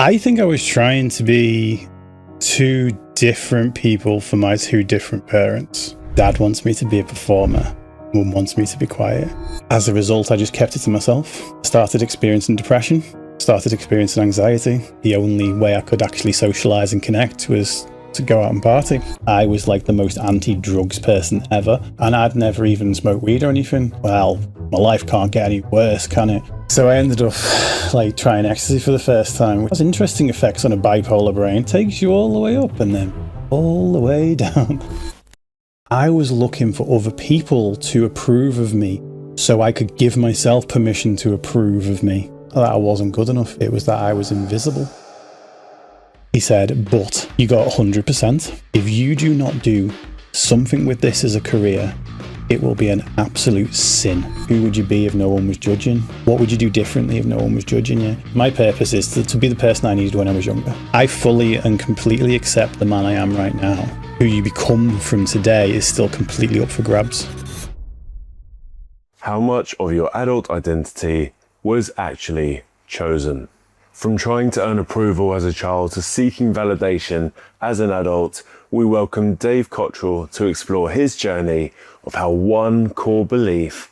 I think I was trying to be two different people for my two different parents. Dad wants me to be a performer. Mum wants me to be quiet. As a result, I just kept it to myself. Started experiencing depression, started experiencing anxiety. The only way I could actually socialise and connect was to go out and party. I was like the most anti-drugs person ever, and I'd never even smoked weed or anything. Well, my life can't get any worse, can it? So I ended up like trying ecstasy for the first time, which has interesting effects on a bipolar brain. It takes you all the way up and then all the way down. I was looking for other people to approve of me so I could give myself permission to approve of me. That I wasn't good enough. It was that I was invisible. He said, but you got 100%. If you do not do something with this as a career, it will be an absolute sin. Who would you be if no one was judging? What would you do differently if no one was judging you? My purpose is to be the person I needed when I was younger. I fully and completely accept the man I am right now. Who you become from today is still completely up for grabs. How much of your adult identity was actually chosen? From trying to earn approval as a child to seeking validation as an adult, we welcome Dave Cottrell to explore his journey of how one core belief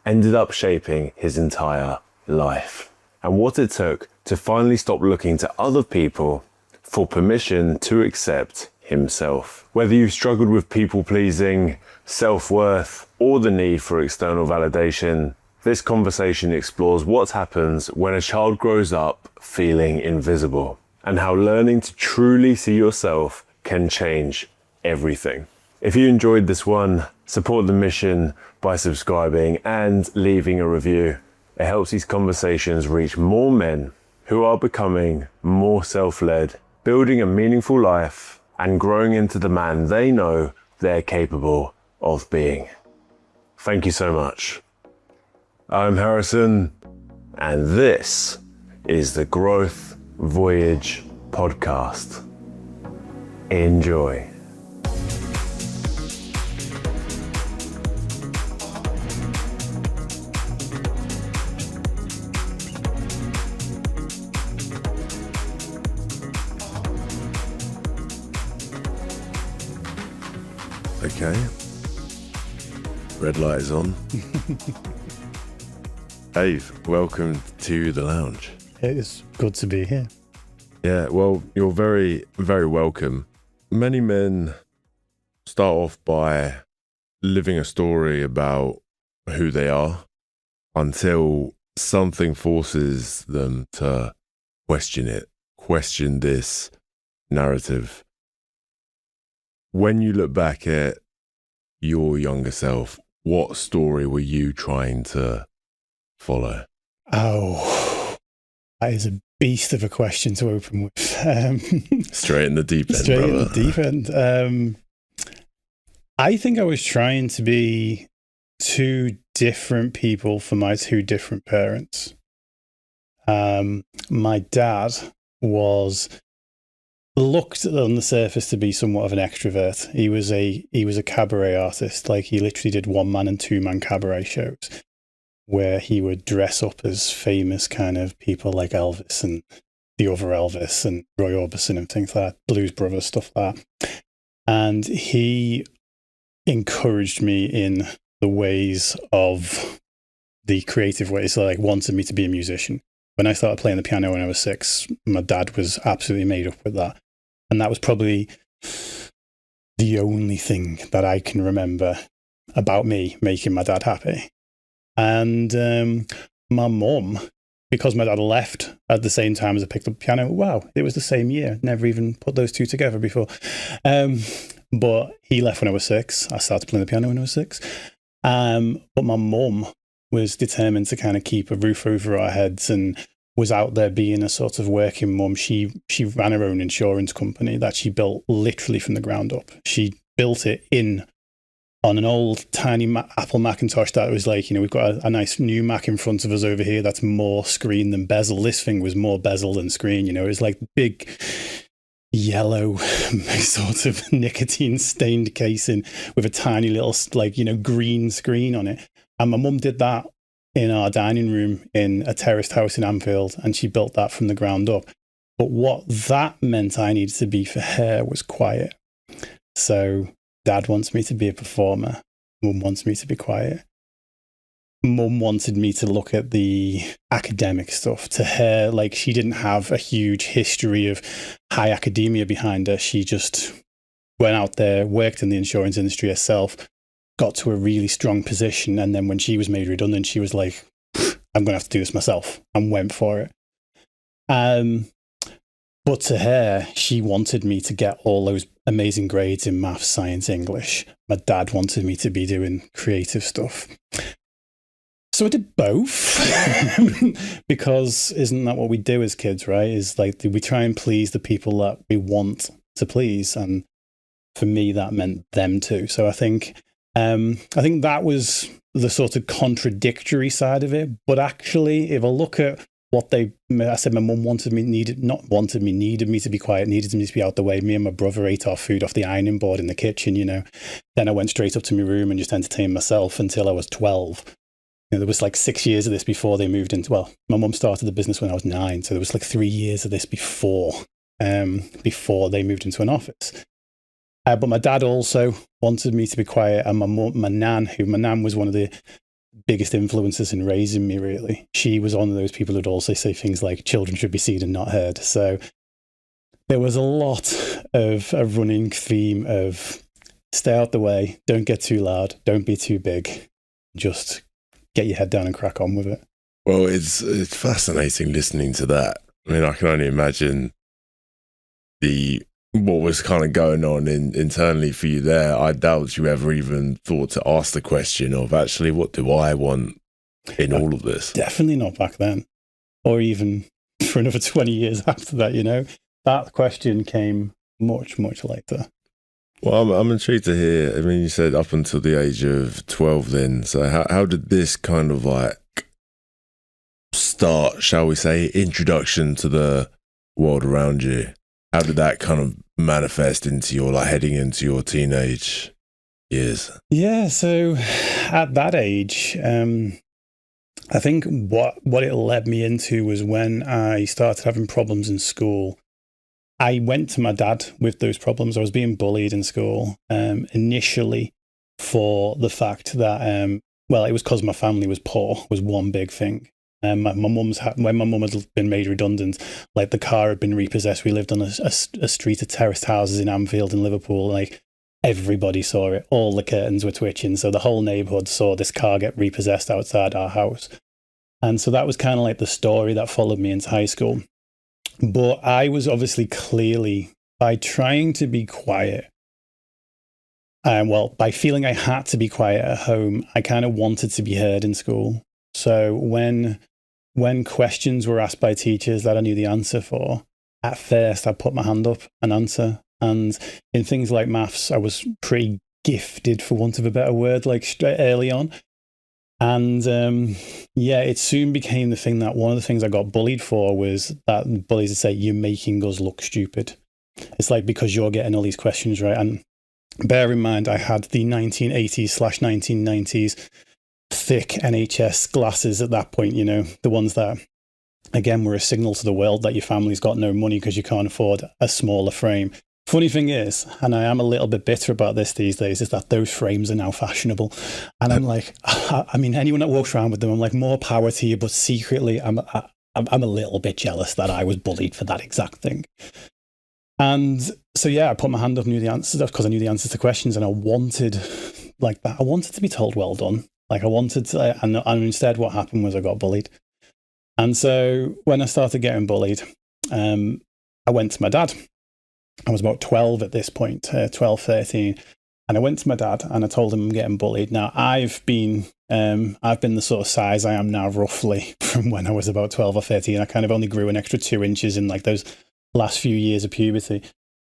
ended up shaping his entire life, and what it took to finally stop looking to other people for permission to accept himself. Whether you've struggled with people-pleasing, self-worth, or the need for external validation, this conversation explores what happens when a child grows up feeling invisible, and how learning to truly see yourself can change everything. If you enjoyed this one, support the mission by subscribing and leaving a review. It helps these conversations reach more men who are becoming more self-led, building a meaningful life, and growing into the man they know they're capable of being. Thank you so much. I'm Harrison, and this is the Growth Voyage Podcast. Enjoy. Okay. Red light is on. Dave, welcome to the lounge. It is good to be here. Yeah, well, you're very, very welcome. Many men start off by living a story about who they are until something forces them to question it, question this narrative. When you look back at your younger self, what story were you trying to follow? Oh, that is a beast of a question to open with. Straight in the deep end, Straight brother. in the deep end. I think I was trying to be two different people for my two different parents. My dad looked on the surface to be somewhat of an extrovert. He was a cabaret artist. Like, he literally did one-man and two-man cabaret shows where he would dress up as famous kind of people like Elvis and the other Elvis and Roy Orbison and things like that, Blues Brothers, stuff like that. And he encouraged me in the ways of the creative ways, so like wanted me to be a musician. When I started playing the piano when I was 6, my dad was absolutely made up with that. And that was probably the only thing that I can remember about me making my dad happy. And my mum, because my dad left at the same time as I picked up the piano, wow, it was the same year. Never even put those two together before. But he left when I was 6. I started playing the piano when I was 6. But my mum was determined to kind of keep a roof over our heads and was out there being a sort of working mum. She ran her own insurance company that she built literally from the ground up. She built it on an old tiny Apple Macintosh that was like, we've got a nice new Mac in front of us over here that's more screen than bezel. This thing was more bezel than screen, it was like big yellow sort of nicotine stained casing with a tiny little green screen on it. And my mum did that in our dining room in a terraced house in Anfield, and she built that from the ground up. But what that meant I needed to be for her was quiet. So dad wants me to be a performer. Mum wants me to be quiet. Mum wanted me to look at the academic stuff. To her, like, she didn't have a huge history of high academia behind her. She just went out there, worked in the insurance industry herself, got to a really strong position. And then when she was made redundant, she was like, I'm going to have to do this myself, and went for it. But to her, she wanted me to get all those amazing grades in maths, science, English. My dad wanted me to be doing creative stuff. So I did both, because isn't that what we do as kids, right? Is like we try and please the people that we want to please. And for me, that meant them too. So I think that was the sort of contradictory side of it. But actually, if I look at what I said, my mum needed me to be quiet, needed me to be out the way. Me and my brother ate our food off the ironing board in the kitchen, Then I went straight up to my room and just entertained myself until I was 12. There was like 6 years of this before they moved into, well, my mum started the business when I was 9. So there was like 3 years of this before they moved into an office. But my dad also wanted me to be quiet. And my nan was one of the biggest influences in raising me, really. She was one of those people who'd also say things like children should be seen and not heard. So there was a lot of a running theme of stay out the way, don't get too loud, don't be too big, just get your head down and crack on with it. Well, it's fascinating listening to that. I mean, I can only imagine what was kind of going on internally for you there. I doubt you ever even thought to ask the question of actually, what do I want in all of this? Definitely not back then, or even for another 20 years after that, That question came much, much later. Well, I'm intrigued to hear. I mean, you said up until the age of 12 then. So how did this kind of like start, shall we say, introduction to the world around you? How did that kind of manifest into your, like, heading into your teenage years? Yeah, so at that age, I think what it led me into was when I started having problems in school. I went to my dad with those problems. I was being bullied in school initially for the fact that, it was because my family was poor, was one big thing. When my mum had been made redundant, like the car had been repossessed. We lived on a street of terraced houses in Anfield in Liverpool. Like everybody saw it. All the curtains were twitching. So the whole neighborhood saw this car get repossessed outside our house. And so that was kind of like the story that followed me into high school. But I was obviously clearly, by trying to be quiet, by feeling I had to be quiet at home, I kind of wanted to be heard in school. So when questions were asked by teachers that I knew the answer for, at first I put my hand up and answer. And in things like maths, I was pretty gifted, for want of a better word, like straight early on. And it soon became the thing that one of the things I got bullied for was that bullies would say, you're making us look stupid. It's like, because you're getting all these questions right. And bear in mind, I had the 1980s/1990s thick NHS glasses at that point, the ones that, again, were a signal to the world that your family's got no money because you can't afford a smaller frame. Funny thing is, and I am a little bit bitter about this these days, is that those frames are now fashionable. And I'm like, I mean, anyone that walks around with them, I'm like, more power to you. But secretly, I'm a little bit jealous that I was bullied for that exact thing. And so, I put my hand up, knew the answers, because I knew the answers to questions, and I wanted like that. I wanted to be told, well done. Like I wanted to, and instead what happened was I got bullied. And so when I started getting bullied, I went to my dad. I was about 12 at this point, 12, 13. And I went to my dad and I told him I'm getting bullied. Now, I've been the sort of size I am now, roughly, from when I was about 12 or 13. I kind of only grew an extra 2 inches in like those last few years of puberty.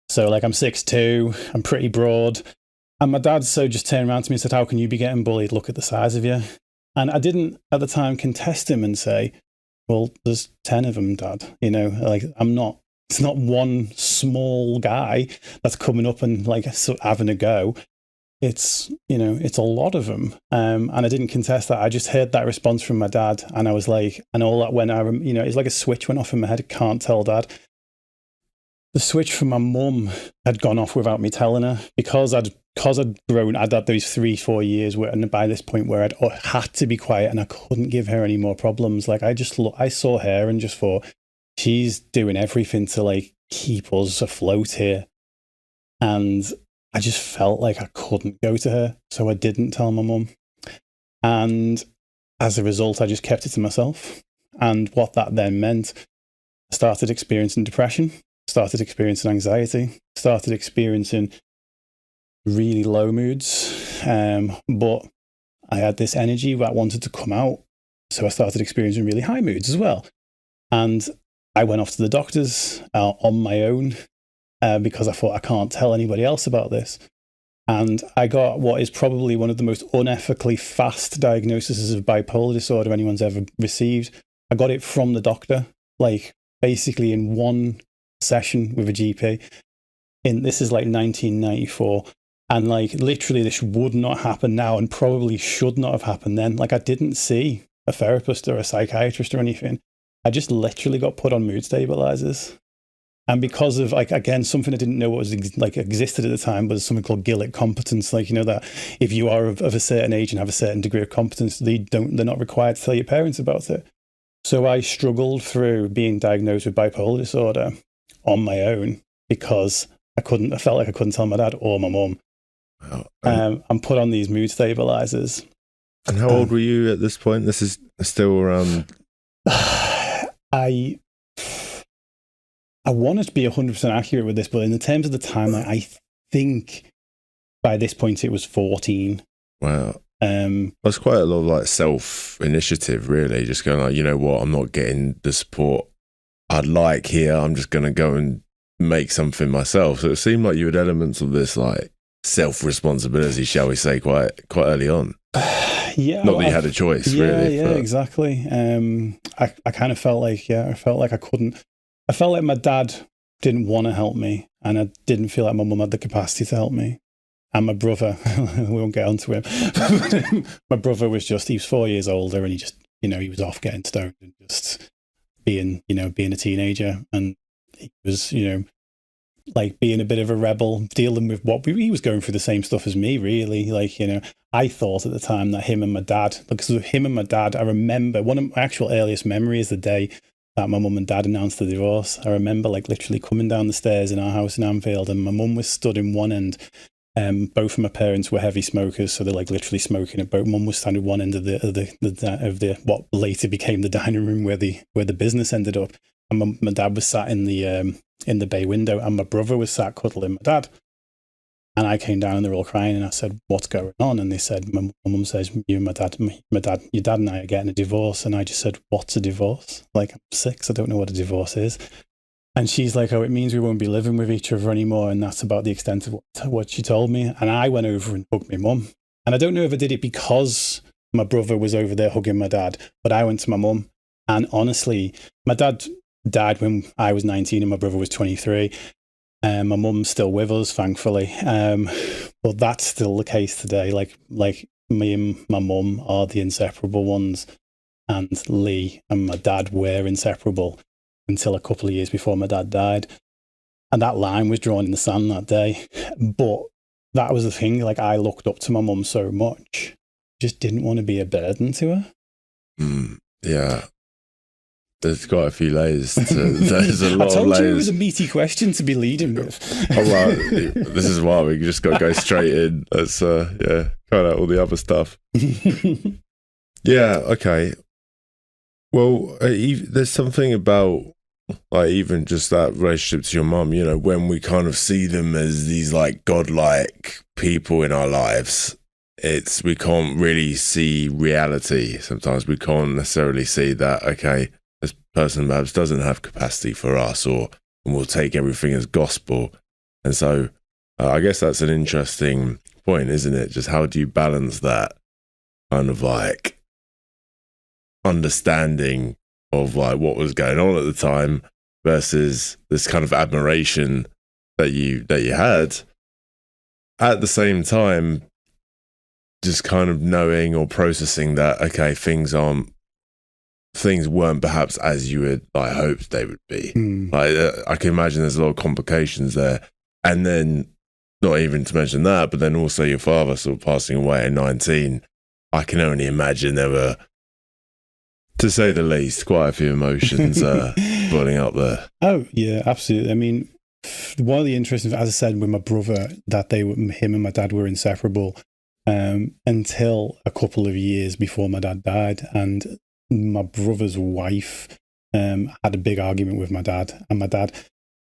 So like I'm 6'2", I'm pretty broad. And my dad just turned around to me and said, how can you be getting bullied? Look at the size of you. And I didn't at the time contest him and say, well, there's 10 of them, Dad. Like it's not one small guy that's coming up and like having a go. It's a lot of them. And I didn't contest that. I just heard that response from my dad. And I was like, and all that when it's like a switch went off in my head. I can't tell Dad. the switch from my mum had gone off without me telling her, because I'd grown. I'd had those 3-4 years where, and by this point where I'd had to be quiet and I couldn't give her any more problems. Like I saw her and just thought, she's doing everything to like keep us afloat here. And I just felt like I couldn't go to her. So I didn't tell my mum. And as a result, I just kept it to myself. And what that then meant, I started experiencing depression, started experiencing anxiety, started experiencing really low moods. But I had this energy that wanted to come out. So I started experiencing really high moods as well. And I went off to the doctors on my own because I thought I can't tell anybody else about this. And I got what is probably one of the most unethically fast diagnoses of bipolar disorder anyone's ever received. I got it from the doctor, like basically in one session with a GP. This is like 1994. And like literally this would not happen now and probably should not have happened then. Like I didn't see a therapist or a psychiatrist or anything. I just literally got put on mood stabilizers. And because of, like, again, something I didn't know what was existed at the time was something called Gillick competence. Like, you know, that if you are of a certain age and have a certain degree of competence, they're not required to tell your parents about it. So I struggled through being diagnosed with bipolar disorder on my own because I felt like I couldn't tell my dad or my mum. Wow. I'm put on these mood stabilizers. And how old were you at this point? This is still around... I want to be 100% accurate with this, but in the terms of the timeline, I think by this point it was 14. Wow. That's quite a lot of like self-initiative, really. Just going like, you know what, I'm not getting the support I'd like here. I'm just going to go and make something myself. So it seemed like you had elements of this like self-responsibility, shall we say, quite early on. Yeah. Not that you had a choice, really. Yeah, exactly. I kind of felt like, I felt like I couldn't. I felt like my dad didn't want to help me, and I didn't feel like my mum had the capacity to help me. And my brother, we won't get onto him. My brother he was 4 years older, and he just, he was off getting stoned and just being a teenager. And he was, like being a bit of a rebel, dealing with he was going through the same stuff as me, really. Like, I thought at the time that him and my dad, because of him and my dad, I remember one of my actual earliest memories is the day that my mum and dad announced the divorce. I remember like literally coming down the stairs in our house in Anfield, and my mum was stood in one end. Both of my parents were heavy smokers, so they're like literally smoking at both. Mum was standing at one end of the what later became the dining room where the business ended up, and my dad was sat in the bay window, and my brother was sat cuddling my dad. And I came down and they were all crying, and I said, "What's going on?" And they said, "My mum says you and your dad and I are getting a divorce." And I just said, "What's a divorce? Like, I'm 6, I don't know what a divorce is." And she's like, "Oh, it means we won't be living with each other anymore." And that's about the extent of what she told me. And I went over and hugged my mum. And I don't know if I did it because my brother was over there hugging my dad, but I went to my mum. And honestly, my dad died when I was 19 and my brother was 23. My mum's still with us, thankfully. But that's still the case today. Like me and my mum are the inseparable ones. And Lee and my dad were inseparable until a couple of years before my dad died. And that line was drawn in the sand that day. But that was the thing. Like, I looked up to my mum so much. Just didn't want to be a burden to her. Yeah. There's quite a few layers. There's a lot of layers. I told you it was a meaty question to be leading with. Oh, well, this is why we just got to go straight in. Let's, cut out all the other stuff. Yeah, okay. Well, there's something about, like, even just that relationship to your mum, when we kind of see them as these, like, godlike people in our lives, we can't really see reality. Sometimes we can't necessarily see that, okay, this person perhaps doesn't have capacity for us, and we'll take everything as gospel. And so I guess that's an interesting point, isn't it? Just how do you balance that kind of like understanding of like what was going on at the time versus this kind of admiration that you had at the same time, just kind of knowing or processing that, okay, things aren't things weren't perhaps as you had like hoped they would be. Mm. Like I can imagine there's a lot of complications there, and then not even to mention that, but then also your father sort of passing away at 19. I can only imagine there were, to say the least, quite a few emotions boiling up there. Oh yeah, absolutely. I mean, one of the interesting, as I said, with my brother, that him and my dad were inseparable until a couple of years before my dad died, and my brother's wife had a big argument with my dad, and my dad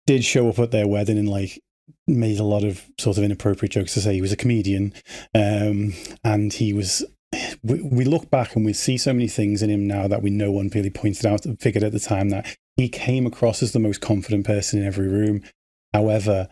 did show up at their wedding and like made a lot of sort of inappropriate jokes to say he was a comedian, and he was. We look back and we see so many things in him now that no one really pointed out and figured at the time that he came across as the most confident person in every room. However,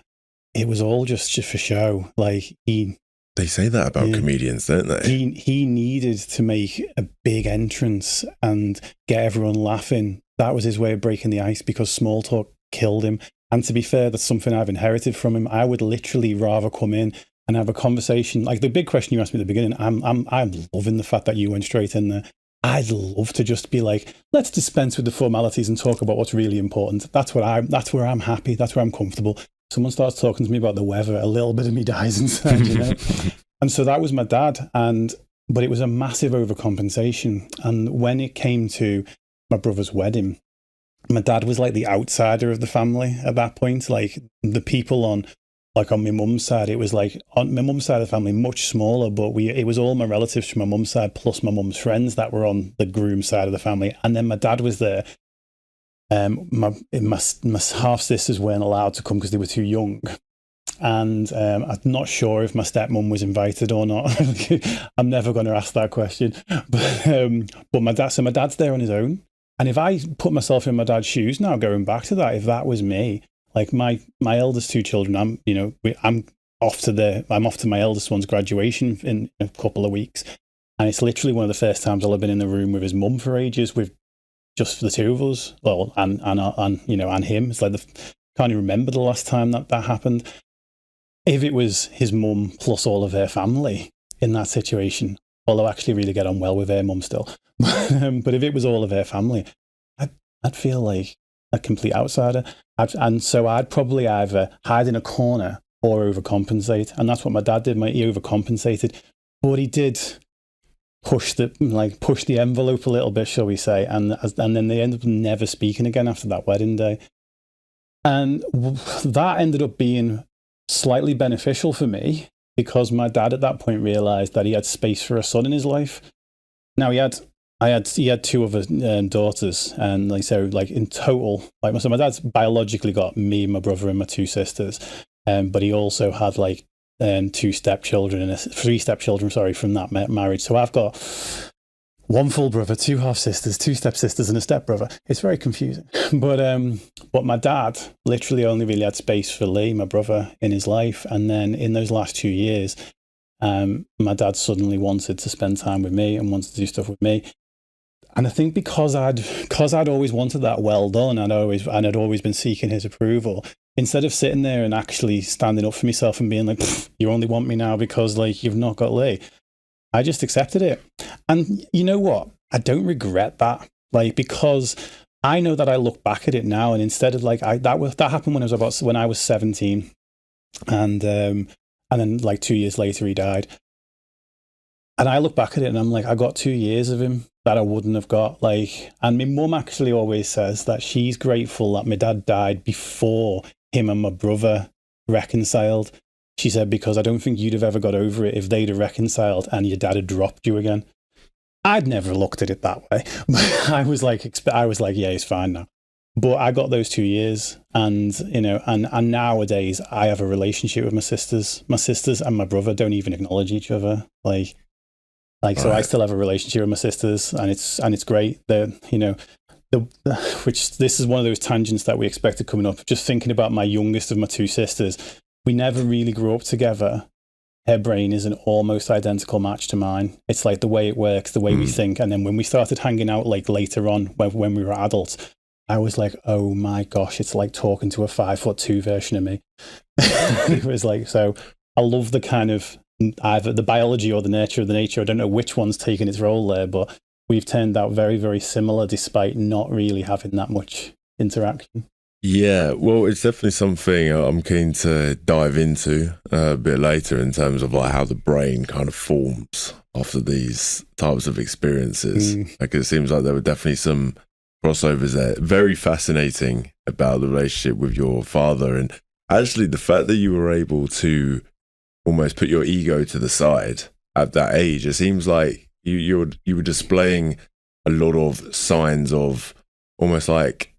it was all just for show. Like they say that about comedians, don't they? He needed to make a big entrance and get everyone laughing. That was his way of breaking the ice, because small talk killed him. And to be fair, that's something I've inherited from him. I would literally rather come in and have a conversation. Like the big question you asked me at the beginning, I'm loving the fact that you went straight in there. I'd love to just be like, let's dispense with the formalities and talk about what's really important. That's where I'm happy. That's where I'm comfortable. Someone starts talking to me about the weather, a little bit of me dies inside, you know? And so that was my dad. But it was a massive overcompensation. And when it came to my brother's wedding, my dad was like the outsider of the family at that point. Like the people on my mum's side, it was like on my mum's side of the family, much smaller, but it was all my relatives from my mum's side, plus my mum's friends that were on the groom's side of the family. And then my dad was there. My half sisters weren't allowed to come because they were too young. And I'm not sure if my stepmom was invited or not. I'm never going to ask that question. But my dad's there on his own. And if I put myself in my dad's shoes now, going back to that, if that was me, like my eldest two children, I'm off to my eldest one's graduation in a couple of weeks, and it's literally one of the first times I'll have been in the room with his mum for ages, with just the two of us. Well, and him. It's like can't even remember the last time that happened. If it was his mum plus all of her family in that situation, although I actually really get on well with her mum still, but if it was all of her family, I'd feel like a complete outsider. And so I'd probably either hide in a corner or overcompensate. And that's what my dad did. He overcompensated, but he did push the envelope a little bit, shall we say. And then they ended up never speaking again after that wedding day. And that ended up being slightly beneficial for me, because my dad at that point realized that he had space for a son in his life. Now he had two other daughters, and in total, so my dad's biologically got me, my brother, and my two sisters, but he also had three stepchildren from that marriage. So I've got one full brother, two half sisters, two stepsisters, and a stepbrother. It's very confusing, but my dad literally only really had space for Lee, my brother, in his life. And then in those last 2 years, my dad suddenly wanted to spend time with me and wanted to do stuff with me. And I think because I'd always wanted that well done, and I'd always been seeking his approval, instead of sitting there and actually standing up for myself and being like, you only want me now because you've not got Lee, I just accepted it. And you know what? I don't regret that, because I know that I look back at it now, and instead of that happened when I was 17, and then 2 years later he died. And I look back at it and I'm like, I got 2 years of him that I wouldn't have got. And my mum actually always says that she's grateful that my dad died before him and my brother reconciled. She said, because I don't think you'd have ever got over it if they'd have reconciled and your dad had dropped you again. I'd never looked at it that way. I was like, yeah, he's fine now. But I got those 2 years, and and nowadays I have a relationship with my sisters. My sisters and my brother don't even acknowledge each other. So I still have a relationship with my sisters, and it's great. Which this is one of those tangents that we expected coming up. Just thinking about my youngest of my two sisters, we never really grew up together. Her brain is an almost identical match to mine. It's like the way it works, the way we think. And then when we started hanging out later on, when we were adults, I was like, oh my gosh, it's like talking to a 5'2" version of me. It was so I love the kind of either the biology or the nature of the nature. I don't know which one's taking its role there, but we've turned out very, very similar despite not really having that much interaction. Yeah, well, it's definitely something I'm keen to dive into a bit later in terms of like how the brain kind of forms after these types of experiences. Like it seems like there were definitely some crossovers there. Very fascinating about the relationship with your father, and actually the fact that you were able to almost put your ego to the side at that age. It seems like you were displaying a lot of signs of almost like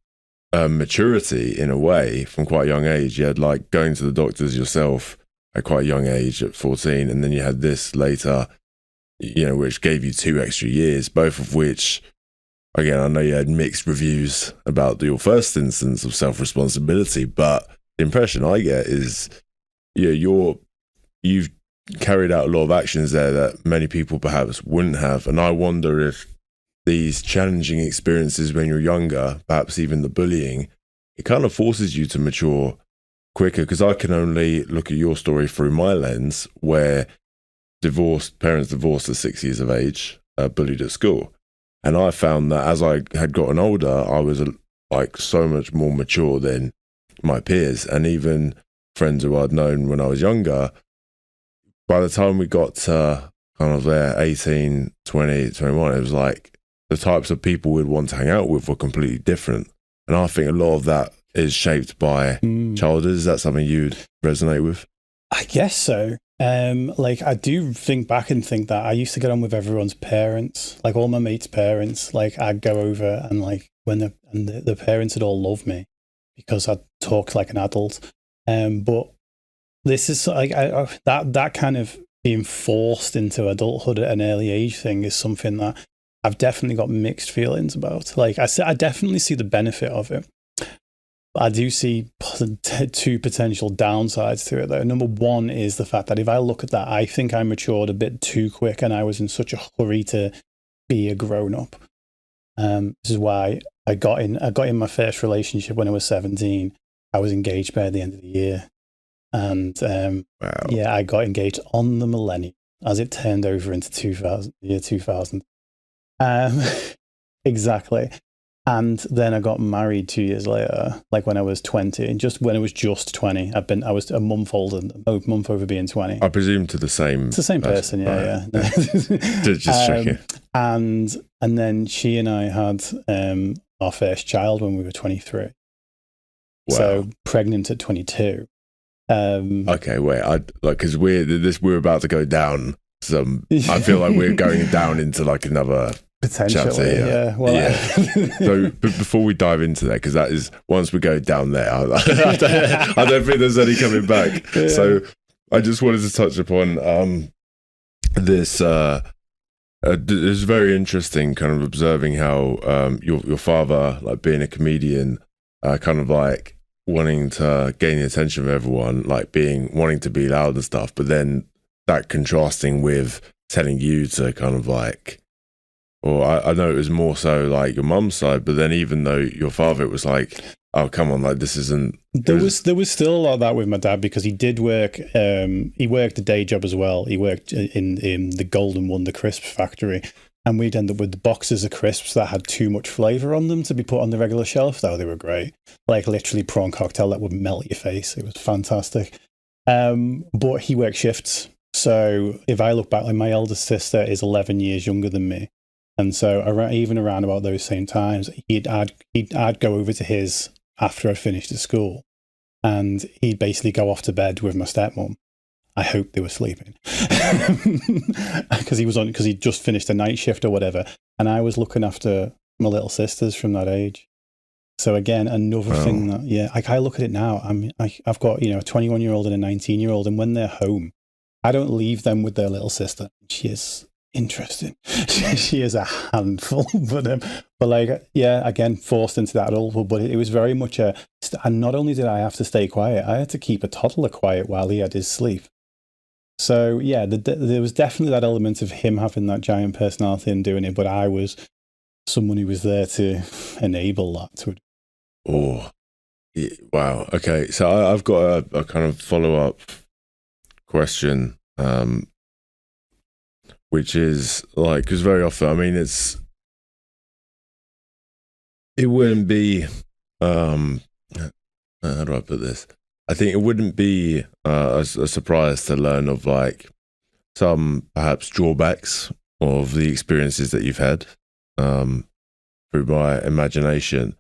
maturity in a way from quite a young age. You had like going to the doctors yourself at quite a young age at 14, and then you had this later, which gave you 2 extra years, both of which, again, I know you had mixed reviews about your first instance of self-responsibility, but the impression I get is you've carried out a lot of actions there that many people perhaps wouldn't have. And I wonder if these challenging experiences when you're younger, perhaps even the bullying, it kind of forces you to mature quicker. Because I can only look at your story through my lens, where parents divorced at 6 years of age, bullied at school. And I found that as I had gotten older, I was like so much more mature than my peers. And even friends who I'd known when I was younger, by the time we got to kind of there 18, 20, 21, it was like the types of people we'd want to hang out with were completely different. And I think a lot of that is shaped by childhood. Is that something you'd resonate with? I guess so. Like I do think back and think that I used to get on with everyone's parents, like all my mates' parents. Like I'd go over and like when the parents had all loved me because I'd talked like an adult. But this is like that kind of being forced into adulthood at an early age thing is something that I've definitely got mixed feelings about. Like I definitely see the benefit of it. I do see 2 potential downsides to it, though. Number one is the fact that if I look at that, I think I matured a bit too quick and I was in such a hurry to be a grown-up. This is why I got in my first relationship when I was 17. I was engaged by the end of the year. And wow. Yeah, I got engaged on the millennium as it turned over into 2000. Exactly. And then I got married 2 years later, like when I was 20, and just when I was just 20, I was a month over being 20. I presume to the same. It's the same person, yeah. Just checking. And then she and I had our first child when we were 23. Wow. So pregnant at 22. Okay, wait. Because we're about to go down some. I feel like we're going down into like another. Potentially, yeah. Well, yeah. So before we dive into that, because that is, once we go down there, I don't think there's any coming back. Yeah. So I just wanted to touch upon this. It's very interesting kind of observing how your father, like being a comedian, kind of like wanting to gain the attention of everyone, like wanting to be loud and stuff, but then that contrasting with telling you to kind of like, or I know it was more so like your mum's side, but then even though your father, it was like, oh, come on, like this isn't. There was still a lot of that with my dad because he did work. He worked a day job as well. He worked in the Golden Wonder Crisps factory, and we'd end up with boxes of crisps that had too much flavour on them to be put on the regular shelf. Though they were great, like literally prawn cocktail that would melt your face. It was fantastic. But he worked shifts, so if I look back, like my eldest sister is 11 years younger than me. And so even around about those same times, I'd go over to his after I'd finished at school, and he'd basically go off to bed with my stepmom. I hope they were sleeping because he'd just finished a night shift or whatever, and I was looking after my little sisters from that age. So again, another thing that like I look at it now. I mean, I've got a 21-year-old and a 19-year-old, and when they're home, I don't leave them with their little sister. She is interesting. She is a handful, but like, yeah, again, forced into that adulthood. But it was very much and not only did I have to stay quiet, I had to keep a toddler quiet while he had his sleep. So yeah, there was definitely that element of him having that giant personality and doing it, but I was someone who was there to enable that. Oh, wow. Okay, so I've got a kind of follow-up question. Which is like, because very often, I mean, it's it wouldn't be, how do I put this? I think it wouldn't be a surprise to learn of like some perhaps drawbacks of the experiences that you've had through my imagination.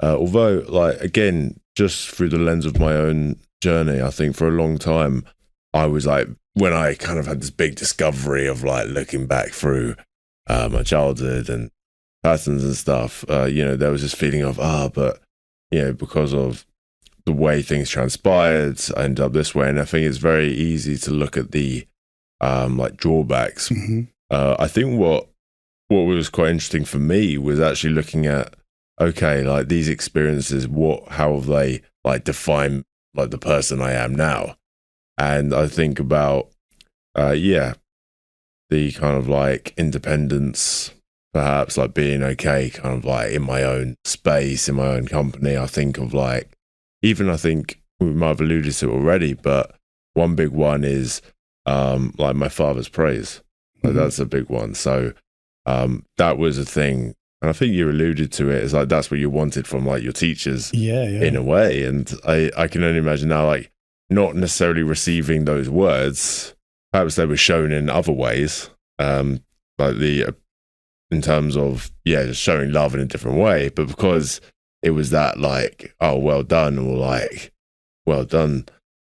Although, like, again, just through the lens of my own journey, I think for a long time, I was like, when I kind of had this big discovery of like looking back through my childhood and patterns and stuff, there was this feeling of, but, because of the way things transpired, I ended up this way. And I think it's very easy to look at the like drawbacks. Mm-hmm. I think what was quite interesting for me was actually looking at, okay, like these experiences, how have they like defined like the person I am now? And I think about, the kind of like independence, perhaps like being okay, kind of like in my own space, in my own company. I think of like, I think we might have alluded to it already, but one big one is like my father's praise. Like that's a big one. So that was a thing. And I think you alluded to it as like that's what you wanted from like your teachers in a way. And I can only imagine now, like not necessarily receiving those words, perhaps they were shown in other ways, like in terms of, just showing love in a different way. But because it was that like, oh, well done, or like, well done,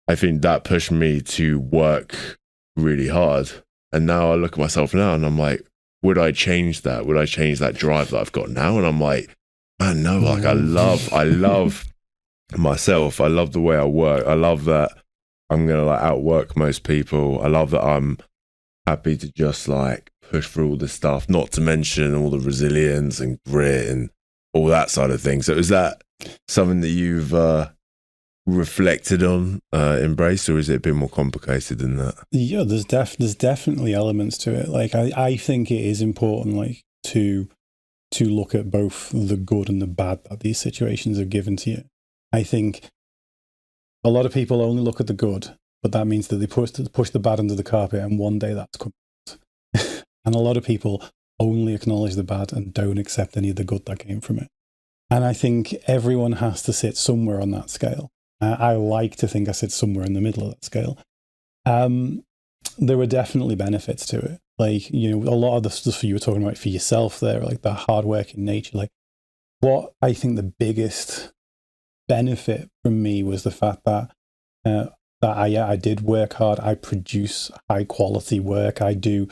I think that pushed me to work really hard. And now I look at myself now and I'm like, would I change that? Would I change that drive that I've got now? And I'm like, man, no, like I love myself. I love the way I work. I love that I'm going to like outwork most people. I love that I'm happy to just like push through all this stuff, not to mention all the resilience and grit and all that side of things. So is that something that you've reflected on, embraced, or is it a bit more complicated than that? Yeah, there's definitely elements to it. Like I think it is important, like to look at both the good and the bad that these situations have given to you. I think a lot of people only look at the good, but that means that they push the bad under the carpet, and one day that's coming out. And a lot of people only acknowledge the bad and don't accept any of the good that came from it. And I think everyone has to sit somewhere on that scale. I like to think I sit somewhere in the middle of that scale. There were definitely benefits to it. Like, a lot of the stuff you were talking about for yourself there, like the hardworking nature. Like, what I think the biggest benefit from me was the fact that I did work hard. I produce high quality work. I do,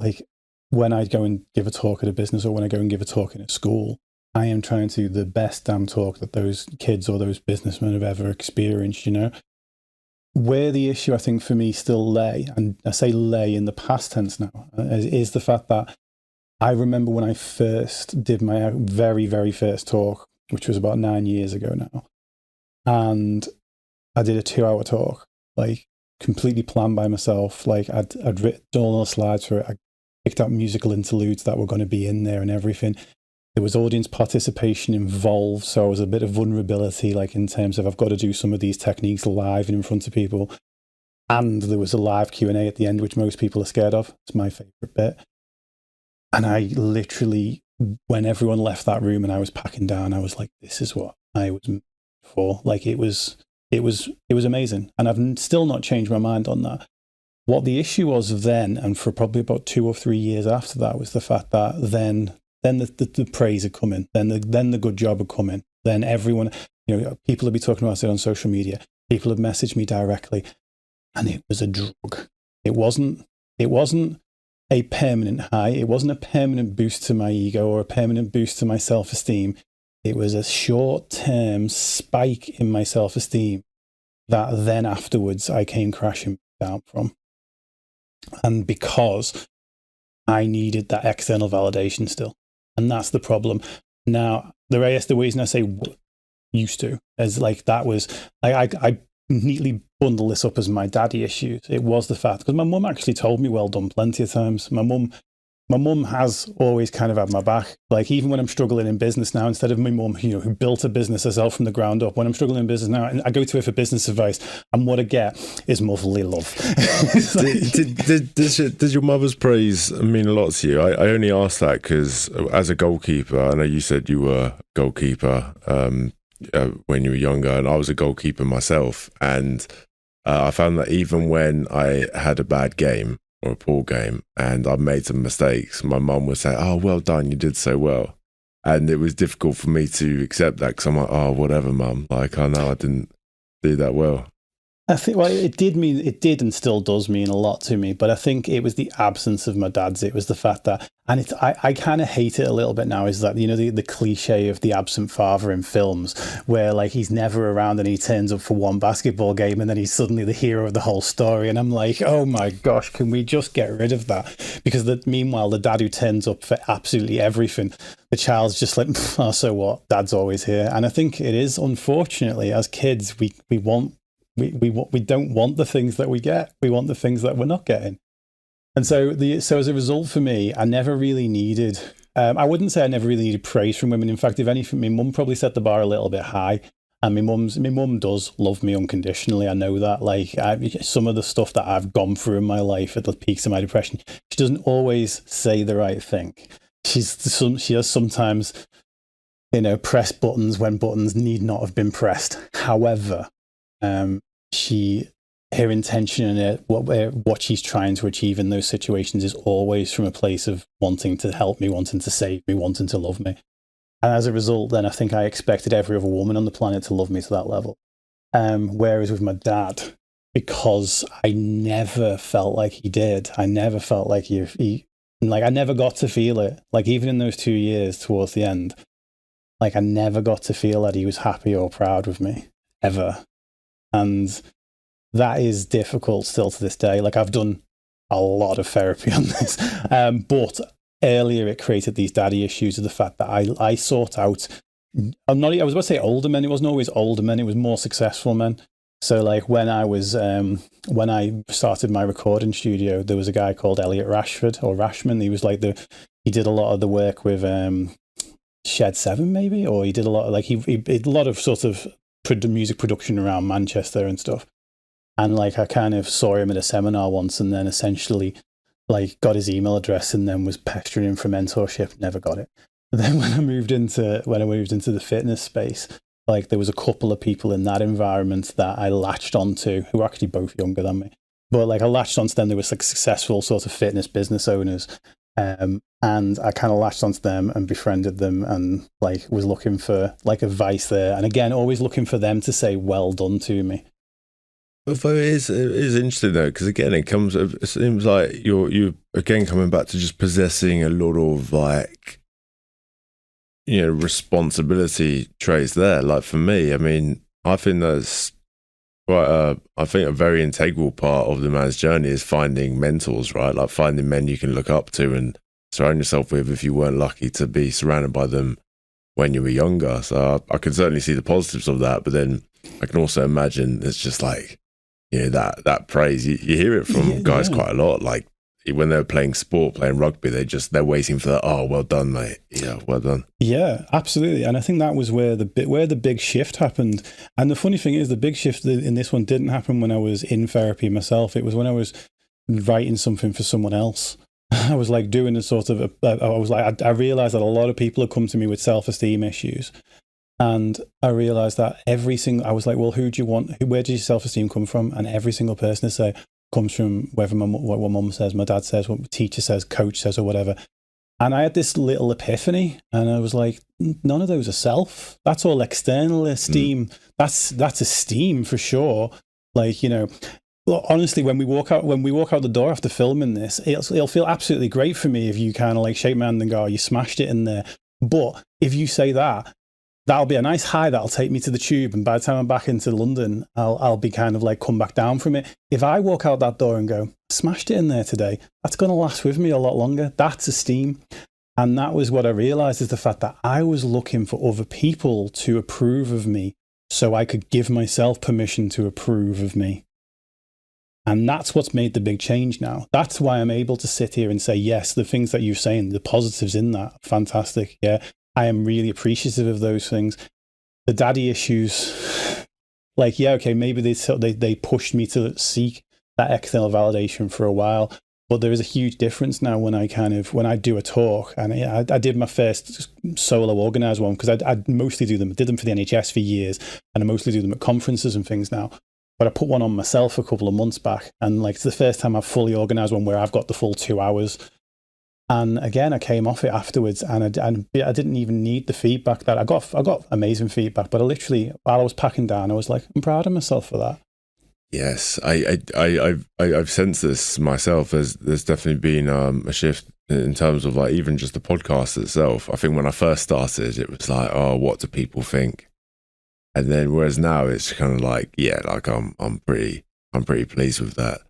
like, when I go and give a talk at a business, or when I go and give a talk in a school, I am trying to do the best damn talk that those kids or those businessmen have ever experienced, Where the issue, I think, for me still lay, and I say lay in the past tense now, is the fact that I remember when I first did my very, very first talk, which was about 9 years ago now, and I did a 2-hour talk, like completely planned by myself. Like I'd written all the slides for it. I picked out musical interludes that were going to be in there and everything. There was audience participation involved, so I was a bit of vulnerability, like in terms of I've got to do some of these techniques live and in front of people. And there was a live Q&A at the end, which most people are scared of. It's my favorite bit. And I literally, when everyone left that room and I was packing down, I was like, this is what I was made for. Like it was amazing. And I've still not changed my mind on that. What the issue was then, and for probably about 2 or 3 years after that, was the fact that then the praise had come in, then the good job had come in. Then everyone, people would be talking about it on social media. People have messaged me directly, and it was a drug. It wasn't a permanent high. It wasn't a permanent boost to my ego or a permanent boost to my self-esteem. It was a short-term spike in my self-esteem that then afterwards I came crashing down from. And because I needed that external validation still. And that's the problem. Now, the reason I say used to is like that was, I neatly bundle this up as my daddy issues. It was the fact, because my mum actually told me well done plenty of times. My mum my mum has always kind of had my back. Like, even when I'm struggling in business now, instead of my mum, who built a business herself from the ground up, when I'm struggling in business now, and I go to her for business advice, and what I get is motherly love. Does your mother's praise mean a lot to you? I only ask that because as a goalkeeper, I know you said you were a goalkeeper when you were younger, and I was a goalkeeper myself. And I found that even when I had a bad game, or a poor game, and I made some mistakes, my mum would say, "Oh, well done, you did so well." And it was difficult for me to accept that because I'm like, "Oh, whatever, mum. Like, I know I didn't do that well." I think, well, it did and still does mean a lot to me, but I think it was the absence of my dad's. It was the fact that, and I kind of hate it a little bit now, is that, the cliche of the absent father in films, where like he's never around and he turns up for one basketball game and then he's suddenly the hero of the whole story. And I'm like, oh my gosh, can we just get rid of that? Because meanwhile, the dad who turns up for absolutely everything, the child's just like, oh, so what? Dad's always here. And I think it is, unfortunately, as kids, we don't want the things that we get. We want the things that we're not getting. And so as a result, for me, I never really needed, I wouldn't say I never really needed praise from women. In fact, if anything, my mum probably set the bar a little bit high. And my mum does love me unconditionally. I know that. Like, some of the stuff that I've gone through in my life at the peaks of my depression, she doesn't always say the right thing. She has sometimes, press buttons when buttons need not have been pressed. However, her intention and what she's trying to achieve in those situations is always from a place of wanting to help me, wanting to save me, wanting to love me. And as a result, then I think I expected every other woman on the planet to love me to that level. Whereas with my dad, because I never felt like he did, I never felt like I never got to feel it. Like, even in those 2 years towards the end, like, I never got to feel that he was happy or proud with me, ever. And that is difficult still to this day. Like, I've done a lot of therapy on this. But earlier it created these daddy issues of the fact that I sought out, I was about to say older men. It wasn't always older men. It was more successful men. So like when I started my recording studio, there was a guy called Elliot Rashman. He was like he did a lot of the work with Shed 7 maybe, or he did a lot of he did a lot of sort of music production around Manchester and stuff. And like I kind of saw him at a seminar once, and then essentially like got his email address and then was pestering him for mentorship. Never got it. But then when I moved into the fitness space, like there was a couple of people in that environment that I latched onto, who were actually both younger than me. But like I latched onto them. They were like successful sort of fitness business owners. And I kind of latched onto them and befriended them, and like was looking for like advice there. And again, always looking for them to say well done to me. Although it is interesting though, because again, it seems like you're again coming back to just possessing a lot of like, responsibility traits there. Like for me, I mean, I think that's quite a very integral part of the man's journey is finding mentors, right? Like finding men you can look up to and surround yourself with if you weren't lucky to be surrounded by them when you were younger. So I can certainly see the positives of that, but then I can also imagine it's just like, that praise, you hear it from guys quite a lot. Like when they're playing rugby, they're waiting for that. Oh, well done, mate. Yeah, well done. Yeah, absolutely. And I think that was where the big shift happened. And the funny thing is, the big shift in this one didn't happen when I was in therapy myself. It was when I was writing something for someone else. I was like doing a sort of, I realized that a lot of people had come to me with self-esteem issues. And I realized that I was like, well, who do you want? Where does your self-esteem come from? And every single person to say comes from whether what mum says, my dad says, what teacher says, coach says, or whatever. And I had this little epiphany, and I was like, none of those are self. That's all external esteem. That's esteem for sure. Like, honestly, when we walk out the door after filming this, it'll feel absolutely great for me if you kind of like shake my hand and go, oh, you smashed it in there. But if you say that, that'll be a nice high that'll take me to the tube, and by the time I'm back into London, I'll be kind of like come back down from it. If I walk out that door and go, smashed it in there today, that's going to last with me a lot longer. That's esteem. And that was what I realized, is the fact that I was looking for other people to approve of me so I could give myself permission to approve of me. And that's what's made the big change now. That's why I'm able to sit here and say, yes, the things that you're saying, the positives in that, fantastic. Yeah, I am really appreciative of those things. The daddy issues, like, yeah, okay, maybe they pushed me to seek that external validation for a while. But there is a huge difference now when I do a talk, and I did my first solo organized one because I mostly did them for the NHS for years, and I mostly do them at conferences and things now. But I put one on myself a couple of months back, and like it's the first time I've fully organized one where I've got the full 2 hours. And again, I came off it afterwards, and I didn't even need the feedback that I got. I got amazing feedback, but I literally, while I was packing down, I was like, I'm proud of myself for that. Yes, I've sensed this myself. There's definitely been a shift in terms of like even just the podcast itself. I think when I first started, it was like, oh, what do people think? And then whereas now it's kind of like, yeah, like I'm pretty pleased with that.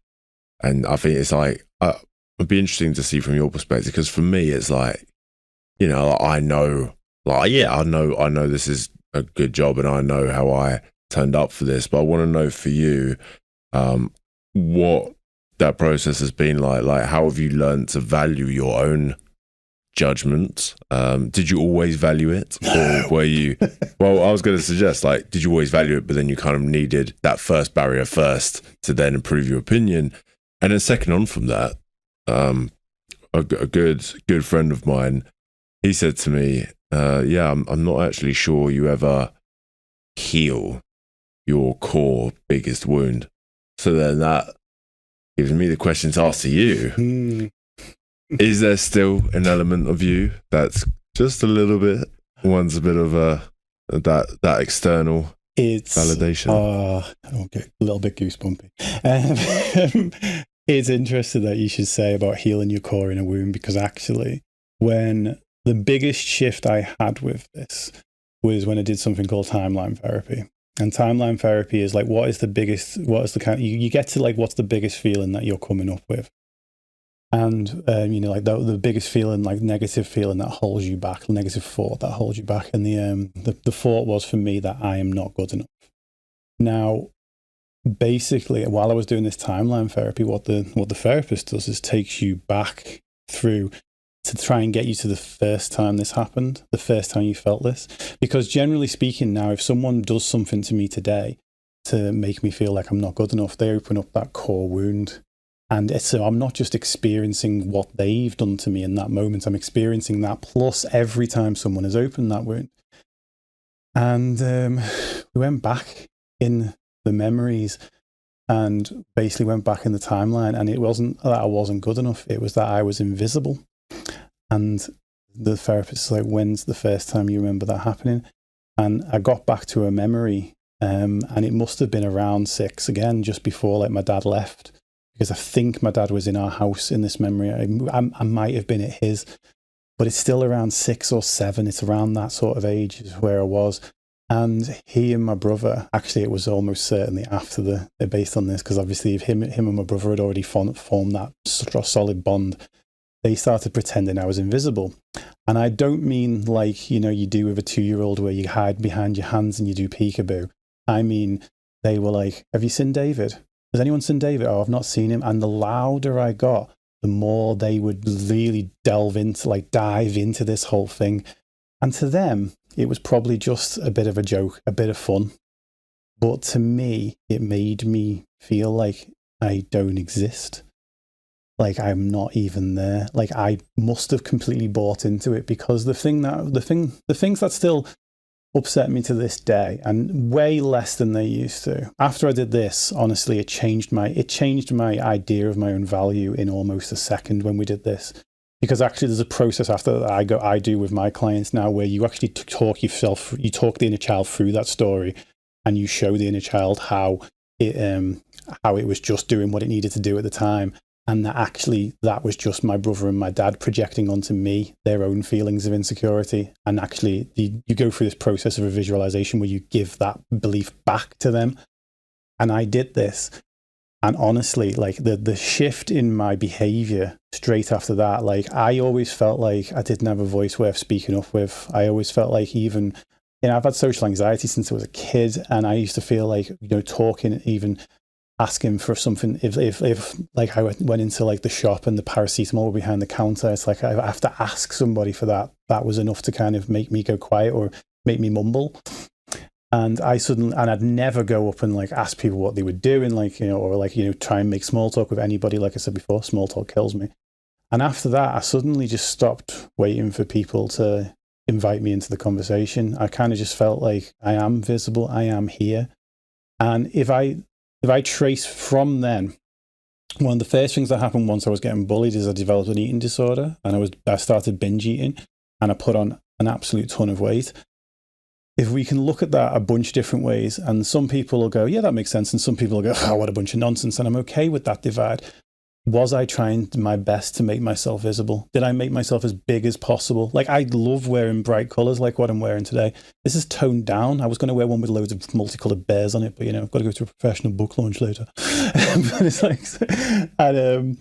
And I think it's like it'd be interesting to see from your perspective, because for me it's like, you know, I know, like, yeah, I know this is a good job, and I know how I turned up for this, but I want to know for you what that process has been like. Like, how have you learned to value your own judgment? Did you always value it, or were you well, I was going to suggest, like, did you always value it, but then you kind of needed that first barrier first to then improve your opinion? And then second on from that, a good friend of mine, he said to me, yeah, I'm not actually sure you ever heal your core biggest wound. So then that gives me the question to ask to you. Is there still an element of you that's just a little bit, one's a bit of that external validation? Okay, a little bit goosebumpy. It's interesting that you should say about healing your core in a wound, because actually when the biggest shift I had with this was when I did something called timeline therapy. And timeline therapy is like, you get to like, what's the biggest feeling that you're coming up with? And, you know, like the biggest feeling, like negative feeling that holds you back, negative thought that holds you back. And the thought was for me that I am not good enough. Now, basically, while I was doing this timeline therapy, what the therapist does is takes you back through to try and get you to the first time this happened, the first time you felt this. Because generally speaking now, if someone does something to me today to make me feel like I'm not good enough, they open up that core wound. And so I'm not just experiencing what they've done to me in that moment, I'm experiencing that plus every time someone has opened that wound. And we went back in the memories and basically went back in the timeline, and it wasn't that I wasn't good enough, it was that I was invisible. And the therapist was like, when's the first time you remember that happening? And I got back to a memory, and it must have been around 6, again, just before like my dad left, because I think my dad was in our house in this memory. I might have been at his, but it's still around 6 or 7. It's around that sort of age is where I was. And he and my brother, actually, it was almost certainly after based on this, because obviously him and my brother had already formed that solid bond. They started pretending I was invisible. And I don't mean like, you know, you do with a 2-year-old where you hide behind your hands and you do peekaboo. I mean, they were like, have you seen David? Has anyone seen David? Oh, I've not seen him. And the louder I got, the more they would really dive into this whole thing. And to them, it was probably just a bit of a joke, a bit of fun. But to me, it made me feel like I don't exist. Like I'm not even there. Like I must have completely bought into it, because the things that still upset me to this day, and way less than they used to. After I did this, honestly, it changed my idea of my own value in almost a second when we did this. Because actually there's a process after that I do with my clients now where you actually talk the inner child through that story, and you show the inner child how it was just doing what it needed to do at the time. And that was just my brother and my dad projecting onto me their own feelings of insecurity. And actually, you go through this process of a visualization where you give that belief back to them. And I did this. And honestly, like the shift in my behavior straight after that, like I always felt like I didn't have a voice worth speaking up with. I always felt like even, you know, I've had social anxiety since I was a kid. And I used to feel like, you know, talking even asking for something. If like I went into like the shop and the paracetamol were behind the counter, it's like I have to ask somebody for that. That was enough to kind of make me go quiet or make me mumble. And I'd never go up and like ask people what they were doing, like, you know, or like, you know, try and make small talk with anybody. Like I said before, small talk kills me. And after that, I suddenly just stopped waiting for people to invite me into the conversation. I kind of just felt like I am visible, I am here. And if I trace from then, one of the first things that happened once I was getting bullied is I developed an eating disorder, and I started binge eating, and I put on an absolute ton of weight. If we can look at that a bunch of different ways, and some people will go, yeah, that makes sense, and some people will go, oh, what a bunch of nonsense, and I'm okay with that divide. Was I trying my best to make myself visible? Did I make myself as big as possible? Like, I love wearing bright colors like what I'm wearing today. This is toned down. I was going to wear one with loads of multicolored bears on it, but, you know, I've got to go to a professional book launch later. But it's like, and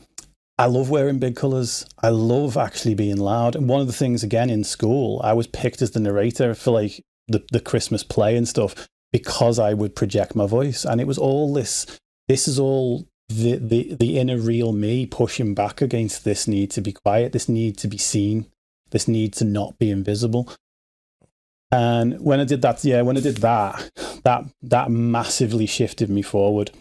I love wearing big colors. I love actually being loud. And one of the things, again, in school, I was picked as the narrator for like the Christmas play and stuff because I would project my voice. And it was all this is all the inner real me pushing back against this need to be quiet, this need to be seen, this need to not be invisible. And when I did that, that massively shifted me forward,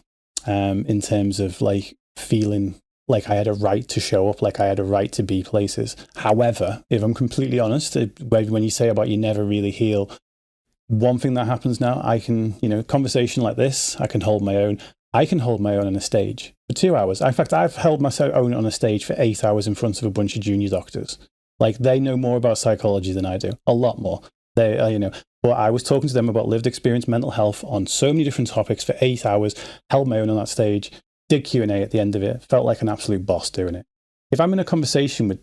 in terms of like feeling like I had a right to show up, like I had a right to be places. However, if I'm completely honest, when you say about you never really heal, one thing that happens now, I can, you know, conversation like this, I can hold my own. I can hold my own on a stage for 2 hours. In fact, I've held my own on a stage for 8 hours in front of a bunch of junior doctors. Like, they know more about psychology than I do, a lot more. They, you know, but I was talking to them about lived experience, mental health on so many different topics for 8 hours, held my own on that stage, did Q&A at the end of it, felt like an absolute boss doing it. If I'm in a conversation with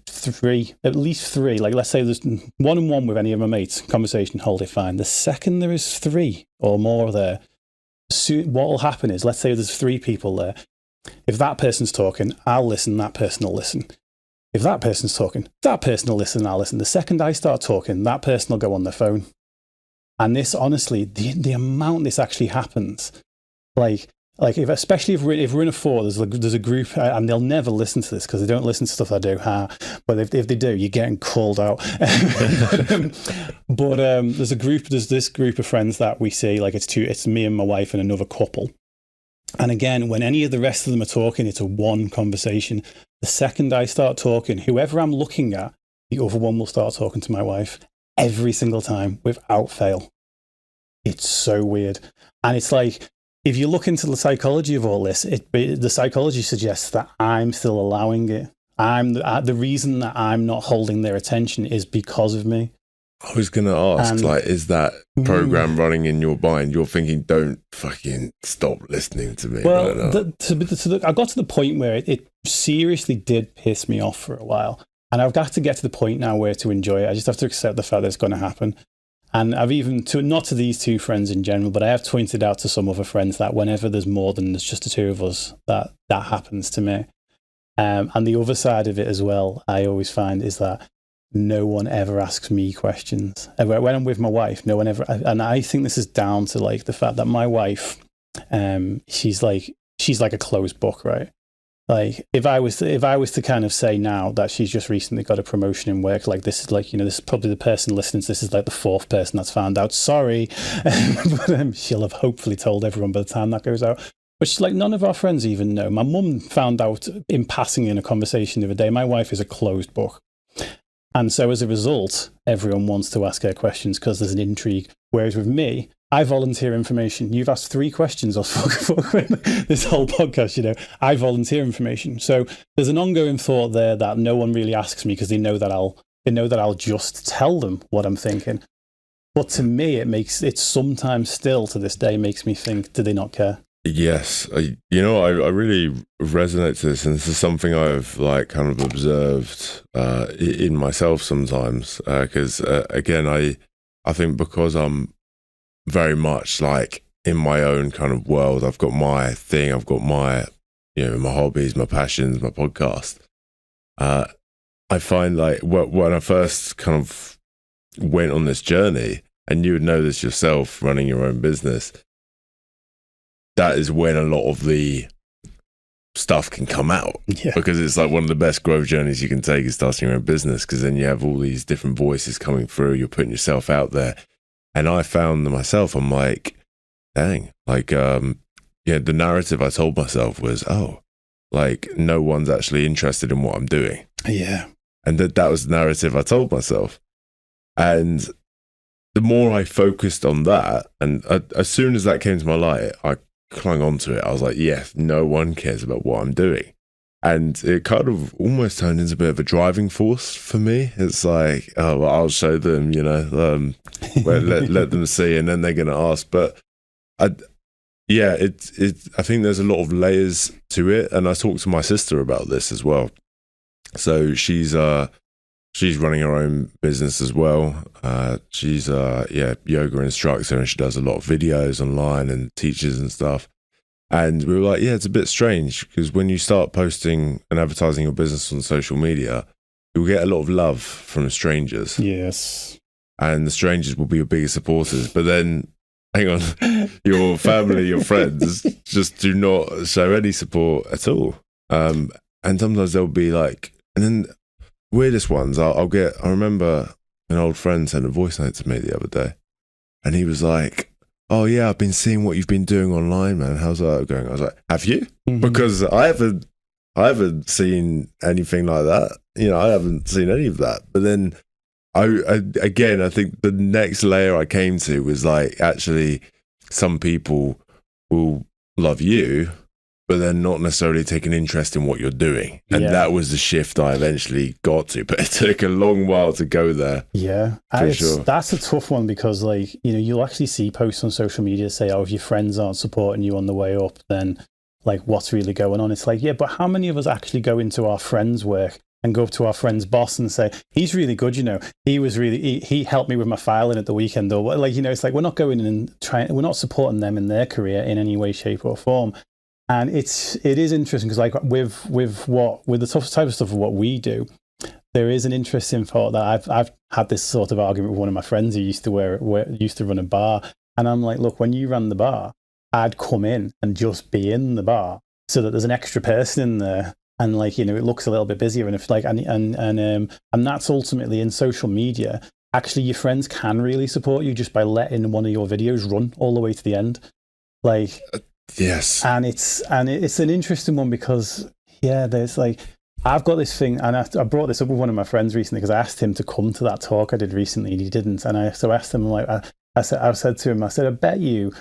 at least three, like let's say there's one-on-one with any of my mates, conversation, hold it fine. The second there is three or more there, what will happen is, let's say there's 3 people there. If that person's talking, I'll listen, that person will listen. If that person's talking, that person will listen, I'll listen. The second I start talking, that person will go on their phone. And this, honestly, the amount this actually happens, especially if we're in a 4, there's a group, and they'll never listen to this because they don't listen to stuff I do. But if they do, you're getting called out. But there's this group of friends that we see, like it's me and my wife and another couple. And again, when any of the rest of them are talking, it's a one conversation. The second I start talking, whoever I'm looking at, the other one will start talking to my wife every single time without fail. It's so weird. And it's like, if you look into the psychology of all this, the psychology suggests that I'm still allowing it. The reason that I'm not holding their attention is because of me. I was going to ask, is that program running in your mind? You're thinking, don't fucking stop listening to me. Well, I got to the point where it seriously did piss me off for a while. And I've got to get to the point now where to enjoy it. I just have to accept the fact that it's going to happen. And I've even, not to these 2 friends in general, but I have pointed out to some other friends that whenever there's more than there's just the 2 of us, that happens to me. And the other side of it as well, I always find, is that no one ever asks me questions. When I'm with my wife, no one ever, and I think this is down to like the fact that my wife, she's like a closed book, right? Like if I was to kind of say now that she's just recently got a promotion in work, like this is like, you know, this is probably the person listening to this is like the 4th person that's found out. Sorry, but she'll have hopefully told everyone by the time that goes out. But she's like, none of our friends even know. My mum found out in passing in a conversation the other day. My wife is a closed book. And so as a result, everyone wants to ask her questions because there's an intrigue. Whereas with me, I volunteer information. You've asked 3 questions or this whole podcast, you know, I volunteer information. So there's an ongoing thought there that no one really asks me because they know that I'll just tell them what I'm thinking. But to me, it sometimes still to this day makes me think, do they not care? Yes. I really resonate to this, and this is something I've like kind of observed in myself sometimes. Because again, I think because I'm very much like in my own kind of world, I've got my thing, I've got my, you know, my hobbies, my passions, my podcast. I find like when I first kind of went on this journey, and you would know this yourself running your own business, that is when a lot of the stuff can come out, because it's like one of the best growth journeys you can take is starting your own business, because then you have all these different voices coming through, you're putting yourself out there. And I found myself, I'm like, dang, like the narrative I told myself was, oh, like no one's actually interested in what I'm doing. And that was the narrative I told myself. And the more I focused on that, and as soon as that came to my light, I clung onto it. I was like, yeah, no one cares about what I'm doing. And it kind of almost turned into a bit of a driving force for me. It's like, oh, well, I'll show them, let them see, and then they're going to ask. But I think there's a lot of layers to it. And I talked to my sister about this as well. So she's running her own business as well. She's yoga instructor, and she does a lot of videos online and teaches and stuff. And we were like, yeah, it's a bit strange, because when you start posting and advertising your business on social media, you'll get a lot of love from strangers. Yes. And the strangers will be your biggest supporters. But then, hang on, your family, your friends just do not show any support at all. And sometimes they'll be like, and then weirdest ones, I remember an old friend sent a voice note to me the other day, and he was like, oh yeah, I've been seeing what you've been doing online, man. How's that going? I was like, have you? Because I haven't seen anything like that. I haven't seen any of that. But then I think the next layer I came to was like, actually, some people will love you, but they're not necessarily taking interest in what you're doing. And that was the shift I eventually got to. But it took a long while to go there. Yeah. Sure. That's a tough one, because you'll actually see posts on social media say, oh, if your friends aren't supporting you on the way up, then like what's really going on? It's like, yeah, but how many of us actually go into our friends' work and go up to our friend's boss and say, he's really good, he helped me with my filing at the weekend, or it's like, we're not going in and we're not supporting them in their career in any way, shape or form. And it is interesting, because like with the type of stuff of what we do, there is an interesting thought that I've had this sort of argument with one of my friends who used to run a bar, and I'm like, look, when you ran the bar, I'd come in and just be in the bar so that there's an extra person in there, and it looks a little bit busier, and if and that's ultimately in social media. Actually, your friends can really support you just by letting one of your videos run all the way to the end, like. Yes. And it's an interesting one, because there's like, I've got this thing, and I brought this up with one of my friends recently, because I asked him to come to that talk I did recently, and he didn't. And I asked him, like, I said to him, I bet you,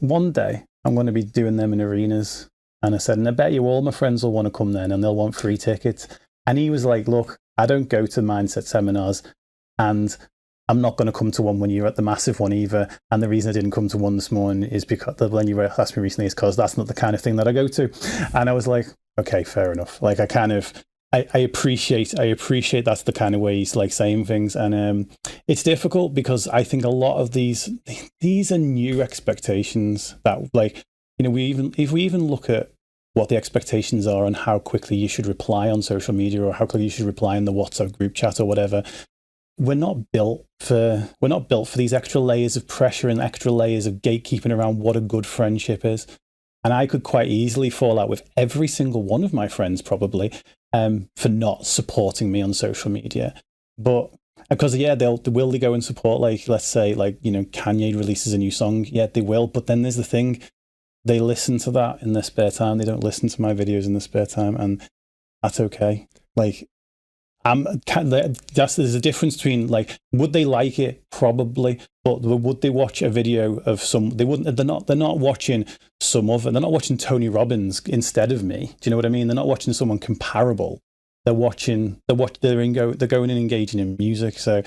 one day I'm going to be doing them in arenas. And I said, and I bet you all my friends will want to come then, and they'll want free tickets. And he was like, look, I don't go to mindset seminars, and I'm not going to come to one when you're at the massive one either. And the reason I didn't come to one this morning is because when you asked me recently is because that's not the kind of thing that I go to. And I was like, okay, fair enough. Like I appreciate that's the kind of way he's like saying things. And it's difficult, because I think a lot of these are new expectations that, like, if we even look at what the expectations are and how quickly you should reply on social media, or how quickly you should reply in the WhatsApp group chat or whatever. We're not built for these extra layers of pressure and extra layers of gatekeeping around what a good friendship is. And I could quite easily fall out with every single one of my friends, probably, for not supporting me on social media. But because will they go and support, like, let's say, like, Kanye releases a new song? Yeah, they will. But then there's the thing, they listen to that in their spare time. They don't listen to my videos in their spare time, and that's okay. Like, there's a difference between, like, would they like it? Probably, but would they watch a video of some? They wouldn't. They're not watching some other. They're not watching Tony Robbins instead of me. Do you know what I mean? They're not watching someone comparable. They're watching. They're going and engaging in music. So,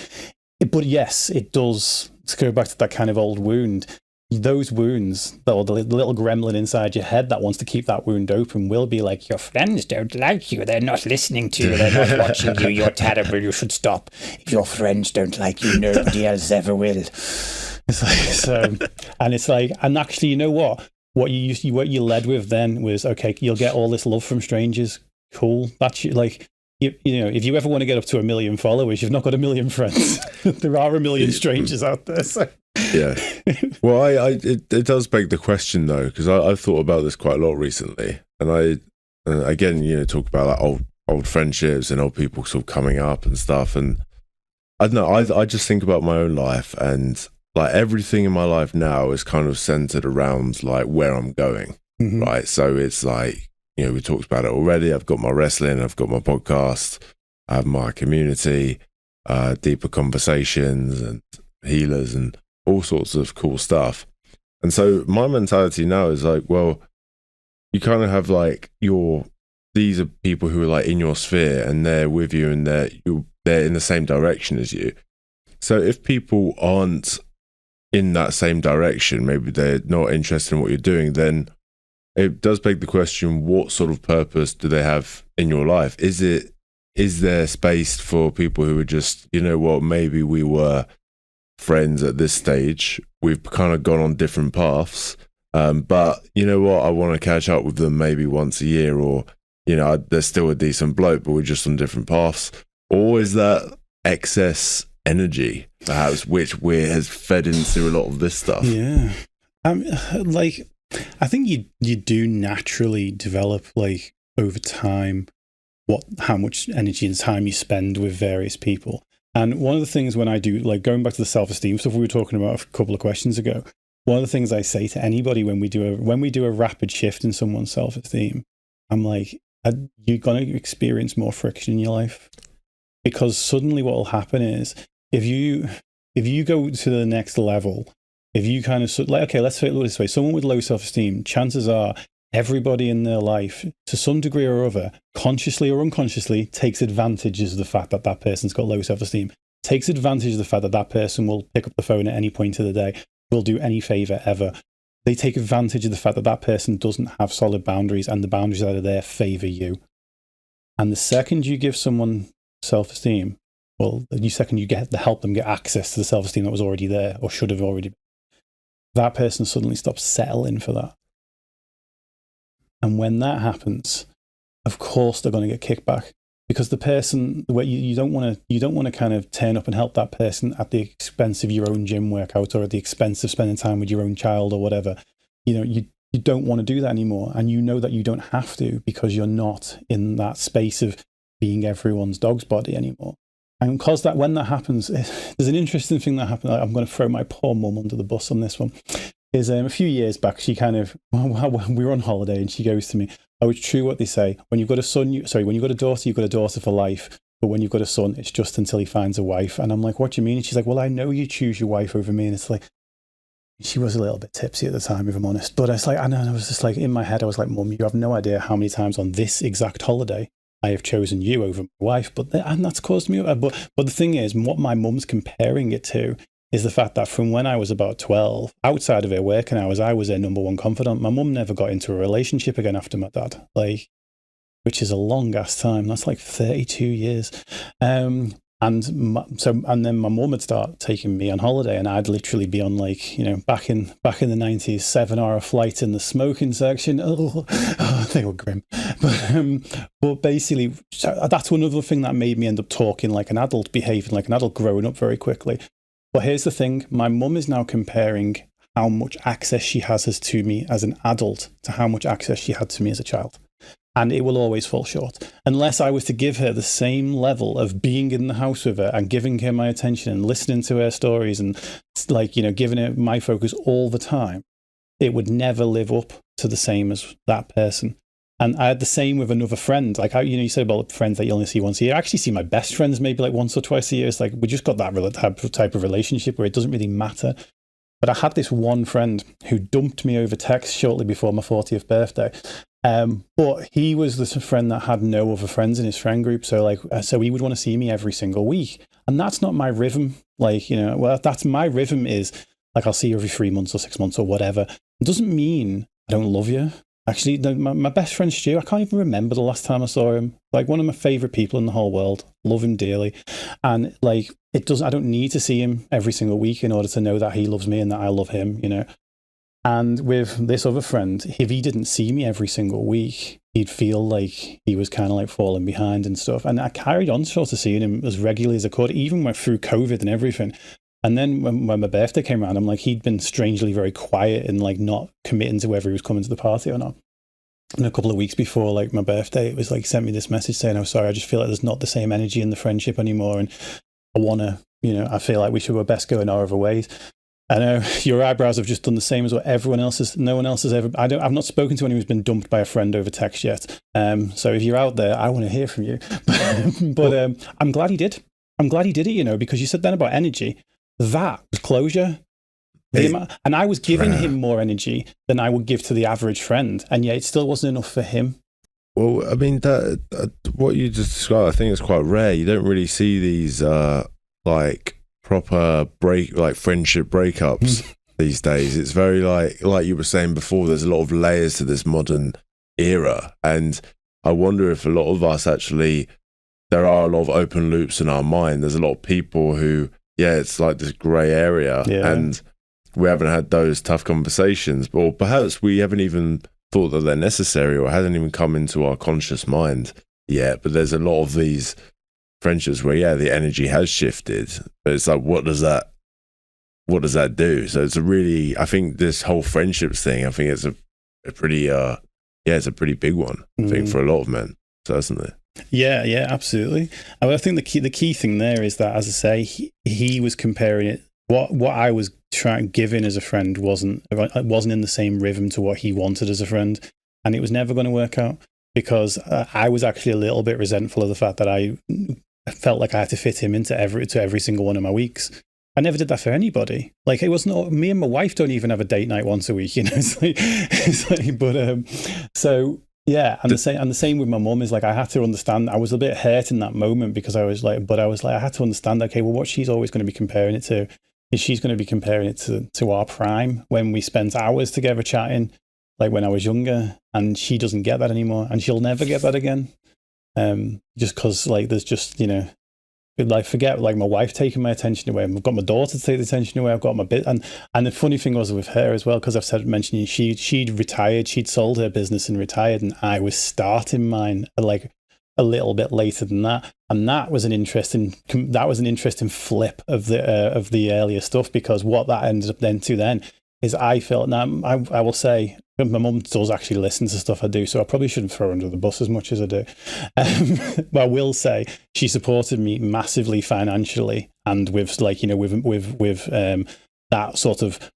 but yes, it does. To go back to that kind of old wound. Those wounds, or the little gremlin inside your head that wants to keep that wound open, will be like, your friends don't like you, they're not listening to you, they're not watching you, you're terrible, you should stop. If your friends don't like you, nobody else ever will. It's like, and actually, you know what you led with then was, okay, you'll get all this love from strangers. Cool. That's like, if you ever want to get up to 1 million followers, you've not got 1 million friends. There are 1 million strangers out there. So. Yeah. Well, it does beg the question though, because I've thought about this quite a lot recently, and again, talk about like old friendships and old people sort of coming up and stuff, and I don't know. I just think about my own life, and like everything in my life now is kind of centered around like where I'm going, right? So it's like, we talked about it already. I've got my wrestling, I've got my podcast, I have my community, deeper conversations and healers and all sorts of cool stuff. And so my mentality now is like, well, you kind of have like these are people who are like in your sphere and they're with you and they're in the same direction as you. So if people aren't in that same direction, maybe they're not interested in what you're doing, then it does beg the question, what sort of purpose do they have in your life? Is there space for people who are just, maybe we were friends at this stage, we've kind of gone on different paths, but you know what, I want to catch up with them maybe once a year, or they're still a decent bloke, but we're just on different paths? Or is that excess energy perhaps which has fed into a lot of this stuff? Yeah. I think you do naturally develop like over time how much energy and time you spend with various people. And one of the things when I do, like going back to the self-esteem stuff we were talking about a couple of questions ago, one of the things I say to anybody when we do a rapid shift in someone's self-esteem, I'm like, you're going to experience more friction in your life, because suddenly what will happen is if you go to the next level, if you kind of like, okay, let's say it this way, someone with low self-esteem, chances are everybody in their life, to some degree or other, consciously or unconsciously, takes advantage of the fact that that person's got low self-esteem, takes advantage of the fact that that person will pick up the phone at any point of the day, will do any favor ever. They take advantage of the fact that that person doesn't have solid boundaries, and the boundaries that are there favor you. And the second you give someone self-esteem, well, the second you help them get access to the self-esteem that was already there or should have already been, that person suddenly stops settling for that. And when that happens, of course they're going to get kicked back, because the person, where you don't want to kind of turn up and help that person at the expense of your own gym workout or at the expense of spending time with your own child or whatever. You don't want to do that anymore, and you know that you don't have to, because you're not in that space of being everyone's dog's body anymore. And because when that happens, there's an interesting thing that happened. I'm going to throw my poor mum under the bus on this one. Is a few years back, she we were on holiday, and she goes to me, "Oh, it's true what they say. When you've got a son, when you've got a daughter, you've got a daughter for life. But when you've got a son, it's just until he finds a wife." And I'm like, "What do you mean?" And she's like, "Well, I know you choose your wife over me." And it's like, she was a little bit tipsy at the time, if I'm honest. But it's like, I know, and I was just like, in my head, I was like, "Mum, you have no idea how many times on this exact holiday I have chosen you over my wife." And that's caused me. But the thing is, what my mum's comparing it to is the fact that from when I was about 12, outside of her working hours, I was her number one confidant. My mum never got into a relationship again after my dad, which is a long ass time. That's like 32 years. And then my mum would start taking me on holiday, and I'd literally be on back in the 90s, 7-hour flight in the smoking section. Oh, they were grim. But basically, that's another thing that made me end up talking like an adult, behaving like an adult, growing up very quickly. But here's the thing, my mum is now comparing how much access she has to me as an adult to how much access she had to me as a child. And it will always fall short. Unless I was to give her the same level of being in the house with her and giving her my attention and listening to her stories and giving her my focus all the time, it would never live up to the same as that person. And I had the same with another friend. Like, you said about friends that you only see once a year. I actually see my best friends maybe like once or twice a year. It's like, we just got that type of relationship where it doesn't really matter. But I had this one friend who dumped me over text shortly before my 40th birthday. But he was the friend that had no other friends in his friend group. So he would want to see me every single week. And that's not my rhythm. That's my rhythm is like, I'll see you every 3 months or 6 months or whatever. It doesn't mean I don't love you. Actually, my best friend Stu, I can't even remember the last time I saw him. Like, one of my favorite people in the whole world. Love him dearly. And I don't need to see him every single week in order to know that he loves me and that I love him, And with this other friend, if he didn't see me every single week, he'd feel like he was kind of like falling behind and stuff. And I carried on sort of seeing him as regularly as I could, even went through COVID and everything. And then when my birthday came around, I'm like, he'd been strangely very quiet and like not committing to whether he was coming to the party or not. And a couple of weeks before like my birthday, it was like, sent me this message saying, "I'm sorry, I just feel like there's not the same energy in the friendship anymore. And I want to, I feel like we should best go in our other ways." I know your eyebrows have just done the same as what everyone else has. No one else has ever. I've not spoken to anyone who's been dumped by a friend over text yet. So if you're out there, I want to hear from you. but I'm glad he did. I'm glad he did it, because you said then about energy. That was closure. And I was giving him more energy than I would give to the average friend, and yet it still wasn't enough for him. Well, I mean, that what you just described, I think it's quite rare. You don't really see these like proper friendship breakups these days. It's very like you were saying before, there's a lot of layers to this modern era, and I wonder if a lot of us actually, there are a lot of open loops in our mind. There's a lot of people who, it's like this grey area, and we haven't had those tough conversations, or perhaps we haven't even thought that they're necessary, or hasn't even come into our conscious mind yet. But there's a lot of these friendships where the energy has shifted, but it's like, what does that do? So it's I think this whole friendships thing, I think it's a pretty it's a pretty big one, I think, for a lot of men, certainly. Yeah, absolutely. I think the key thing there is that, as I say, he was comparing it. What I was giving as a friend wasn't in the same rhythm to what he wanted as a friend, and it was never going to work out, because I was actually a little bit resentful of the fact that I felt like I had to fit him into every single one of my weeks. I never did that for anybody. Like, it wasn't. Me and my wife don't even have a date night once a week. Yeah, and the same with my mum is like, I had to understand. I was a bit hurt in that moment, because I was like, I had to understand. Okay, well, what she's always going to be comparing it to is she's going to be comparing it to our prime, when we spent hours together chatting, like when I was younger, and she doesn't get that anymore, and she'll never get that again. Just because like there's just forget like my wife taking my attention away. I've got my daughter to take the attention away. I've got my bit, and the funny thing was with her as well, because I've mentioned she'd retired, she'd sold her business and retired, and I was starting mine like a little bit later than that, and that was an interesting flip of the earlier stuff, because what that ended up then is I felt, now I will say, my mum does actually listen to stuff I do, so I probably shouldn't throw her under the bus as much as I do. But I will say she supported me massively financially, and with that sort of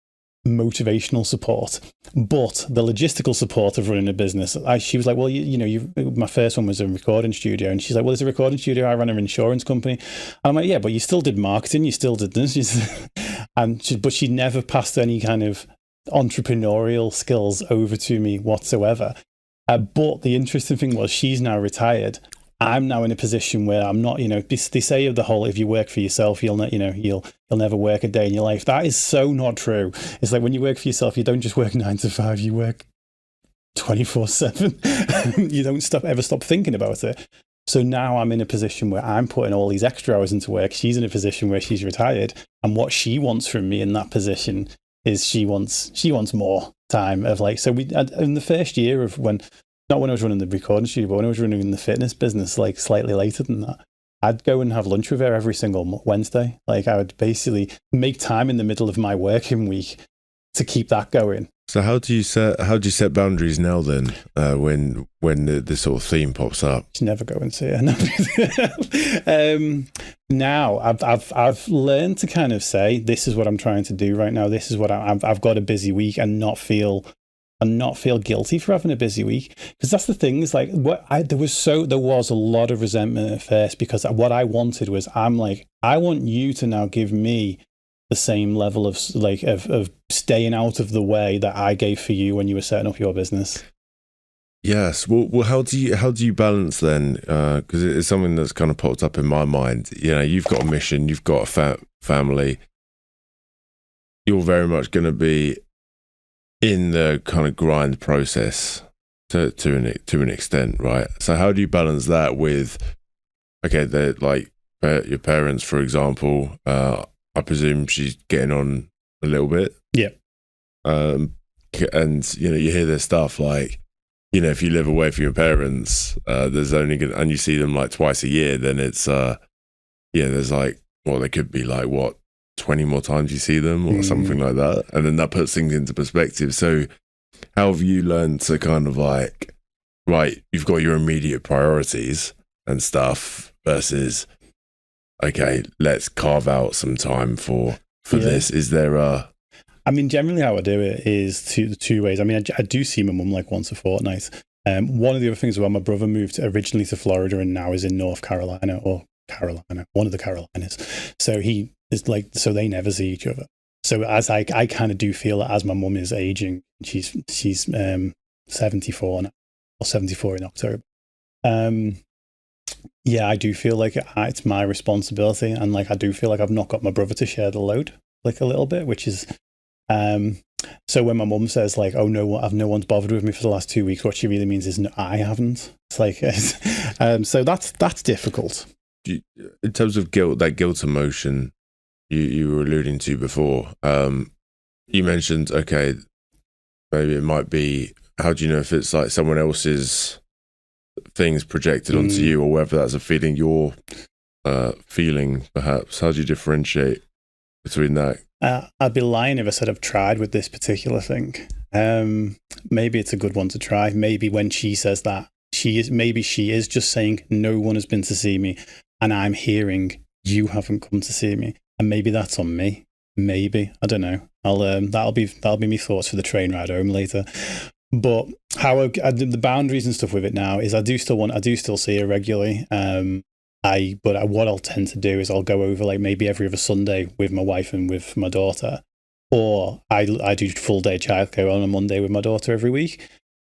motivational support. But the logistical support of running a business, she was like, well, my first one was a recording studio, and she's like, well, there's a recording studio. I ran an insurance company. And I'm like, yeah, but you still did marketing, you still did this, but she never passed any kind of entrepreneurial skills over to me whatsoever. But the interesting thing was, she's now retired. I'm now in a position where I'm not, they say the whole, if you work for yourself, you'll never work a day in your life. That is so not true. It's like, when you work for yourself, you don't just work 9 to 5, you work 24/7. You don't ever stop thinking about it. So now I'm in a position where I'm putting all these extra hours into work. She's in a position where she's retired, and what she wants from me in that position is she wants more time of like, so we, in the first year of not when I was running the recording studio, but when I was running the fitness business, like slightly later than that, I'd go and have lunch with her every single Wednesday. Like, I would basically make time in the middle of my working week to keep that going. So how do you set boundaries now then, when this sort of theme pops up? Just never go and see her. Now I've learned to kind of say, this is what I'm trying to do right now. This is what I've got a busy week, and not feel guilty for having a busy week. Because that's the thing, is like, there was a lot of resentment at first, because what I wanted was, I'm like, I want you to now give me the same level of staying out of the way that I gave for you when you were setting up your business. Yes. Well, how do you balance then? Because it's something that's kind of popped up in my mind. You've got a mission, you've got a family. You're very much going to be in the kind of grind process to an extent, right? So how do you balance that with, okay, like your parents, for example? I presume she's getting on a little bit. Yeah. And you hear this stuff like, if you live away from your parents, there's only and you see them like twice a year, then it's there's like, well, there could be like, what, 20 more times you see them or something like that. And then that puts things into perspective. So how have you learned to kind of like, right, you've got your immediate priorities and stuff versus, okay, let's carve out some time for this. Is there a... I mean, generally how I do it is two ways. I mean, I do see my mum like once a fortnight. One of the other things, well, my brother moved originally to Florida and now is in North Carolina, one of the Carolinas. So he is like, so they never see each other. So as I kind of do feel that as my mum is aging, she's 74 now, or 74 in October. Yeah, I do feel like it's my responsibility, and like I do feel like I've not got my brother to share the load like a little bit, which is so when my mum says like, oh no, no one's bothered with me for the last 2 weeks, what she really means is no, I haven't. It's like so that's difficult. In terms of guilt, that guilt emotion you were alluding to before, you mentioned, okay, maybe it might be, how do you know if it's like someone else's things projected onto you, or whether that's a feeling you're feeling, perhaps? How do you differentiate between that? I'd be lying if I said I've tried with this particular thing. Maybe it's a good one to try. Maybe when she says that, she is just saying no one has been to see me, and I'm hearing you haven't come to see me, and maybe that's on me. Maybe, I don't know. I'll that'll be my thoughts for the train ride home later. But how I did the boundaries and stuff with it now is I do still see her regularly. What I'll tend to do is I'll go over like maybe every other Sunday with my wife and with my daughter, or I do full day childcare on a Monday with my daughter every week.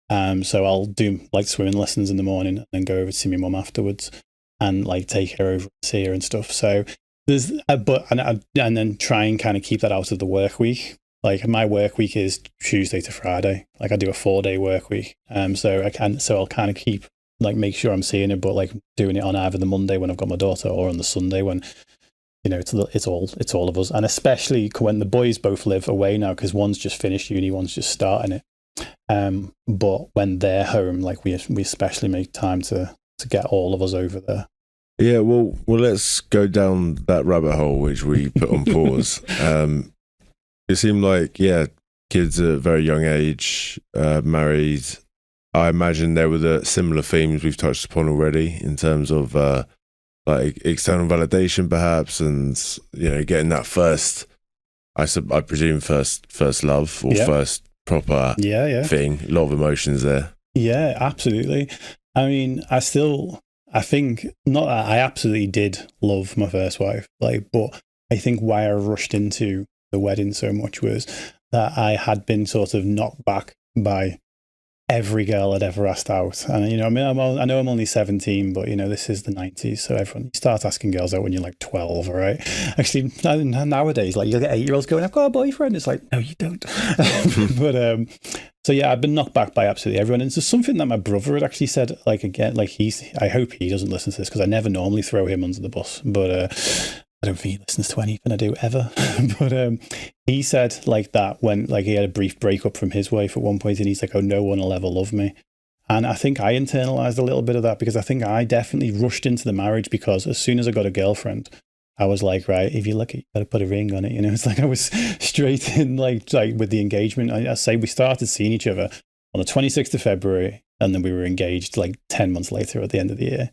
So I'll do like swimming lessons in the morning and then go over to see my mum afterwards and like take her over to see her and stuff. So there's and then try and kind of keep that out of the work week. Like my work week is Tuesday to Friday. Like I do a 4-day work week. So I'll kind of keep like make sure I'm seeing it, but like doing it on either the Monday when I've got my daughter or on the Sunday when, you know, it's all of us. And especially when the boys both live away now, because one's just finished uni, one's just starting it. But when they're home, like we especially make time to get all of us over there. Yeah, well, let's go down that rabbit hole which we put on pause. It seemed like, yeah, kids at a very young age, married. I imagine there were the similar themes we've touched upon already in terms of like external validation, perhaps, and you know, getting that first, I presume first love or first proper thing. A lot of emotions there. Yeah, absolutely. I mean, I absolutely did love my first wife, like, but I think why I rushed into the wedding so much was that I had been sort of knocked back by every girl I'd ever asked out. And, you know, I mean, I know I'm only 17, but, you know, this is the 90s. So you start asking girls out when you're like 12, right? Actually, nowadays, like you'll get 8-year-olds going, I've got a boyfriend. It's like, no, you don't. But, so yeah, I've been knocked back by absolutely everyone. And it's just something that my brother had actually said, like, again, like I hope he doesn't listen to this because I never normally throw him under the bus. But, I don't think he listens to anything I do ever. But he said like that when like he had a brief breakup from his wife at one point, and he's like, oh, no one will ever love me. And I think I internalized a little bit of that because I think I definitely rushed into the marriage because as soon as I got a girlfriend, I was like, right, if you're lucky, you got to put a ring on it. You know, it's like I was straight in like with the engagement. I say we started seeing each other on the 26th of February and then we were engaged like 10 months later at the end of the year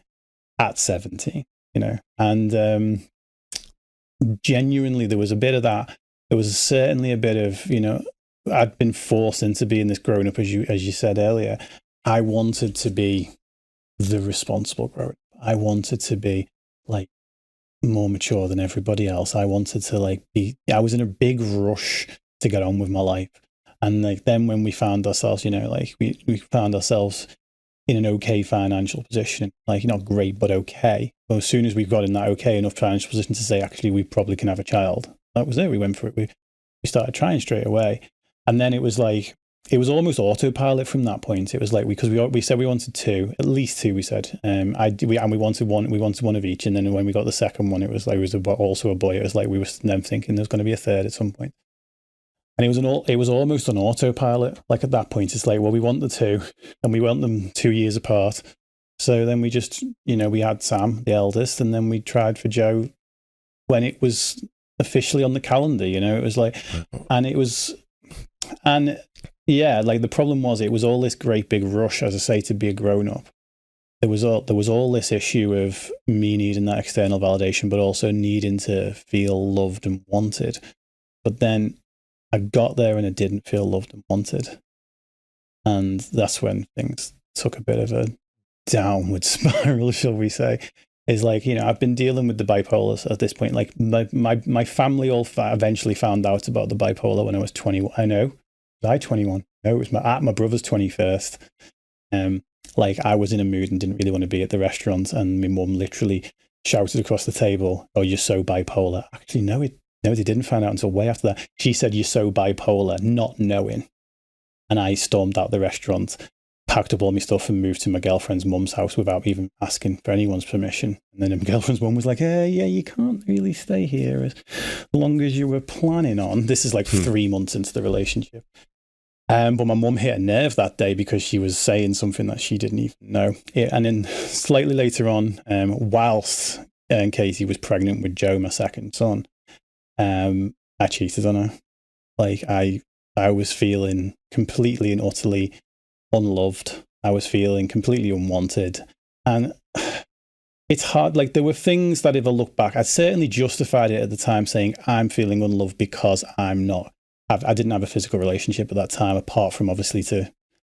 at 17, you know. And genuinely there was a bit of that. There was certainly a bit of, you know, I'd been forced into being this grown up, as you said earlier. I wanted to be the responsible grown up. I wanted to be like more mature than everybody else. I wanted to I was in a big rush to get on with my life. And like then when we found ourselves, you know, like we found ourselves in an okay financial position, like not great, but okay. Well, as soon as we got in that okay enough financial position to say, actually, we probably can have a child, that was it. We went for it. We started trying straight away. And then it was like, it was almost autopilot from that point. It was like, because we said we wanted two, at least two, we said. We wanted one of each. And then when we got the second one, it was also a boy. It was like, we were then thinking there was going to be a third at some point. And it was almost an autopilot. Like at that point, it's like, well, we want the two and we want them 2 years apart. So then we just, you know, we had Sam, the eldest, and then we tried for Joe when it was officially on the calendar, you know. It was like, and yeah, like the problem was it was all this great big rush, as I say, to be a grown up. There was all this issue of me needing that external validation, but also needing to feel loved and wanted. But then I got there and I didn't feel loved and wanted. And that's when things took a bit of a downward spiral, shall we say. Is like, you know, I've been dealing with the bipolar at this point. Like my family all eventually found out about the bipolar when I was 21. I know. Was I 21? No, it was my brother's 21st. Like I was in a mood and didn't really want to be at the restaurant, and my mum literally shouted across the table, "Oh, you're so bipolar." Actually, no, they didn't find out until way after that. She said, "You're so bipolar," not knowing. And I stormed out the restaurant, packed up all my stuff and moved to my girlfriend's mum's house without even asking for anyone's permission. And then my girlfriend's mum was like, yeah, you can't really stay here as long as you were planning on. This is like 3 months into the relationship. But my mum hit a nerve that day because she was saying something that she didn't even know. And then slightly later on, whilst Katie was pregnant with Joe, my second son, I cheated on her. Like I was feeling completely and utterly unloved. I was feeling completely unwanted. And it's hard. Like there were things that if I look back, I certainly justified it at the time saying I'm feeling unloved because I didn't have a physical relationship at that time, apart from obviously to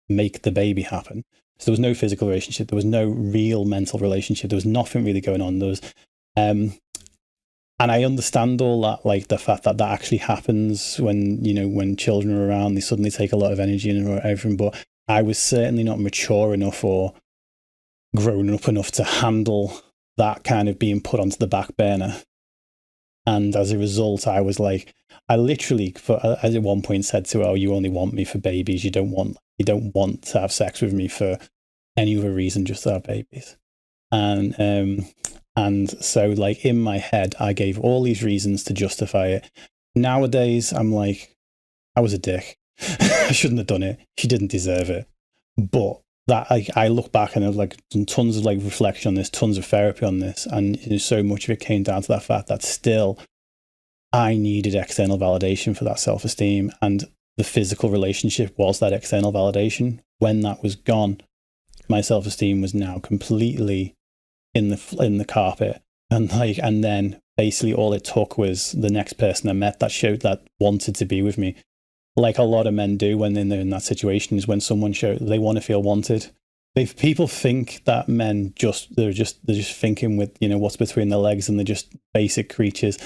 make the baby happen. So there was no physical relationship. There was no real mental relationship. There was nothing really going on. There was, and I understand all that, like the fact that actually happens when children are around, they suddenly take a lot of energy and everything. But I was certainly not mature enough or grown up enough to handle that kind of being put onto the back burner. And as a result, I was like, I literally, as at one point said to her, "Oh, you only want me for babies. You don't want to have sex with me for any other reason, just to have babies." And so, like in my head, I gave all these reasons to justify it. Nowadays, I'm like, I was a dick. I shouldn't have done it. She didn't deserve it. But that I look back and I've like done tons of like reflection on this, tons of therapy on this, and so much of it came down to that fact that still I needed external validation for that self-esteem, and the physical relationship was that external validation. When that was gone, my self-esteem was now completely in the carpet, and then basically all it took was the next person I met that wanted to be with me. Like a lot of men do when they're in that situation, is when someone they want to feel wanted. If people think that men they're just thinking with what's between their legs and they're just basic creatures.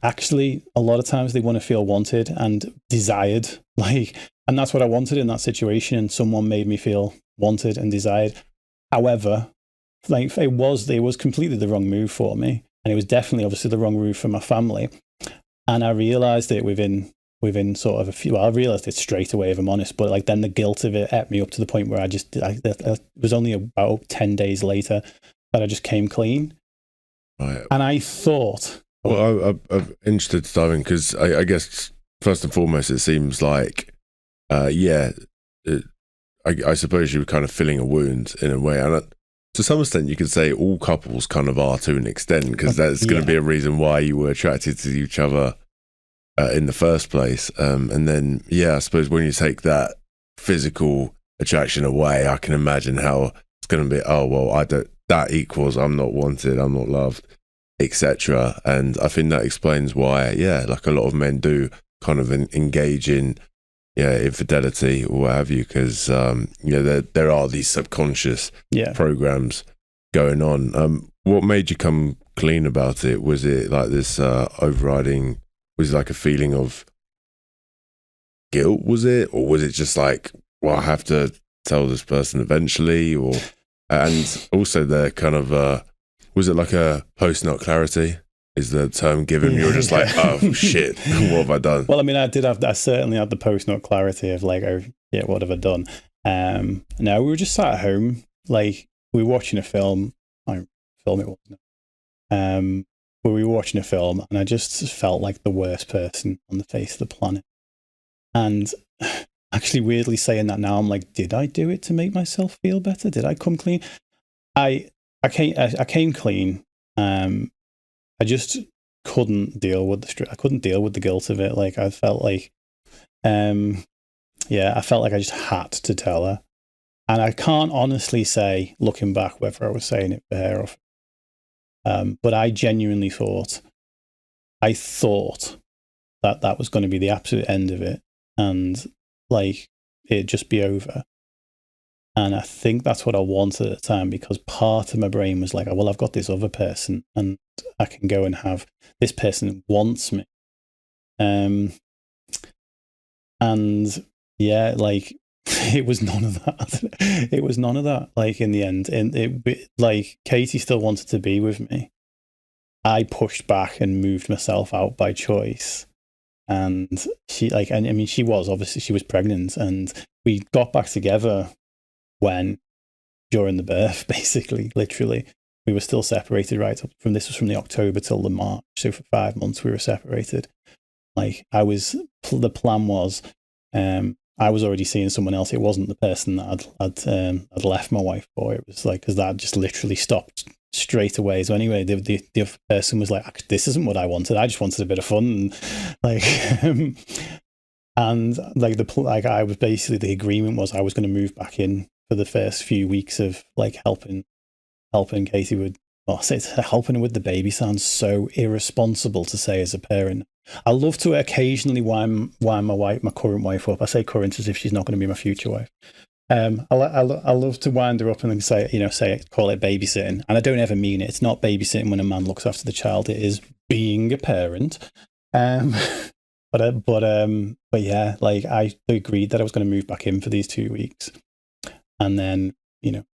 Actually, a lot of times they want to feel wanted and desired. And that's what I wanted in that situation. And someone made me feel wanted and desired. However, it was completely the wrong move for me, and it was definitely obviously the wrong move for my family. And I realized it within sort of I realized it straight away, if I'm honest, but then the guilt of it ate me up to the point where it was only about 10 days later that I just came clean. Right. And I thought... Well, I'm interested to dive in because I guess first and foremost, it seems like, I suppose you were kind of filling a wound in a way. And to some extent, you could say all couples kind of are to an extent, because that's going to be a reason why you were attracted to each other in the first place. And then, I suppose when you take that physical attraction away, I can imagine how it's going to be, that equals I'm not wanted, I'm not loved, etc. And I think that explains why, like a lot of men do kind of engage in infidelity or what have you, because there are these subconscious programs going on. What made you come clean about it? Was it like this overriding, was it like a feeling of guilt, was it? Or was it just like, well, I have to tell this person eventually? And also the kind of, was it like a post-nut clarity? Is the term given? You're just like, oh shit, what have I done? Well, I mean, I certainly had the post-nut clarity of like, oh yeah, what have I done? No, we were just sat at home, like we were watching a film. Film it wasn't. We were watching a film, and I just felt like the worst person on the face of the planet. And actually, weirdly saying that now, I'm like, did I do it to make myself feel better? Did I come clean? I came clean. I just couldn't deal with I couldn't deal with the guilt of it. Like I felt like, I felt like I just had to tell her. And I can't honestly say, looking back, whether I was saying it for her or for but I genuinely thought that that was going to be the absolute end of it, and like it'd just be over. And I think that's what I wanted at the time, because part of my brain was like, well, I've got this other person and I can go and have this person wants me. And yeah, like it was none of that. It was none of that. Like in the end, and like Katie still wanted to be with me. I pushed back and moved myself out by choice. And she she was pregnant, and we got back together during the birth, basically, literally. We were still separated this was from the October till the March. So for 5 months we were separated. Like the plan was, I was already seeing someone else. It wasn't the person that I'd left my wife for. It was like, because that just literally stopped straight away. So anyway, the other person was like, this isn't what I wanted. I just wanted a bit of fun, and like, and like I was basically, the agreement was I was going to move back in for the first few weeks of like helping Katie with. Well, I say helping her with the baby sounds so irresponsible to say as a parent. I love to occasionally wind my current wife up. I say current as if she's not going to be my future wife. I love to wind her up and then call it babysitting. And I don't ever mean it. It's not babysitting when a man looks after the child. It is being a parent. But yeah, like I agreed that I was going to move back in for these 2 weeks, and then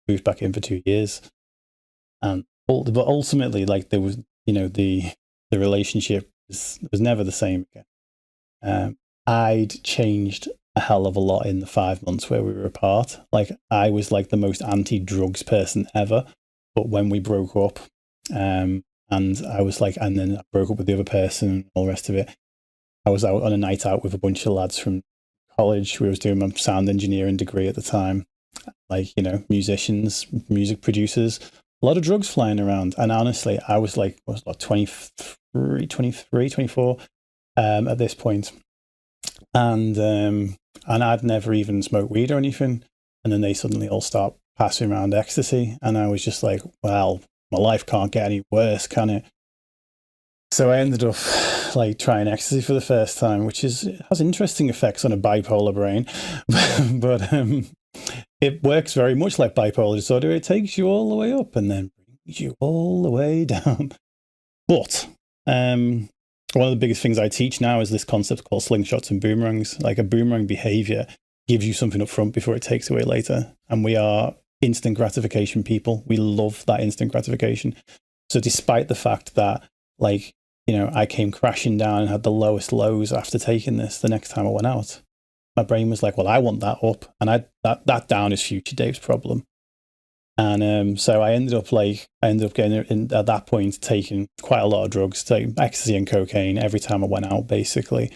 moved back in for 2 years. But ultimately, like there was, the relationship was never the same again. I'd changed a hell of a lot in the 5 months where we were apart. Like I was like the most anti-drugs person ever. But when we broke up, and I was like, and then I broke up with the other person and all the rest of it, I was out on a night out with a bunch of lads from college. We was doing my sound engineering degree at the time. Like, musicians, music producers, a lot of drugs flying around. And honestly, I was like, 23, 24 at this point. And I'd never even smoked weed or anything. And then they suddenly all start passing around ecstasy. And I was just like, well, my life can't get any worse, can it? So I ended up like trying ecstasy for the first time, which has interesting effects on a bipolar brain. but it works very much like bipolar disorder. It takes you all the way up and then brings you all the way down. But one of the biggest things I teach now is this concept called slingshots and boomerangs. Like a boomerang behavior gives you something up front before it takes away later. And we are instant gratification people. We love that instant gratification. So despite the fact that I came crashing down and had the lowest lows after taking this, the next time I went out, my brain was like, well, I want that up, and that down is future Dave's problem. And so I ended up getting at that point taking quite a lot of drugs, taking ecstasy and cocaine every time I went out, basically.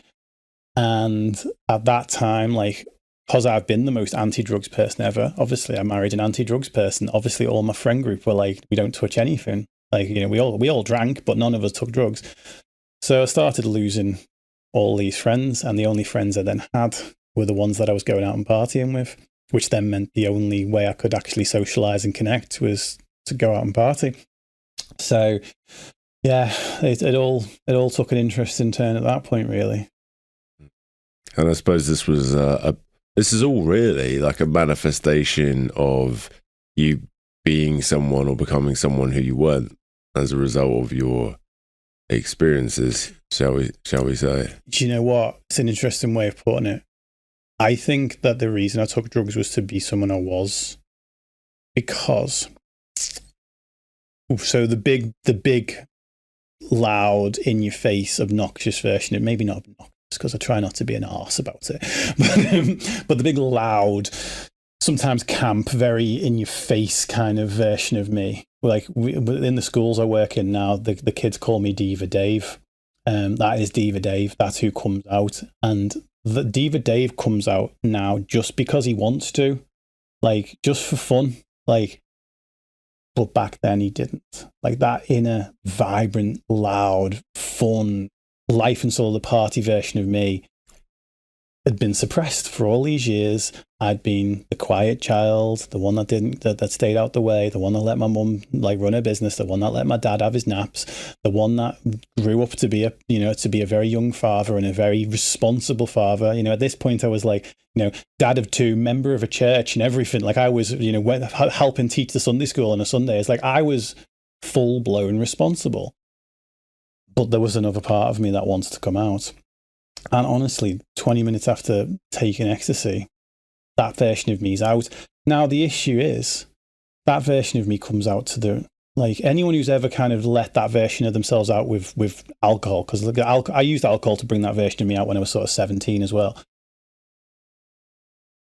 And at that time, because I've been the most anti-drugs person ever, obviously I married an anti-drugs person. Obviously, all my friend group were like, we don't touch anything. We all drank, but none of us took drugs. So I started losing all these friends, and the only friends I then had were the ones that I was going out and partying with, which then meant the only way I could actually socialize and connect was to go out and party. So yeah, it all took an interesting turn at that point, really. And I suppose this was this is all really like a manifestation of you being someone or becoming someone who you weren't as a result of your experiences, shall we say? Do you know what? It's an interesting way of putting it. I think that the reason I took drugs was to be someone I was, because so the big loud, in your face, obnoxious version, it maybe not obnoxious because I try not to be an arse about it, but the big loud, sometimes camp, very in your face kind of version of me. Like in the schools I work in now, the kids call me Diva Dave. That is Diva Dave. That's who comes out. And the Diva Dave comes out now just because he wants to, just for fun. But back then he didn't. Like that inner, vibrant, loud, fun, life and soul of the party version of me had been suppressed for all these years. I'd been the quiet child, the one that stayed out the way, the one that let my mum like run her business, the one that let my dad have his naps, the one that grew up to be a very young father and a very responsible father. At this point I was like, dad of two, member of a church and everything. Like I was, helping teach the Sunday school on a Sunday. It's like I was full blown responsible. But there was another part of me that wanted to come out. And honestly, 20 minutes after taking ecstasy, that version of me is out. Now, the issue is that version of me comes out to anyone who's ever kind of let that version of themselves out with alcohol, because I used alcohol to bring that version of me out when I was sort of 17 as well.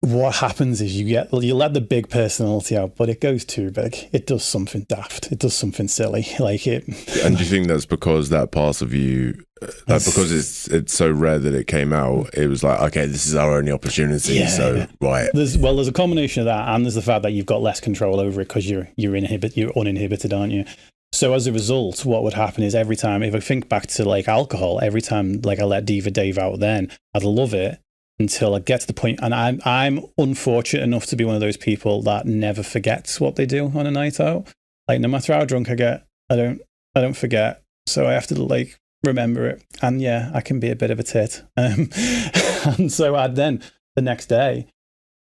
What happens is you let the big personality out, but it goes too big. It does something daft. It does something silly. And do you think that's because that part of you, because it's so rare that it came out, it was like, okay, this is our only opportunity. Yeah, so right. There's a combination of that, and there's the fact that you've got less control over it because you're uninhibited, aren't you? So as a result, what would happen is every time, if I think back to like alcohol, every time like I let Diva Dave out, then I'd love it until I get to the point, and I'm unfortunate enough to be one of those people that never forgets what they do on a night out. Like no matter how drunk I get, I don't forget. So I have to like remember it. And yeah, I can be a bit of a tit. And so I'd then the next day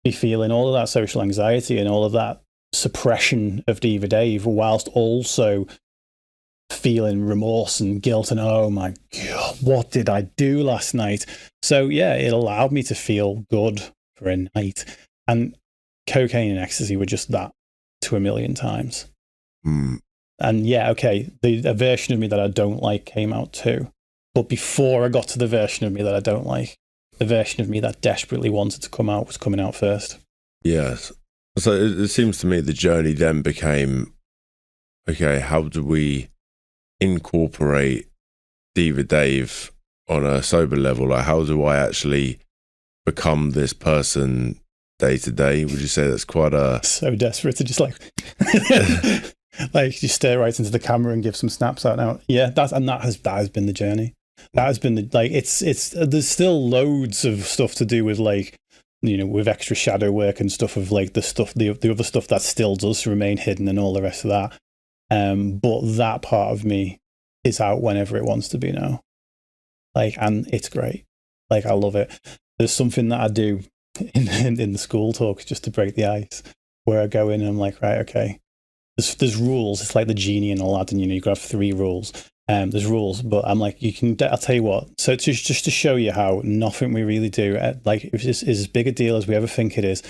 be feeling all of that social anxiety and all of that suppression of Diva Dave, whilst also feeling remorse and guilt and, oh my God, what did I do last night? So yeah, it allowed me to feel good for a night. And cocaine and ecstasy were just that to a million times. And yeah, okay, the version of me that I don't like came out too. But before I got to the version of me that I don't like, the version of me that desperately wanted to come out was coming out first. Yes. So it seems to me the journey then became, okay, how do we incorporate Diva Dave on a sober level? Like, how do I actually become this person day to day? Would you say that's quite so desperate to just like like just stare right into the camera and give some snaps out now? Yeah, that has been the journey. That has been it's there's still loads of stuff to do with like, with extra shadow work and stuff of like the other stuff that still does remain hidden and all the rest of that. But that part of me is out whenever it wants to be now. Like, and it's great. Like, I love it. There's something that I do in the school talks just to break the ice, where I go in and I'm like, right, okay, there's rules. It's like the genie and Aladdin, you got to have 3 rules. There's rules, but I'm like, I'll tell you what. So just to show you how nothing we really do, like, is as big a deal as we ever think it is.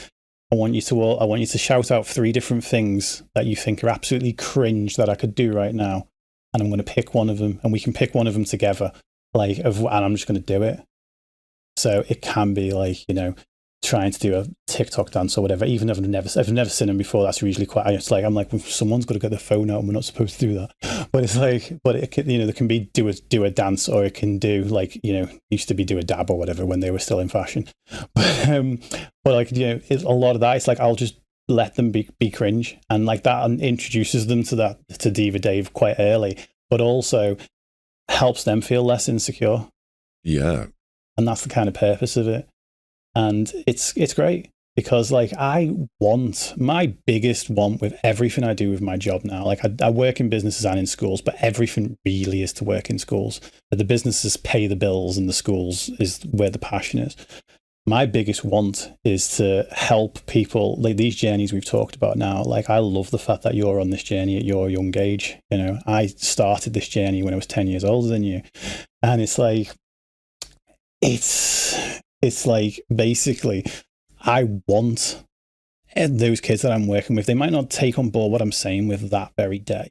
I want you to shout out 3 different things that you think are absolutely cringe that I could do right now. And I'm going to pick one of them, and we can pick one of them together. And I'm just going to do it. So it can be like, trying to do a TikTok dance or whatever. Even if I've never seen them before, that's usually quite. It's like I'm like, well, someone's got to get their phone out, and we're not supposed to do that. But it's like, it can, there can be do a dance, or it can do like, used to be do a dab or whatever when they were still in fashion. But like, a lot of that, it's like I'll just let them be cringe, and like that introduces them to Diva Dave quite early, but also helps them feel less insecure. Yeah. And that's the kind of purpose of it. And it's great because like my biggest want with everything I do with my job now, like I work in businesses and in schools, but everything really is to work in schools. The businesses pay the bills and the schools is where the passion is. My biggest want is to help people, like these journeys we've talked about now. Like, I love the fact that you're on this journey at your young age. I started this journey when I was 10 years older than you. And it's like, it's like, basically, I want those kids that I'm working with, they might not take on board what I'm saying with that very day.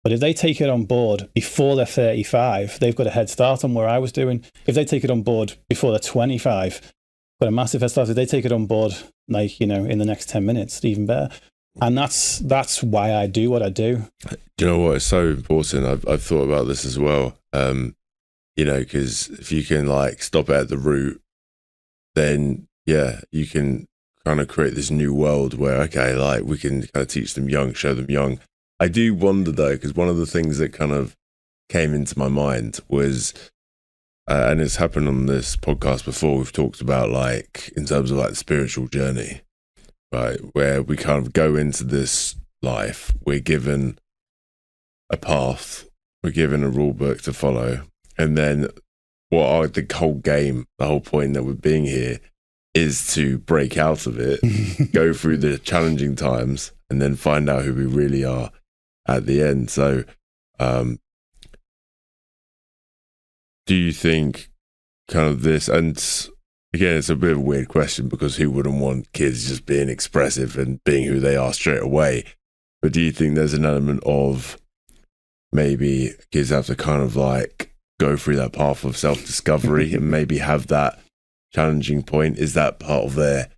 But if they take it on board before they're 35, they've got a head start on where I was doing. If they take it on board before they're 25, got a massive head start. If they take it on board, like, in the next 10 minutes, even better. And that's why I do what I do. Do you know what? It's so important. I've thought about this as well. Because if you can like stop it at the root, then yeah, you can kind of create this new world where, okay, like we can kind of teach them young, show them young, I do wonder though, because one of the things that kind of came into my mind was, and it's happened on this podcast before, we've talked about like in terms of like the spiritual journey, right? Where we kind of go into this life, we're given a path, we're given a rule book to follow. And then the whole game, the whole point that we're being here is to break out of it, go through the challenging times, and then find out who we really are at the end. So, do you think kind of this, and again, it's a bit of a weird question because who wouldn't want kids just being expressive and being who they are straight away? But do you think there's an element of maybe kids have to kind of like go through that path of self-discovery and maybe have that challenging point? Is that part of their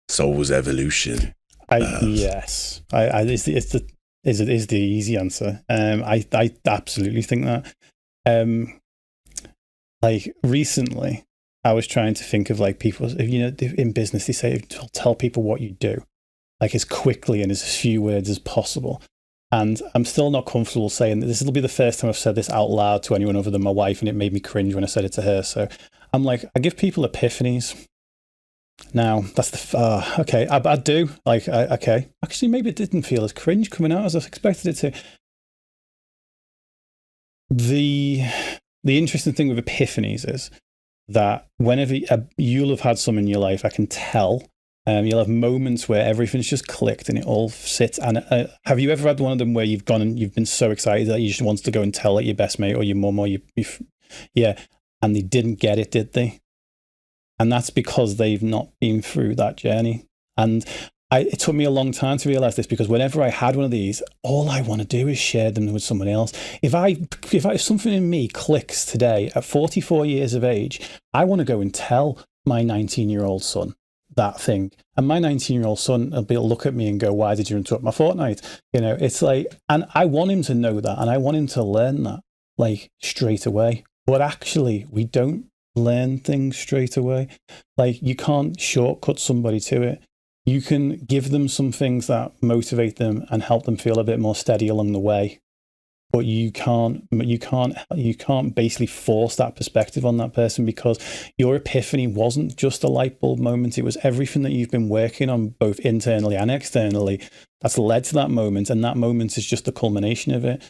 soul's evolution? Yes, it's the easy answer. I absolutely think that. Like recently, I was trying to think of like people, you know, in business, they say tell people what you do, like as quickly and as few words as possible. And I'm still not comfortable saying that. This will be the first time I've said this out loud to anyone other than my wife, and it made me cringe when I said it to her. So I'm like, I give people epiphanies. Now, that's okay, I do. Like, okay. Actually, maybe it didn't feel as cringe coming out as I expected it to. The interesting thing with epiphanies is that whenever you'll have had some in your life, I can tell. You'll have moments where everything's just clicked and it all sits. And have you ever had one of them where you've gone and you've been so excited that you just wanted to go and tell like your best mate or your mum or yeah, and they didn't get it, did they? And that's because they've not been through that journey. And it took me a long time to realize this, because whenever I had one of these, all I want to do is share them with someone else. If something in me clicks today at 44 years of age, I want to go and tell my 19-year-old son that thing. And my 19-year-old son will look at me and go, why did you interrupt my fortnight? You know, it's like, and I want him to know that, and I want him to learn that like straight away. But actually, we don't learn things straight away. Like, you can't shortcut somebody to it. You can give them some things that motivate them and help them feel a bit more steady along the way. But you can't basically force that perspective on that person, because your epiphany wasn't just a light bulb moment. It was everything that you've been working on, both internally and externally, that's led to that moment. And that moment is just the culmination of it.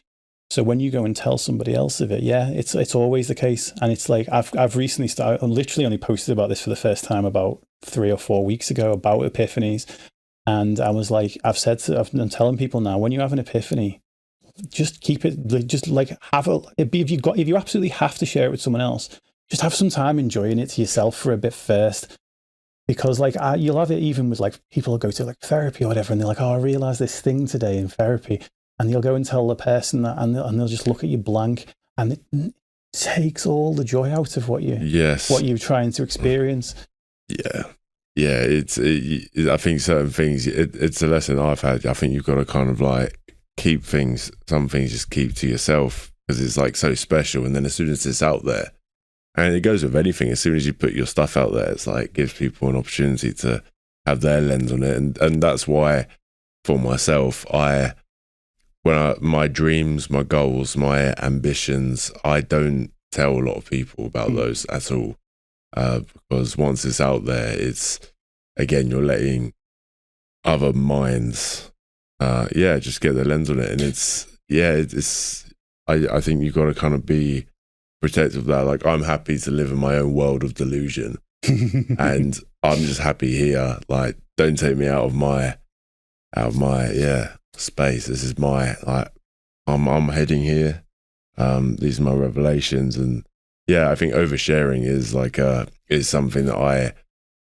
So when you go and tell somebody else of it, yeah, it's always the case. And it's like, I've recently started, I literally only posted about this for the first time about 3 or 4 weeks ago about epiphanies. And I was like, I'm telling people now, when you have an epiphany, just keep it, just like if you absolutely have to share it with someone else, just have some time enjoying it to yourself for a bit first. Because like you'll have it even with like people who go to like therapy or whatever, and they're like, oh, I realized this thing today in therapy. And you'll go and tell the person that, and they'll just look at you blank, and it takes all the joy out of what you're trying to experience. Yeah. I think certain things, it's a lesson I've had. I think you've got to kind of like keep some things just keep to yourself, because it's like so special. And then as soon as it's out there, and it goes with anything, as soon as you put your stuff out there, it's like gives people an opportunity to have their lens on it. And that's why for myself, my dreams, my goals, my ambitions, I don't tell a lot of people about those at all. Because once it's out there, it's, again, you're letting other minds, just get their lens on it. And I think you've got to kind of be protective of that. Like, I'm happy to live in my own world of delusion and I'm just happy here. Like, don't take me out of my space. This is my, like, I'm heading here. These are my revelations. And yeah, I think oversharing is something that I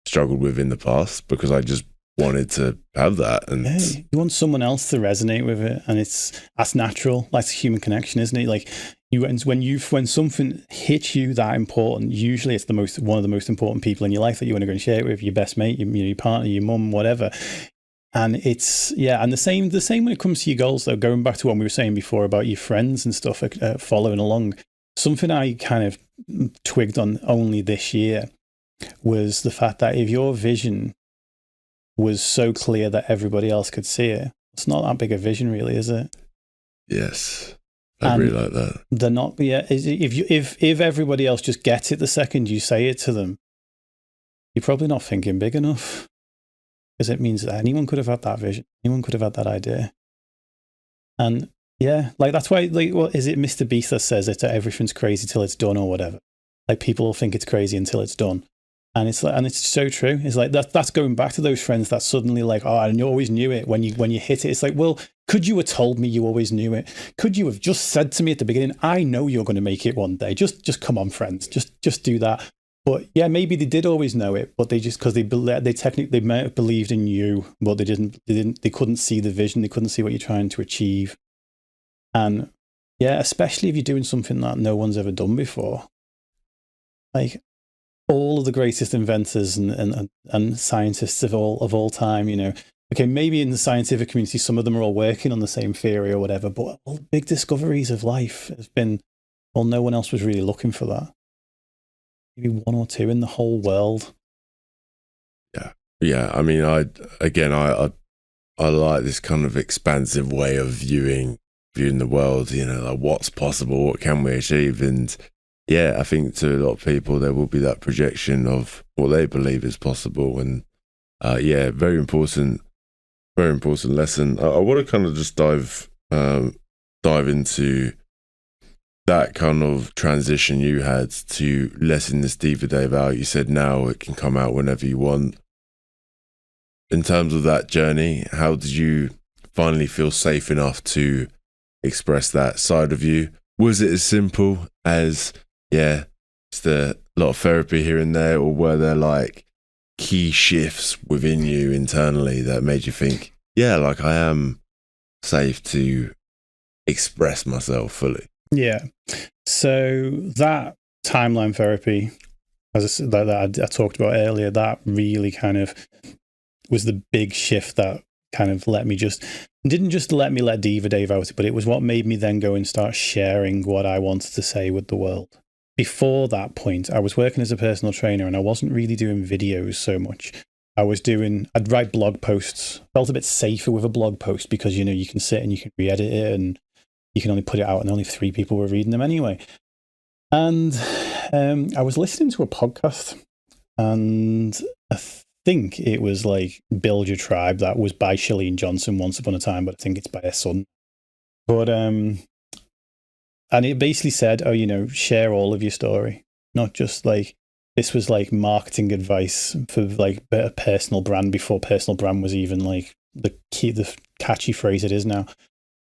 struggled with in the past, because I just wanted to have that. And yeah, you want someone else to resonate with it, and that's natural. That's a human connection, isn't it? Like when something hits you that important, usually it's one of the most important people in your life that you want to go and share it with, your best mate, your partner, your mum, whatever. And it's, yeah, and the same when it comes to your goals, though, going back to what we were saying before about your friends and stuff, following along. Something I kind of twigged on only this year was the fact that if your vision was so clear that everybody else could see it, it's not that big a vision, really, is it? Yes. I really like that. They're not, if everybody else just gets it the second you say it to them, you're probably not thinking big enough, because it means that anyone could have had that vision. Anyone could have had that idea. And yeah, like that's why, like, what is it, Mr. Beast that says it, everything's crazy till it's done or whatever. Like, people will think it's crazy until it's done. And it's like, and it's so true. It's like that's going back to those friends that suddenly like, oh, and you always knew it when you hit it. It's like, well, could you have told me you always knew it? Could you have just said to me at the beginning, I know you're going to make it one day. Just come on, friends. Just do that. But yeah, maybe they did always know it, but they just, because they might have believed in you, but they couldn't see the vision. They couldn't see what you're trying to achieve. And yeah, especially if you're doing something that no one's ever done before. Like, all of the greatest inventors and scientists of all time, you know, okay, maybe in the scientific community, some of them are all working on the same theory or whatever, but all the big discoveries of life has been, well, no one else was really looking for that. Maybe one or two in the whole world. Yeah. I mean, I like this kind of expansive way of viewing the world, you know, like what's possible, what can we achieve? And yeah, I think to a lot of people, there will be that projection of what they believe is possible. And very important lesson. I want to kind of just dive into that kind of transition you had to letting this diva Dave out. You said now it can come out whenever you want. In terms of that journey, how did you finally feel safe enough to express that side of you? Was it as simple as, just a lot of therapy here and there, or were there like key shifts within you internally that made you think, like I am safe to express myself fully? Yeah. So that timeline therapy, as I said, that I talked about earlier, that really kind of was the big shift that kind of didn't just let me let Diva Dave out, but it was what made me then go and start sharing what I wanted to say with the world. Before that point, I was working as a personal trainer and I wasn't really doing videos so much. I'd write blog posts. Felt a bit safer with a blog post because, you know, you can sit and you can re-edit it and you can only put it out and only 3 people were reading them anyway. And I was listening to a podcast, and I think it was like Build Your Tribe. That was by Chalene Johnson once upon a time, but I think it's by her son. But and it basically said, oh, you know, share all of your story, not just like, this was like marketing advice for like a personal brand before personal brand was even like the catchy phrase it is now.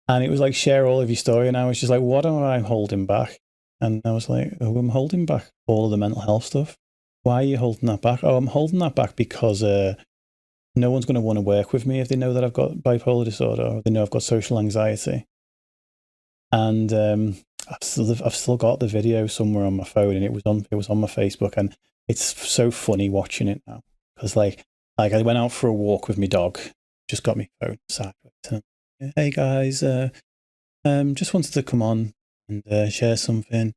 And it was like, share all of your story. And I was just like, what am I holding back? And I was like, oh, I'm holding back all of the mental health stuff. Why are you holding that back? Oh, I'm holding that back because no one's going to want to work with me if they know that I've got bipolar disorder or they know I've got social anxiety. And I've still got the video somewhere on my phone, and it was on my Facebook, and it's so funny watching it now because like I went out for a walk with my dog, just got my phone sideways. Hey guys, just wanted to come on and share something.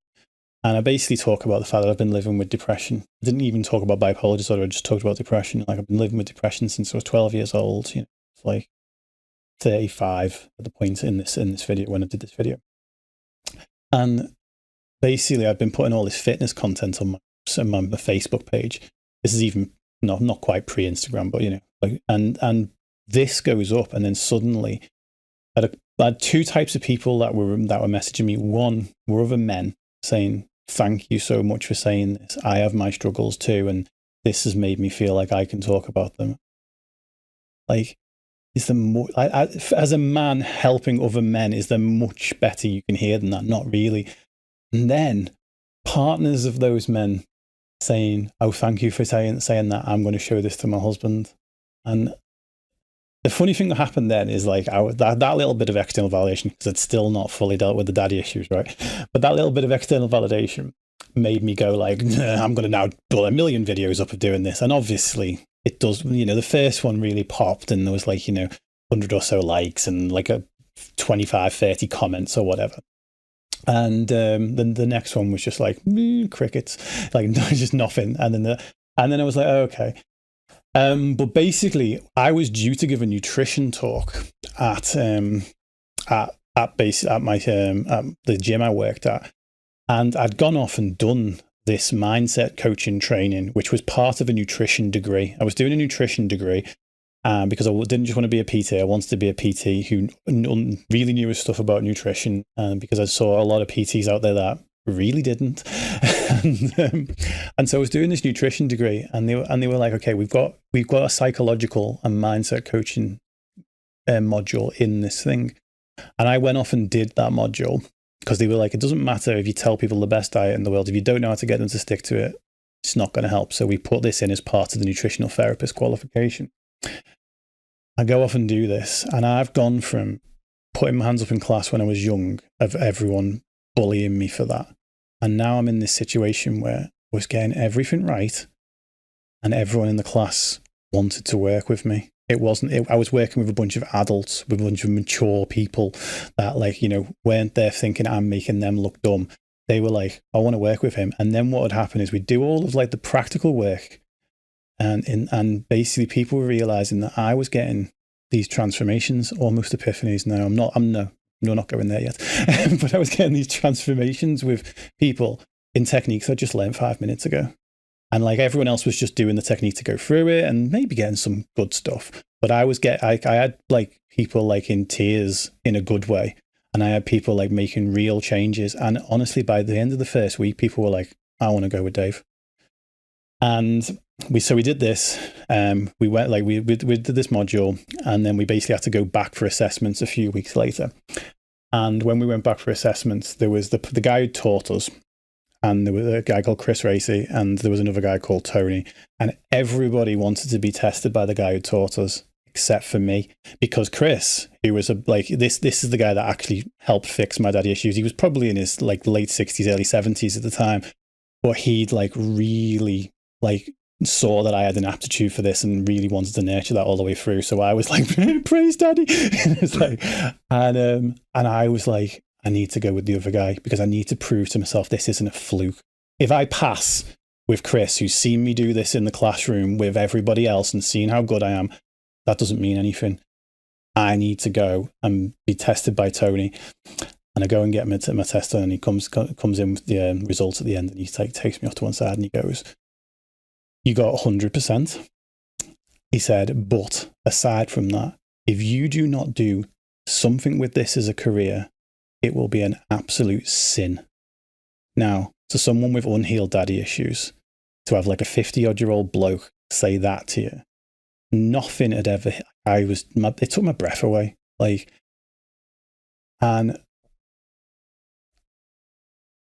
And I basically talk about the fact that I've been living with depression. I didn't even talk about bipolar disorder. I just talked about depression. Like, I've been living with depression since I was 12 years old. You know, it's like 35 at the point in this video when I did this video. And basically, I've been putting all this fitness content on my Facebook page. This is even not quite pre-Instagram, but you know, like, and this goes up, and then suddenly, I had 2 types of people that were messaging me. One were other men saying, "Thank you so much for saying this. I have my struggles too, and this has made me feel like I can talk about them." Like, is there more? As a man helping other men, is there much better you can hear than that? Not really. And then partners of those men saying, "Oh, thank you for saying that. I'm going to show this to my husband." And the funny thing that happened then is like that little bit of external validation, because it's still not fully dealt with the daddy issues, right? But that little bit of external validation made me go like, nah, I'm going to now put 1 million videos up of doing this. And obviously it does, you know, the first one really popped and there was like, you know, 100 or so likes and like a 25, 30 comments or whatever. And then the next one was just like crickets, like just nothing. And then I was like, oh, okay. But basically, I was due to give a nutrition talk at at my at the gym I worked at, and I'd gone off and done this mindset coaching training, which was part of a nutrition degree. I was doing a nutrition degree because I didn't just want to be a PT. I wanted to be a PT who really knew his stuff about nutrition, because I saw a lot of PTs out there that really didn't. And so I was doing this nutrition degree, and they were like, okay, we've got a psychological and mindset coaching module in this thing. And I went off and did that module because they were like, it doesn't matter if you tell people the best diet in the world, if you don't know how to get them to stick to it, it's not going to help. So we put this in as part of the nutritional therapist qualification. I go off and do this, and I've gone from putting my hands up in class when I was young of everyone bullying me for that, and now I'm in this situation where I was getting everything right, and everyone in the class wanted to work with me. I was working with a bunch of adults, with a bunch of mature people that, like, you know, weren't there thinking I'm making them look dumb. They were like, I want to work with him. And then what would happen is we'd do all of like the practical work, and basically people were realizing that I was getting these transformations, almost epiphanies. Now I'm not going there yet, but I was getting these transformations with people in techniques I just learned 5 minutes ago. And like everyone else was just doing the technique to go through it and maybe getting some good stuff. But I had like people like in tears in a good way. And I had people like making real changes. And honestly, by the end of the first week, people were like, I want to go with Dave. And we did this. We went like, we did this module, and then we basically had to go back for assessments a few weeks later. And when we went back for assessments, there was the guy who taught us, and there was a guy called Chris Racy, and there was another guy called Tony, and everybody wanted to be tested by the guy who taught us, except for me, because Chris, who was this is the guy that actually helped fix my daddy issues. He was probably in his like late 60s, early 70s at the time, but he'd like really like saw that I had an aptitude for this and really wanted to nurture that all the way through. So I was like, praise daddy. It's like, and I was like, I need to go with the other guy because I need to prove to myself this isn't a fluke. If I pass with Chris, who's seen me do this in the classroom with everybody else and seen how good I am, that doesn't mean anything. I need to go and be tested by Tony. And I go and get my tester, and he comes in with the results at the end, and he takes me off to one side and he goes, you got 100%. He said, but aside from that, if you do not do something with this as a career, it will be an absolute sin. Now, to someone with unhealed daddy issues, to have like a 50-odd-year-old bloke say that to you, nothing had ever, it took my breath away. Like, and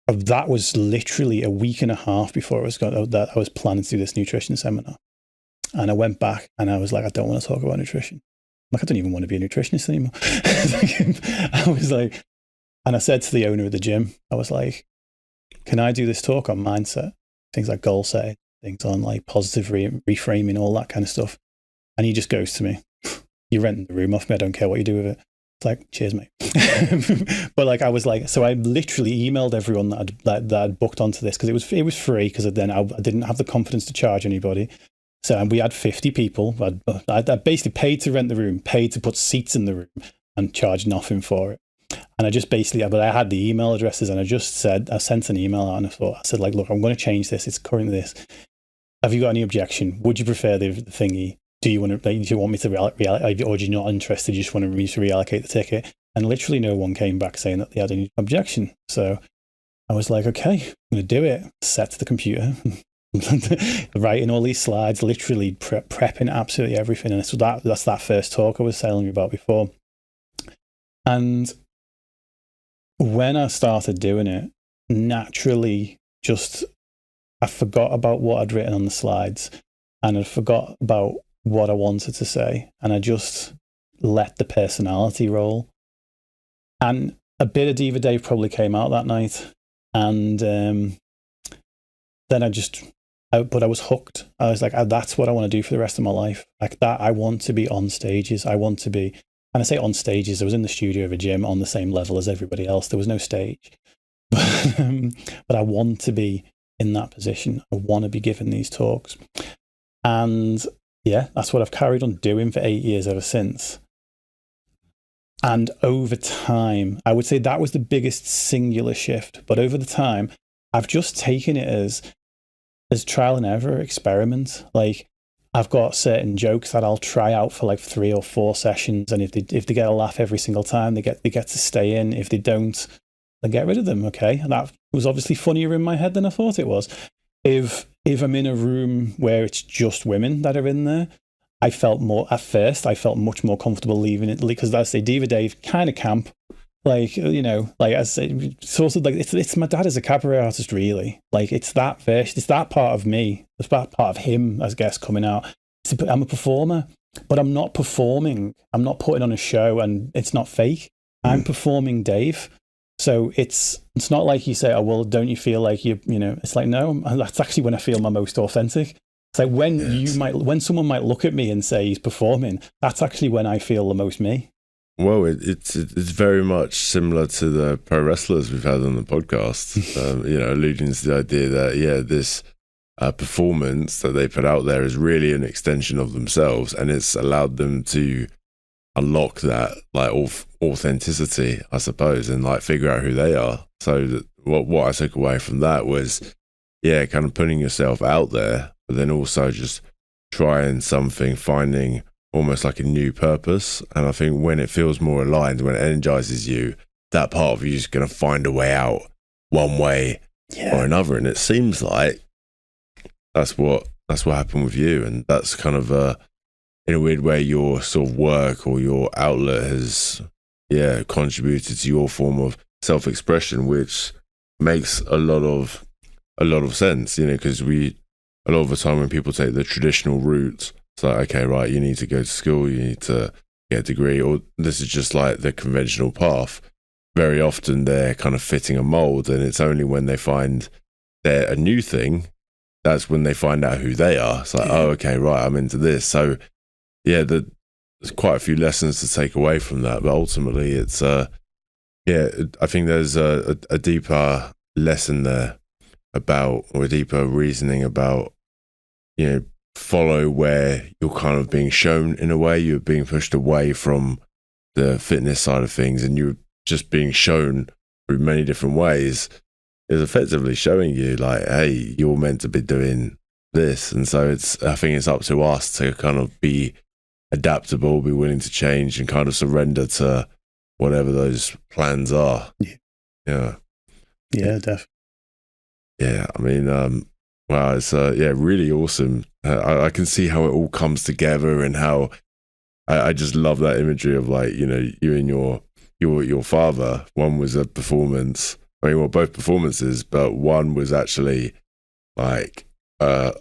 that was literally a week and a half before I was planning to do this nutrition seminar. And I went back and I was like, I don't want to talk about nutrition. Like, I don't even want to be a nutritionist anymore. I was like, and I said to the owner of the gym, I was like, can I do this talk on mindset? Things like goal setting, things on like positive reframing, all that kind of stuff. And he just goes to me, you're renting the room off me. I don't care what you do with it. It's like, cheers, mate. But like, I was like, so I literally emailed everyone that I'd booked onto this because it was free, because then I didn't have the confidence to charge anybody. So we had 50 people. I basically paid to rent the room, paid to put seats in the room, and charged nothing for it. And I just basically, but I had the email addresses, and I sent an email out, and I said like, look, I'm going to change this. It's currently this. Have you got any objection? Would you prefer the thingy? Do you want me to reallocate, or are you not interested? You just want me to reallocate the ticket? And literally no one came back saying that they had any objection. So I was like, okay, I'm going to do it. Set to the computer, writing all these slides, literally prepping absolutely everything. And so that's that first talk I was telling you about before. And when I started doing it, naturally, I forgot about what I'd written on the slides, and I forgot about what I wanted to say, and I just let the personality roll. And a bit of Diva Dave probably came out that night, and then I was hooked. I was like, that's what I want to do for the rest of my life. Like that, I want to be on stages. I want to be, and I say on stages, I was in the studio of a gym on the same level as everybody else. There was no stage, but I want to be in that position. I want to be giving these talks. And yeah, that's what I've carried on doing for 8 years ever since. And over time, I would say that was the biggest singular shift. But over the time, I've just taken it as trial and error experiment. Like, I've got certain jokes that I'll try out for like 3 or 4 sessions, and if they get a laugh every single time, they get to stay in. If they don't, then get rid of them. Okay, and that was obviously funnier in my head than I thought it was. If I'm in a room where it's just women that are in there, I felt much more comfortable leaving it, because I say Diva Dave kind of camp. Like, like I say, sort of like it's my dad as a cabaret artist, really. Like, it's that version, it's that part of me, it's that part of him, I guess, coming out. I'm a performer, but I'm not performing. I'm not putting on a show, and it's not fake. I'm performing Dave. So it's not like you say, oh, well, don't you feel like it's like, no, that's actually when I feel my most authentic. It's like when someone might look at me and say he's performing, that's actually when I feel the most me. Well, it's very much similar to the pro wrestlers we've had on the podcast, alluding to the idea that, this performance that they put out there is really an extension of themselves, and it's allowed them to unlock that like authenticity, I suppose, and like figure out who they are. So what I took away from that was, kind of putting yourself out there, but then also just trying something, finding almost like a new purpose. And I think when it feels more aligned, when it energizes you, that part of you is going to find a way out one way or another. And it seems like that's what happened with you. And that's kind of in a weird way, your sort of work or your outlet has contributed to your form of self-expression, which makes a lot of sense, because a lot of the time when people take the traditional route, it's like, okay, right, you need to go to school, you need to get a degree, or this is just like the conventional path. Very often they're kind of fitting a mold, and it's only when they find they're a new thing, that's when they find out who they are. It's like, oh, okay, right, I'm into this. So there's quite a few lessons to take away from that, but ultimately it's I think there's a deeper lesson there about, or a deeper reasoning about, follow where you're kind of being shown. In a way, you're being pushed away from the fitness side of things, and you're just being shown through many different ways, is effectively showing you like, hey, you're meant to be doing this. And so I think it's up to us to kind of be adaptable, be willing to change, and kind of surrender to whatever those plans are. Yeah, definitely. Yeah, I mean, wow, it's really awesome. I can see how it all comes together, and how I just love that imagery of like, you and your father. One was a performance. I mean, well, both performances, but one was actually like a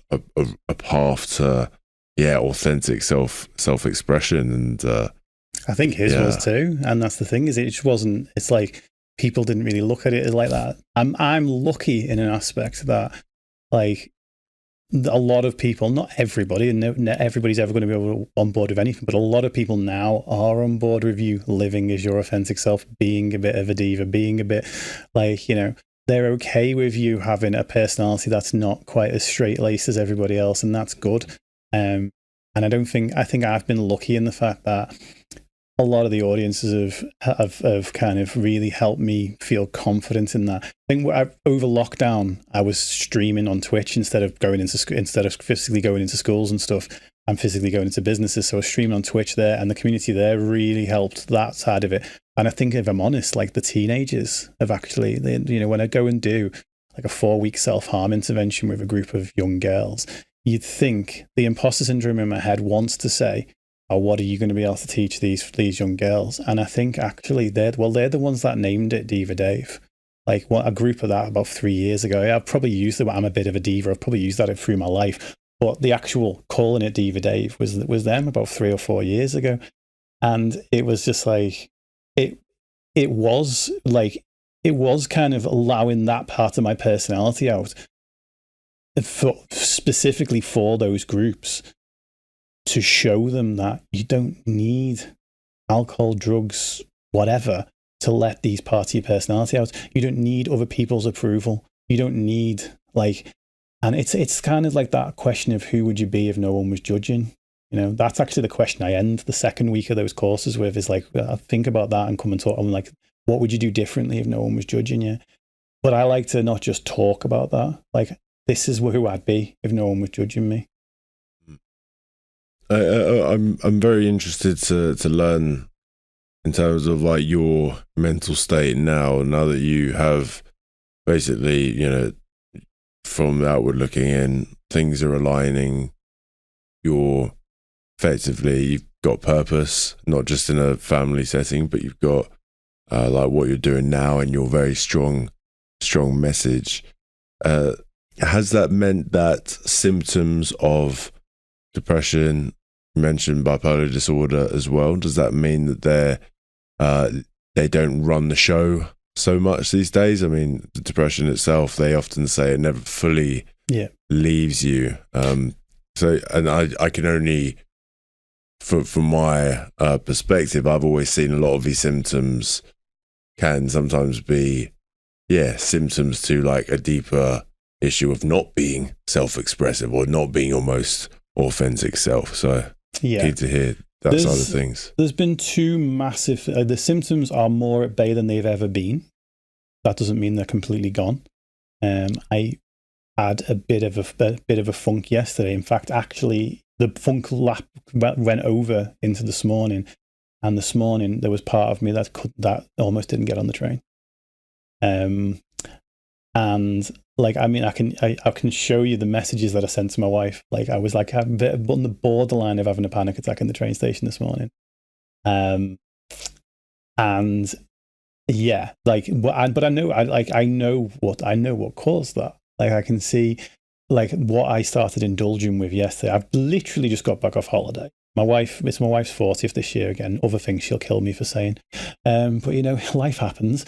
path to authentic self-expression, and I think his was too. And that's the thing, is it just wasn't. It's like people didn't really look at it like that. I'm lucky in an aspect that, like, a lot of people, not everybody, and not everybody's ever going to be on board with anything, but a lot of people now are on board with you living as your authentic self, being a bit of a diva, being a bit like, they're okay with you having a personality that's not quite as straight-laced as everybody else, and that's good. And I think I've been lucky in the fact that a lot of the audiences have kind of really helped me feel confident in that. I think over lockdown, I was streaming on Twitch instead of physically going into schools and stuff, and physically going into businesses. So I was streaming on Twitch there, and the community there really helped that side of it. And I think, if I'm honest, like, the teenagers have actually, when I go and do like a 4-week self-harm intervention with a group of young girls, you'd think the imposter syndrome in my head wants to say, oh, what are you going to be able to teach these young girls? And I think actually they're the ones that named it Diva Dave. Like, a group of that about 3 years ago. I've probably used it, I'm a bit of a diva. I've probably used that through my life. But the actual calling it Diva Dave was them about 3 or 4 years ago. And it was just like, it was kind of allowing that part of my personality out, specifically for those groups, to show them that you don't need alcohol, drugs, whatever, to let these parts of your personality out. You don't need other people's approval. You don't need, like, and it's kind of like that question of who would you be if no one was judging? That's actually the question I end the second week of those courses with, is like, think about that and come and talk. I'm like, what would you do differently if no one was judging you? But I like to not just talk about that. Like, this is who I'd be if no one was judging me. I'm very interested to learn in terms of like your mental state now that you have basically, from the outward looking in, things are aligning. You've got purpose, not just in a family setting, but you've got like what you're doing now and your very strong message. Has that meant that symptoms of depression, you mentioned bipolar disorder as well, does that mean that they don't run the show so much these days? I mean, the depression itself, they often say it never fully leaves you. So, and I can only, from my perspective, I've always seen a lot of these symptoms can sometimes be, symptoms to like a deeper issue of not being self-expressive or not being your most authentic self. So, keen to hear that side of things. There's been two massive, the symptoms are more at bay than they've ever been. That doesn't mean they're completely gone. I had a bit of a funk yesterday. In fact, actually, the funk lap went over into this morning, and this morning there was part of me that almost didn't get on the train. And like, I mean, I can show you the messages that I sent to my wife. Like, I was like a bit on the borderline of having a panic attack in the train station this morning. And yeah, like, but I know what caused that. Like, I can see like what I started indulging with yesterday. I've literally just got back off holiday. It's my wife's 40th this year again. Other things she'll kill me for saying. But life happens.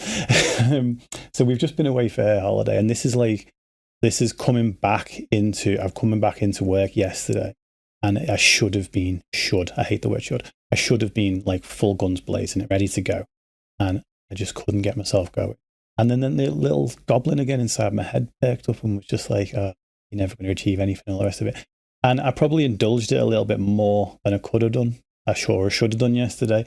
So we've just been away for a holiday, and this is coming back into, I've coming back into work yesterday, and I I hate the word should. I should have been like full guns blazing, ready to go. And I just couldn't get myself going. And then the little goblin again inside my head perked up and was just like, you're never going to achieve anything, all the rest of it. And I probably indulged it a little bit more than I could have done. I should have done yesterday.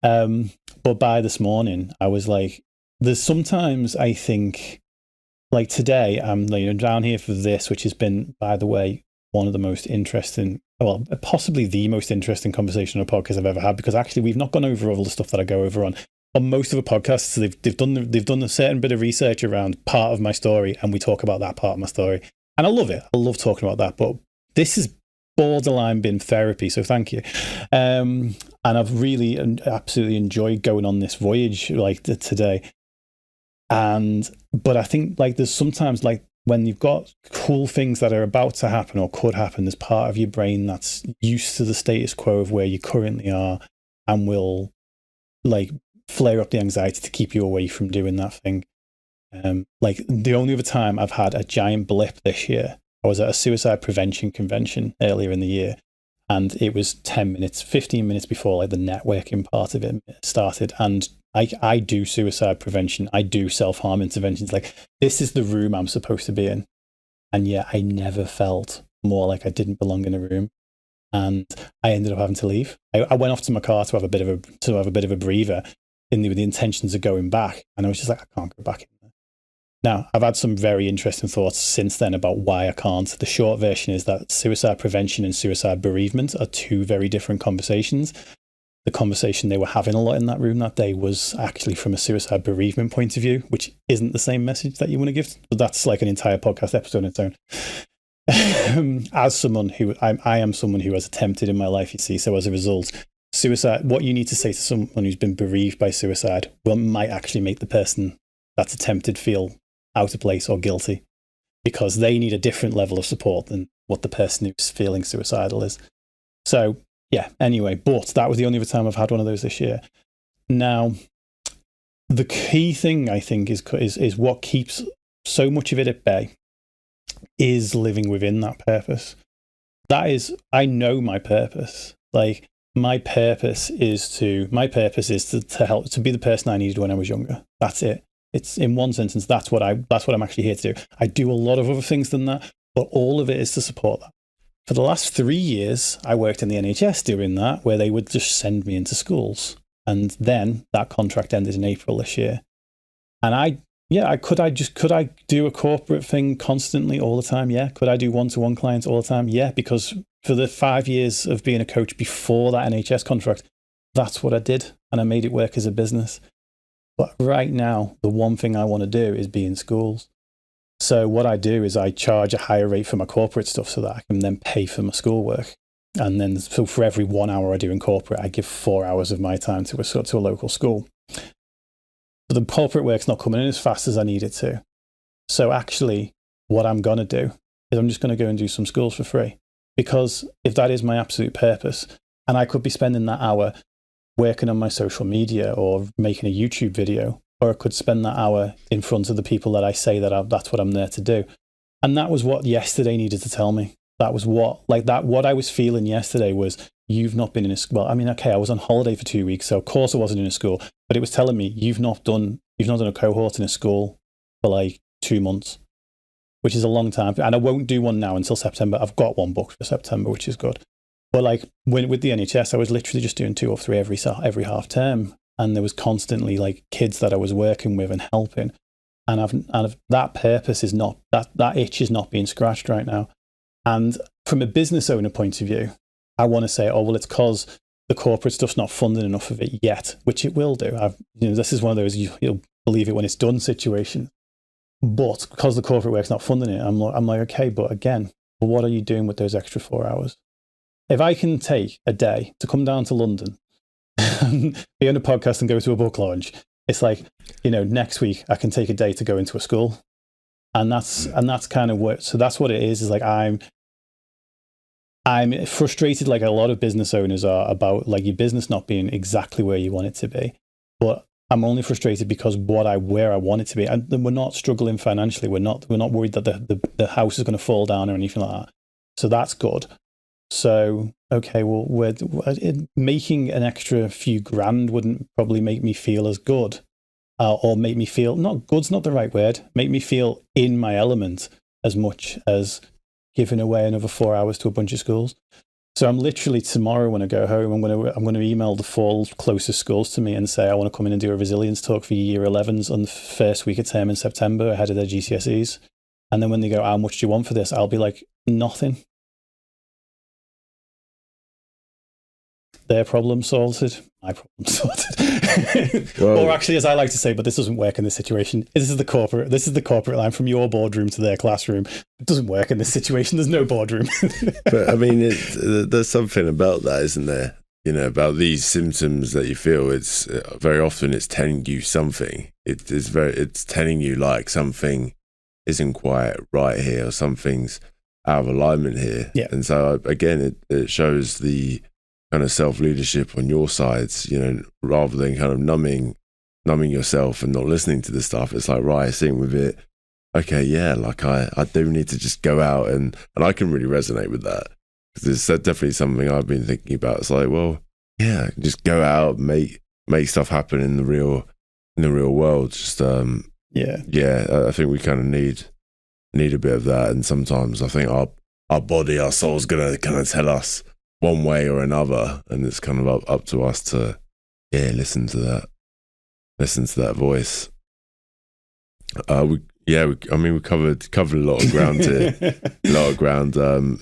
But by this morning, I was like, there's sometimes I think, like today, I'm down here for this, which has been, by the way, one of the most interesting, well, possibly the most interesting conversation on a podcast I've ever had, because actually we've not gone over all the stuff that I go over on most of the podcasts. So they've done a certain bit of research around part of my story, and we talk about that part of my story. And I love it. I love talking about that. But this has borderline been therapy, so thank you. And I've really and absolutely enjoyed going on this voyage like today. But I think like there's sometimes like when you've got cool things that are about to happen or could happen, there's part of your brain that's used to the status quo of where you currently are and will like flare up the anxiety to keep you away from doing that thing. Like the only other time I've had a giant blip this year, I was at a suicide prevention convention earlier in the year, and it was 15 minutes before like the networking part of it started. And I do suicide prevention. I do self-harm interventions. Like, this is the room I'm supposed to be in. And yet I never felt more like I didn't belong in a room. And I ended up having to leave. I went off to my car to have a bit of a breather with the intentions of going back. And I was just like, I can't go back in there. Now, I've had some very interesting thoughts since then about why I can't. The short version is that suicide prevention and suicide bereavement are two very different conversations. The conversation they were having a lot in that room that day was actually from a suicide bereavement point of view, which isn't the same message that you want to give. But that's like an entire podcast episode on its own. As someone who, I am someone who has attempted in my life, you see. So as a result, suicide, what you need to say to someone who's been bereaved by suicide might actually make the person that's attempted feel out of place or guilty, because they need a different level of support than what the person who's feeling suicidal is. So yeah, anyway, but that was the only other time I've had one of those this year. Now, the key thing I think is what keeps so much of it at bay is living within that purpose. That is, I know my purpose. Like, my purpose is to help, to be the person I needed when I was younger. That's it. It's in one sentence. That's what I'm actually here to do. I do a lot of other things than that, but all of it is to support that. for the last 3 years, I worked in the NHS doing that, where they would just send me into schools. And then that contract ended in April this year. And could I do a corporate thing constantly all the time? Yeah. Could I do one-to-one clients all the time? Yeah. Because for the 5 years of being a coach before that NHS contract, that's what I did. And I made it work as a business. But right now, the one thing I want to do is be in schools. So what I do is I charge a higher rate for my corporate stuff so that I can then pay for my schoolwork. And then so for every 1 hour I do in corporate, I give 4 hours of my time to a local school. But the corporate work's not coming in as fast as I need it to. So actually, what I'm going to do is I'm just going to go and do some schools for free. Because if that is my absolute purpose, and I could be spending that hour working on my social media or making a YouTube video, or I could spend that hour in front of the people that I say that's what I'm there to do. And that was what yesterday needed to tell me. That was what I was feeling yesterday was, you've not been in a school. Well, I mean, okay, I was on holiday for 2 weeks, so of course I wasn't in a school, but it was telling me you've not done a cohort in a school for like 2 months, which is a long time. And I won't do one now until September. I've got one booked for September, which is good. But like with the NHS, I was literally just doing 2 or 3 every half term. And there was constantly like kids that I was working with and helping. And that purpose is not, that itch is not being scratched right now. And from a business owner point of view, I want to say, oh, well, it's because the corporate stuff's not funding enough of it yet, which it will do. This is one of those you'll believe it when it's done situation. But because the corporate work's not funding it, I'm like, okay, but again, what are you doing with those extra 4 hours? If I can take a day to come down to London, be on a podcast and go to a book launch, it's like, next week I can take a day to go into a school. And that's kind of what, so that's what it is like I'm frustrated, like a lot of business owners are, about like your business not being exactly where you want it to be. But I'm only frustrated because where I want it to be. And we're not struggling financially. We're not worried that the house is going to fall down or anything like that. So that's good. So, okay, well, making an extra few grand wouldn't probably make me feel as good. Or make me feel, not good's not the right word, make me feel in my element as much as giving away another 4 hours to a bunch of schools. So I'm literally, tomorrow when I go home, I'm going to email the 4 closest schools to me and say I want to come in and do a resilience talk for year 11s on the first week of term in September ahead of their GCSEs. And then when they go, how much do you want for this? I'll be like, nothing. Their problem sorted, my problem sorted. Or actually, as I like to say, but this doesn't work in this situation. This is the corporate line from your boardroom to their classroom. It doesn't work in this situation. There's no boardroom. But I mean, there's something about that, isn't there? About these symptoms that you feel. It's very often it's telling you something. It's telling you like something isn't quite right here, or something's out of alignment here. Yeah. And so again, it shows the kind of self-leadership on your sides, rather than kind of numbing yourself and not listening to the stuff. It's like, right, sitting with it. Okay, yeah, like I do need to just go out and I can really resonate with that, because it's definitely something I've been thinking about. It's like, well, yeah, just go out, make stuff happen in the real world. Just I think we kind of need a bit of that. And sometimes I think our body, our soul's gonna kind of tell us one way or another, and it's kind of up to us to listen to that voice. We covered a lot of ground here.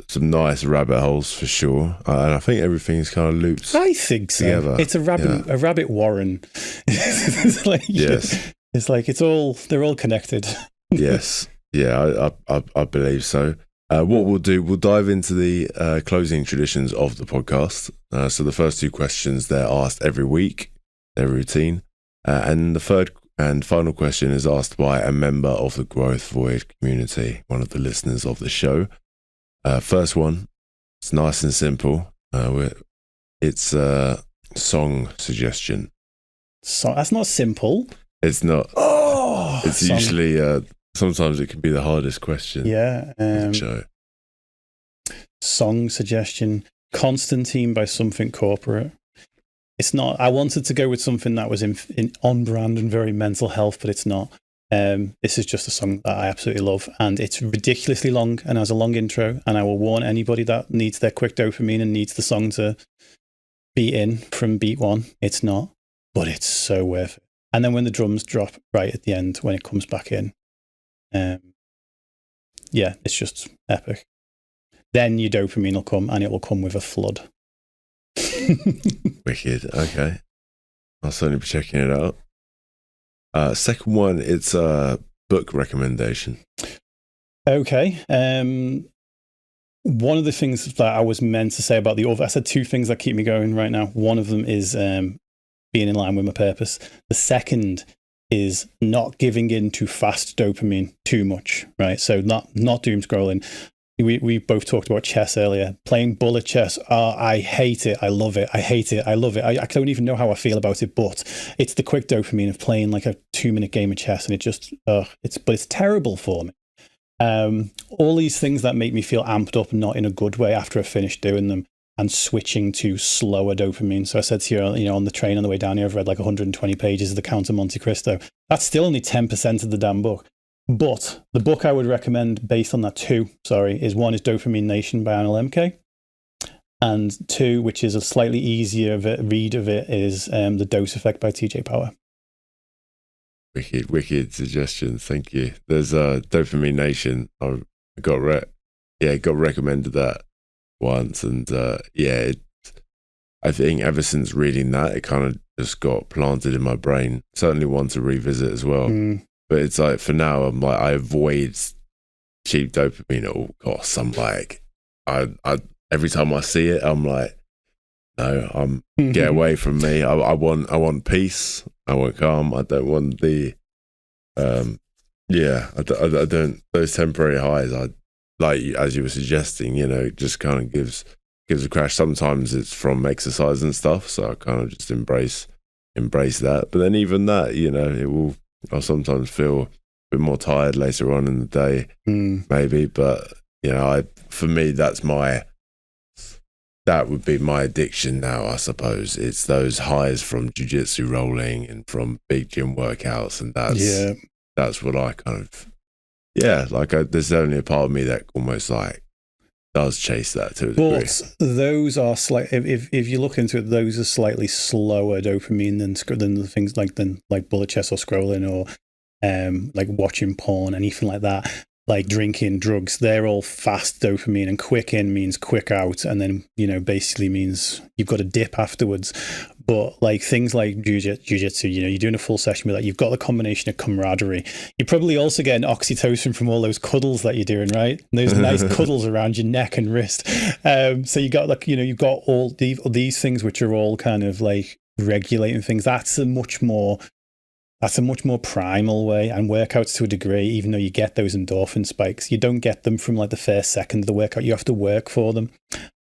Some nice rabbit holes for sure, and I think everything's kind of looped. I think so. Together. It's a rabbit warren. It's like, yes, it's like they're all connected. Yes, yeah, I believe so. What we'll do, we'll dive into the closing traditions of the podcast. So the first 2 questions, they're asked every week, they're routine. And the third and final question is asked by a member of the Growth Voyage community, one of the listeners of the show. First one, it's nice and simple. It's a song suggestion. So that's not simple. It's not. Oh, it's usually... sometimes it can be the hardest question. Yeah. Song suggestion. Constantine by Something Corporate. It's not. I wanted to go with something that was in on brand and very mental health, but it's not. This is just a song that I absolutely love, and it's ridiculously long and has a long intro, and I will warn anybody that needs their quick dopamine and needs the song to be in from beat one, it's not, but it's so worth it. And then when the drums drop right at the end, when it comes back in, yeah, it's just epic. Then your dopamine will come, and it will come with a flood. Wicked. Okay. I'll certainly be checking it out. Second one, it's a book recommendation. Okay. One of the things that I was meant to say about the other, I said two things that keep me going right now. One of them is being in line with my purpose. The second is not giving in to fast dopamine too much, right? So not doom scrolling. We both talked about chess earlier. Playing bullet chess, I hate it. I love it. I hate it. I love it. I don't even know how I feel about it, but it's the quick dopamine of playing like a 2-minute game of chess, and it just, it's terrible for me. All these things that make me feel amped up, not in a good way after I finish doing them, and switching to slower dopamine. So I said to you, on the train on the way down here, I've read like 120 pages of the Count of Monte Cristo. That's still only 10% of the damn book. But the book I would recommend based on that is one is Dopamine Nation by Anna Lemke. And two, which is a slightly easier read of it, is The Dose Effect by TJ Power. Wicked suggestion. Thank you. There's a Dopamine Nation. I got recommended that once, and I think ever since reading that, it kind of just got planted in my brain. Certainly one to revisit as well. But it's like, for now, I'm like, I avoid cheap dopamine at all costs. I'm like, I every time I see it, I'm like, no, get away from me. I want peace. I want calm. I don't want the, I don't, those temporary highs. I like, as you were suggesting, it just kind of gives a crash. Sometimes it's from exercise and stuff, so I kind of just embrace that. But then even that, I'll sometimes feel a bit more tired later on in the day, maybe. But for me, that would be my addiction now, I suppose. It's those highs from jiu-jitsu rolling and from big gym workouts, and that's what I kind of, there's only a part of me that almost like does chase that to a degree. But those are if you look into it, those are slightly slower dopamine than the things like bullet chess or scrolling or like watching porn, anything like that. Like drinking, drugs, they're all fast dopamine, and quick in means quick out, and then basically means you've got a dip afterwards. But like things like jiu-jitsu, you're doing a full session with that, you've got the combination of camaraderie. You're probably also getting oxytocin from all those cuddles that you're doing, right? And those nice cuddles around your neck and wrist. So you got you've got all these things which are all kind of like regulating things. That's a much more primal way, and workouts to a degree, even though you get those endorphin spikes, you don't get them from like the first second of the workout. You have to work for them.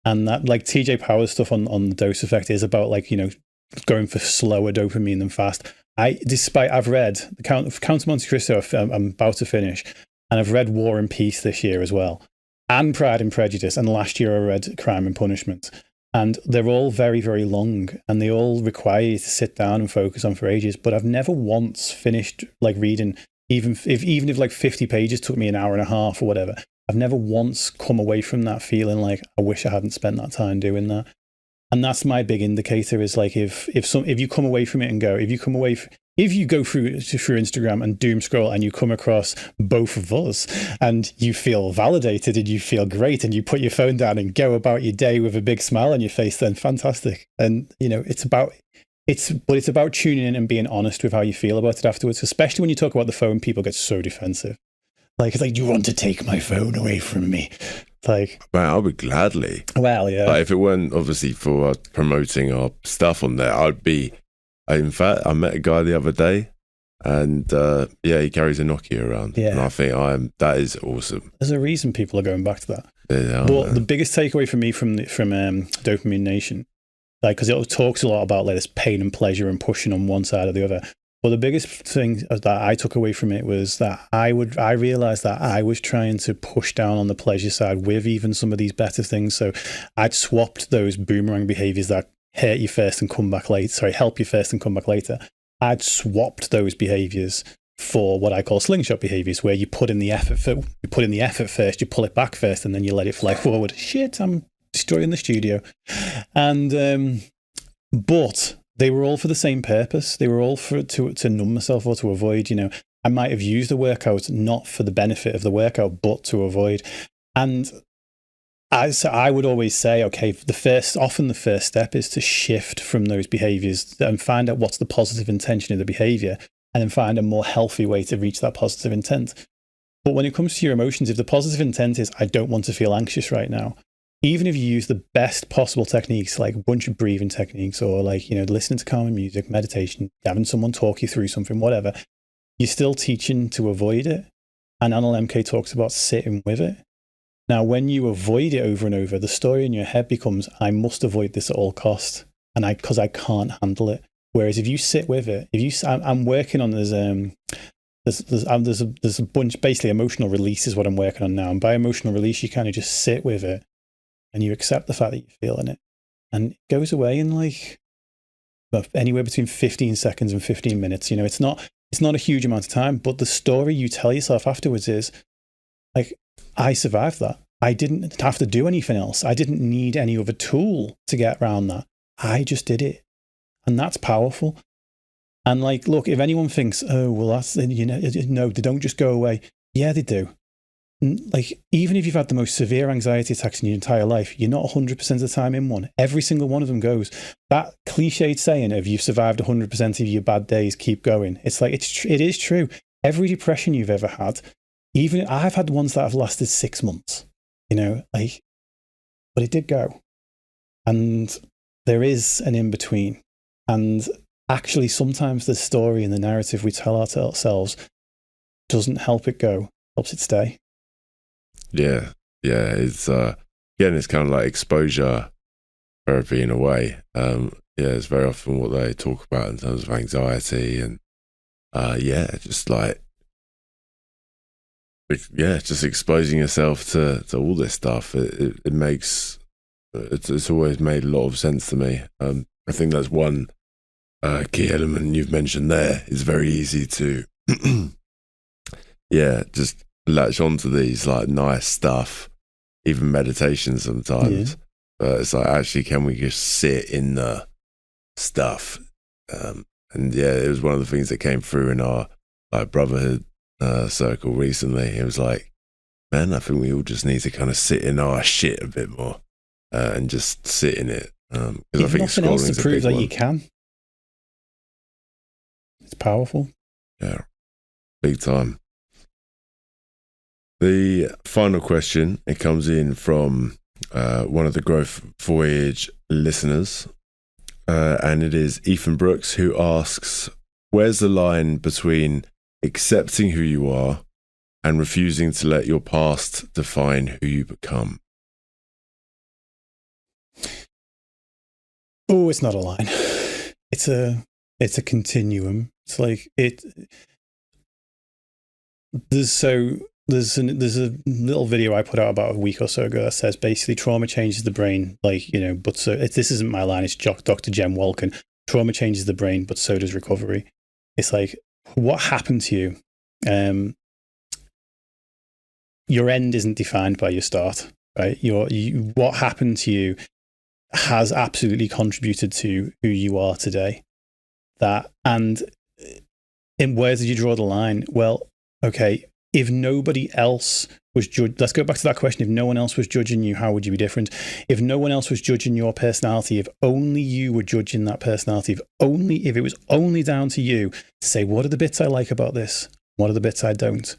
And that, like TJ Power's stuff on the Dose Effect, is about like, going for slower dopamine than fast. I've read the Count of Monte Cristo, I'm about to finish, and I've read War and Peace this year as well, and Pride and Prejudice, and last year I read Crime and Punishment. And they're all very, very long, and they all require you to sit down and focus on for ages. But I've never once finished like reading, even if like 50 pages took me an hour and a half or whatever. I've never once come away from that feeling like I wish I hadn't spent that time doing that. And that's my big indicator, is like if you come away from it and go, if you go through Instagram and doom scroll and you come across both of us and you feel validated and you feel great and you put your phone down and go about your day with a big smile on your face, then fantastic. And it's about tuning in and being honest with how you feel about it afterwards. Especially when you talk about the phone, people get so defensive. Like, it's like, you want to take my phone away from me. Like, man, I would gladly. Well, yeah. Like, if it weren't obviously for promoting our stuff on there, I'd be. In fact, I met a guy the other day, and he carries a Nokia around, and I think that is awesome. There's a reason people are going back to that. Yeah, but the biggest takeaway for me from Dopamine Nation, like, because it talks a lot about like this pain and pleasure and pushing on one side or the other. But the biggest thing that I took away from it was that I realized that I was trying to push down on the pleasure side with even some of these better things. So I'd swapped those boomerang behaviors that hurt you first and come back later. Sorry, help you first and come back later. I'd swapped those behaviors for what I call slingshot behaviors, where you put in the effort first, you pull it back first, and then you let it fly forward. Shit, I'm destroying the studio. And but they were all for the same purpose. They were all to numb myself or to avoid. I might have used a workout not for the benefit of the workout, but to avoid. And I would always say, okay, often the first step is to shift from those behaviors and find out what's the positive intention of the behavior, and then find a more healthy way to reach that positive intent. But when it comes to your emotions, if the positive intent is, I don't want to feel anxious right now, even if you use the best possible techniques, like a bunch of breathing techniques, or listening to calming music, meditation, having someone talk you through something, whatever, you're still teaching to avoid it. And Anil MK talks about sitting with it. Now, when you avoid it over and over, the story in your head becomes, I must avoid this at all costs, because I can't handle it. Whereas if you sit with it, I'm working on there's a bunch, basically emotional release is what I'm working on now. And by emotional release, you kind of just sit with it and you accept the fact that you're feeling it, and it goes away in anywhere between 15 seconds and 15 minutes. It's not a huge amount of time, but the story you tell yourself afterwards is like, I survived that. I didn't have to do anything else. I didn't need any other tool to get around that. I just did it. And that's powerful. And look, if anyone thinks, oh, well, that's, no, they don't just go away. Yeah, they do. Even if you've had the most severe anxiety attacks in your entire life, you're not 100% of the time in one. Every single one of them goes. That cliched saying of you've survived 100% of your bad days, keep going. It's it is true. Every depression you've ever had, even I've had ones that have lasted 6 months, but it did go. And there is an in-between. And actually, sometimes the story and the narrative we tell ourselves doesn't help it go, helps it stay. Yeah. It's again, it's kind of like exposure therapy in a way. It's very often what they talk about in terms of anxiety, and just exposing yourself to all this stuff. It makes it's always made a lot of sense to me. I think that's one key element you've mentioned there. It's very easy to just latch onto these nice stuff, even meditation sometimes. But it's actually, can we just sit in the stuff? It was one of the things that came through in our brotherhood circle recently. It was like, man, I think we all just need to kind of sit in our shit a bit more and just sit in it. Because I think nothing else to prove that you can. It's powerful. Yeah, big time. The final question, it comes in from one of the Growth Voyage listeners, and it is Ethan Brooks, who asks, where's the line between accepting who you are and refusing to let your past define who you become? Oh, it's not a line. It's a continuum. It's there's a little video I put out about a week or so ago that says basically trauma changes the brain, this isn't my line, it's Dr. Jem Walken. Trauma changes the brain, but so does recovery. It's what happened to you? Your end isn't defined by your start, right? What happened to you has absolutely contributed to who you are today. And where did you draw the line? Well, okay, if nobody else was let's go back to that question. If no one else was judging you, how would you be different? If no one else was judging your personality, if only you were judging that personality, if it was only down to you to say, what are the bits I like about this? What are the bits I don't?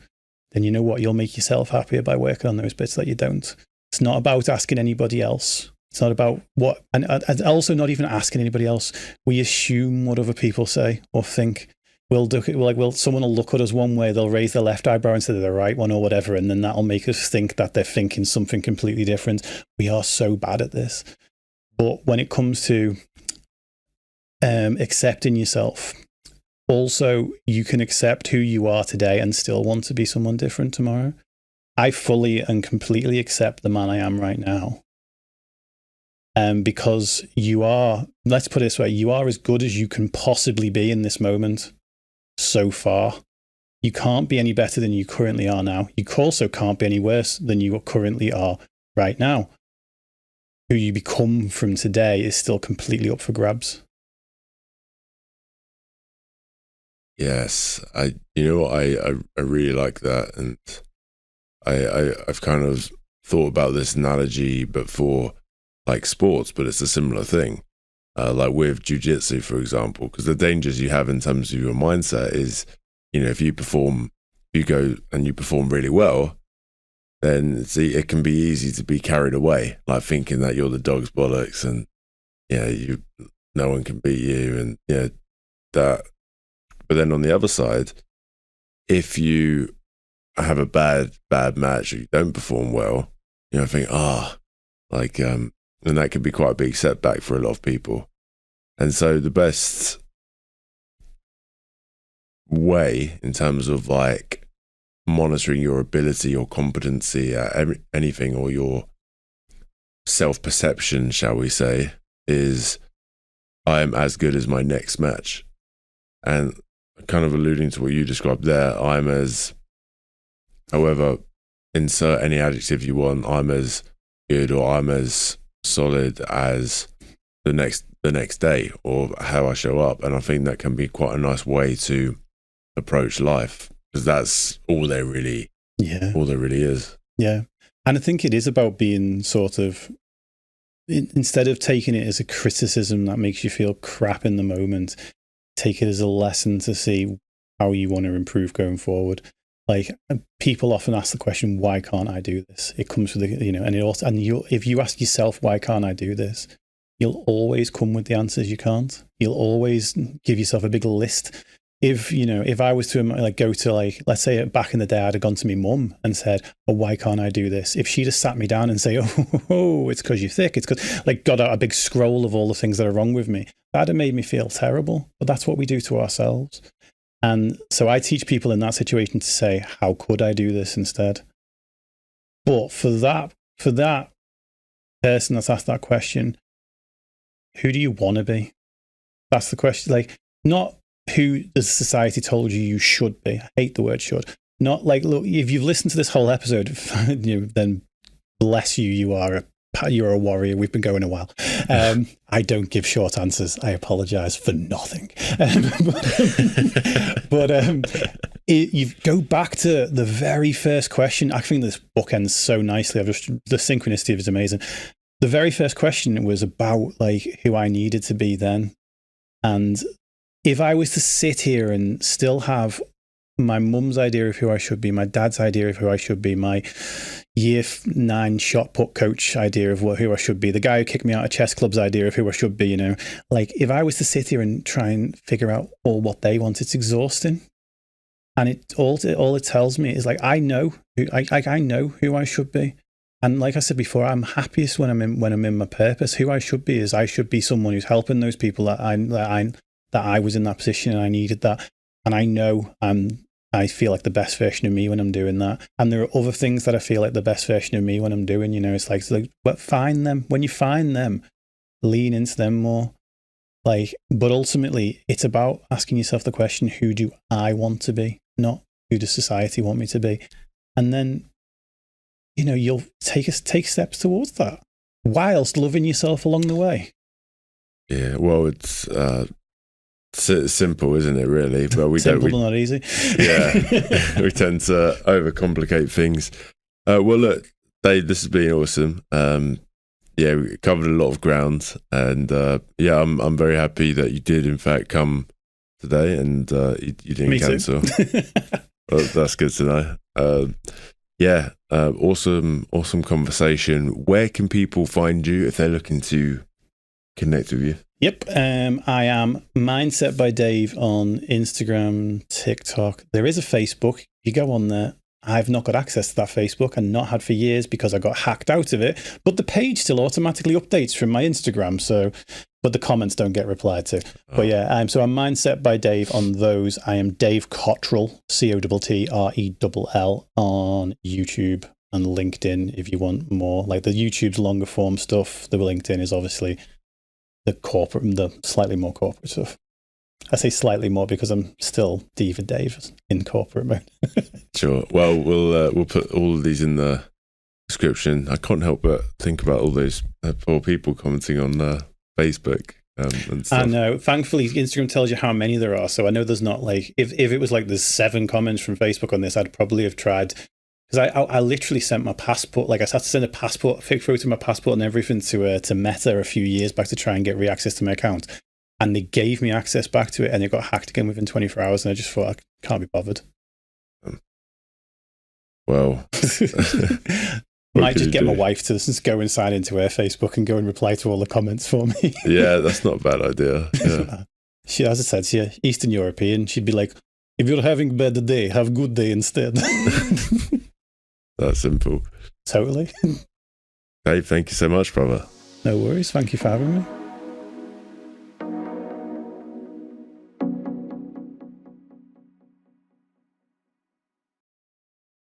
Then you know what? You'll make yourself happier by working on those bits that you don't. It's not about asking anybody else. It's not about and also not even asking anybody else. We assume what other people say or think. Someone will look at us one way, they'll raise their left eyebrow instead of the right one or whatever, and then that'll make us think that they're thinking something completely different. We are so bad at this. But when it comes to accepting yourself, also, you can accept who you are today and still want to be someone different tomorrow. I fully and completely accept the man I am right now. Because you are, let's put it this way, you are as good as you can possibly be in this moment so far. You can't be any better than you currently are now. You also can't be any worse than you currently are right now. Who you become from today is still completely up for grabs. Yes, I really like that, and I've kind of thought about this analogy, but for like sports, but it's a similar thing. Like with jiu-jitsu, for example, because the dangers you have in terms of your mindset is, if you go and you perform really well, then it can be easy to be carried away, like thinking that you're the dog's bollocks and no one can beat you, and that. But then on the other side, if you have a bad match or you don't perform well, think, and that could be quite a big setback for a lot of people. And so the best way in terms of like monitoring your ability or competency at anything, or your self-perception, shall we say, is I am as good as my next match. And kind of alluding to what you described there, however, insert any adjective you want, I'm as good or I'm as solid as the next day, or how I show up. And I think that can be quite a nice way to approach life, because that's all there really is. Yeah. And I think it is about being sort of, instead of taking it as a criticism that makes you feel crap in the moment, take it as a lesson to see how you want to improve going forward. Like, people often ask the question, why can't I do this? It comes with if you ask yourself, why can't I do this? You'll always come with the answers you can't. You'll always give yourself a big list. If I was to go to, let's say back in the day, I'd have gone to my mum and said, oh, why can't I do this? If she'd have sat me down and say, oh, it's because you're thick. It's because, got out a big scroll of all the things that are wrong with me. That'd have made me feel terrible. But that's what we do to ourselves. And so I teach people in that situation to say, how could I do this instead? But for that person that's asked that question, who do you want to be? That's the question. Not who the society told you should be. I hate the word should. Not look, if you've listened to this whole episode, then bless you. You're a warrior. We've been going a while. I don't give short answers. I apologize for nothing. You go back to the very first question. I think this book ends so nicely. The synchronicity of it is amazing. The very first question was about who I needed to be then. And if I was to sit here and still have my mum's idea of who I should be, my dad's idea of who I should be, my year 9 shot put coach idea of who I should be, the guy who kicked me out of chess club's idea of who I should be, if I was to sit here and try and figure out all what they want, it's exhausting. And all it tells me is I know who I should be. And like I said before, I'm happiest when I'm in my purpose. Who I should be is I should be someone who's helping those people that I was in that position and I needed that. And I know I feel like the best version of me when I'm doing that. And there are other things that I feel like the best version of me when I'm doing, it's but find them. When you find them, lean into them more. But ultimately it's about asking yourself the question, who do I want to be? Not who does society want me to be? And then, you'll take steps towards that whilst loving yourself along the way. Yeah. Well, it's simple, isn't it, really? But simple, but not easy. Yeah. We tend to overcomplicate things. Well, look, Dave, this has been awesome. We covered a lot of ground, and I'm very happy that you did in fact come today, and you didn't cancel. Well, that's good to know. Awesome conversation. Where can people find you if they're looking to connect with you? Yep. I am Mindset by Dave on Instagram, TikTok. There is a Facebook. You go on there. I've not got access to that Facebook and not had for years because I got hacked out of it. But the page still automatically updates from my Instagram. But the comments don't get replied to. Oh. But yeah, so I'm Mindset by Dave on those. I am Dave Cottrell, Cottrell on YouTube and LinkedIn if you want more. The YouTube's longer form stuff. The LinkedIn is obviously the slightly more corporate stuff. I say slightly more because I'm still Diva Dave in corporate mode. Sure. Well, we'll put all of these in the description. I can't help but think about all those poor people commenting on Facebook and stuff. I know. Thankfully, Instagram tells you how many there are. So I know there's not like, if it was like there's 7 comments from Facebook on this, I'd probably have tried. Because I literally sent my passport, like I had to send a fake photo of my passport and everything to Meta a few years back to try and get re-access to my account. And they gave me access back to it and it got hacked again within 24 hours. And I just thought, I can't be bothered. Well, might just get my wife to just go and sign into her Facebook and go and reply to all the comments for me. Yeah, that's not a bad idea. Yeah. She, as I said, she's Eastern European. She'd be like, if you're having a bad day, have a good day instead. That's simple. Totally. Dave, thank you so much, brother. No worries. Thank you for having me.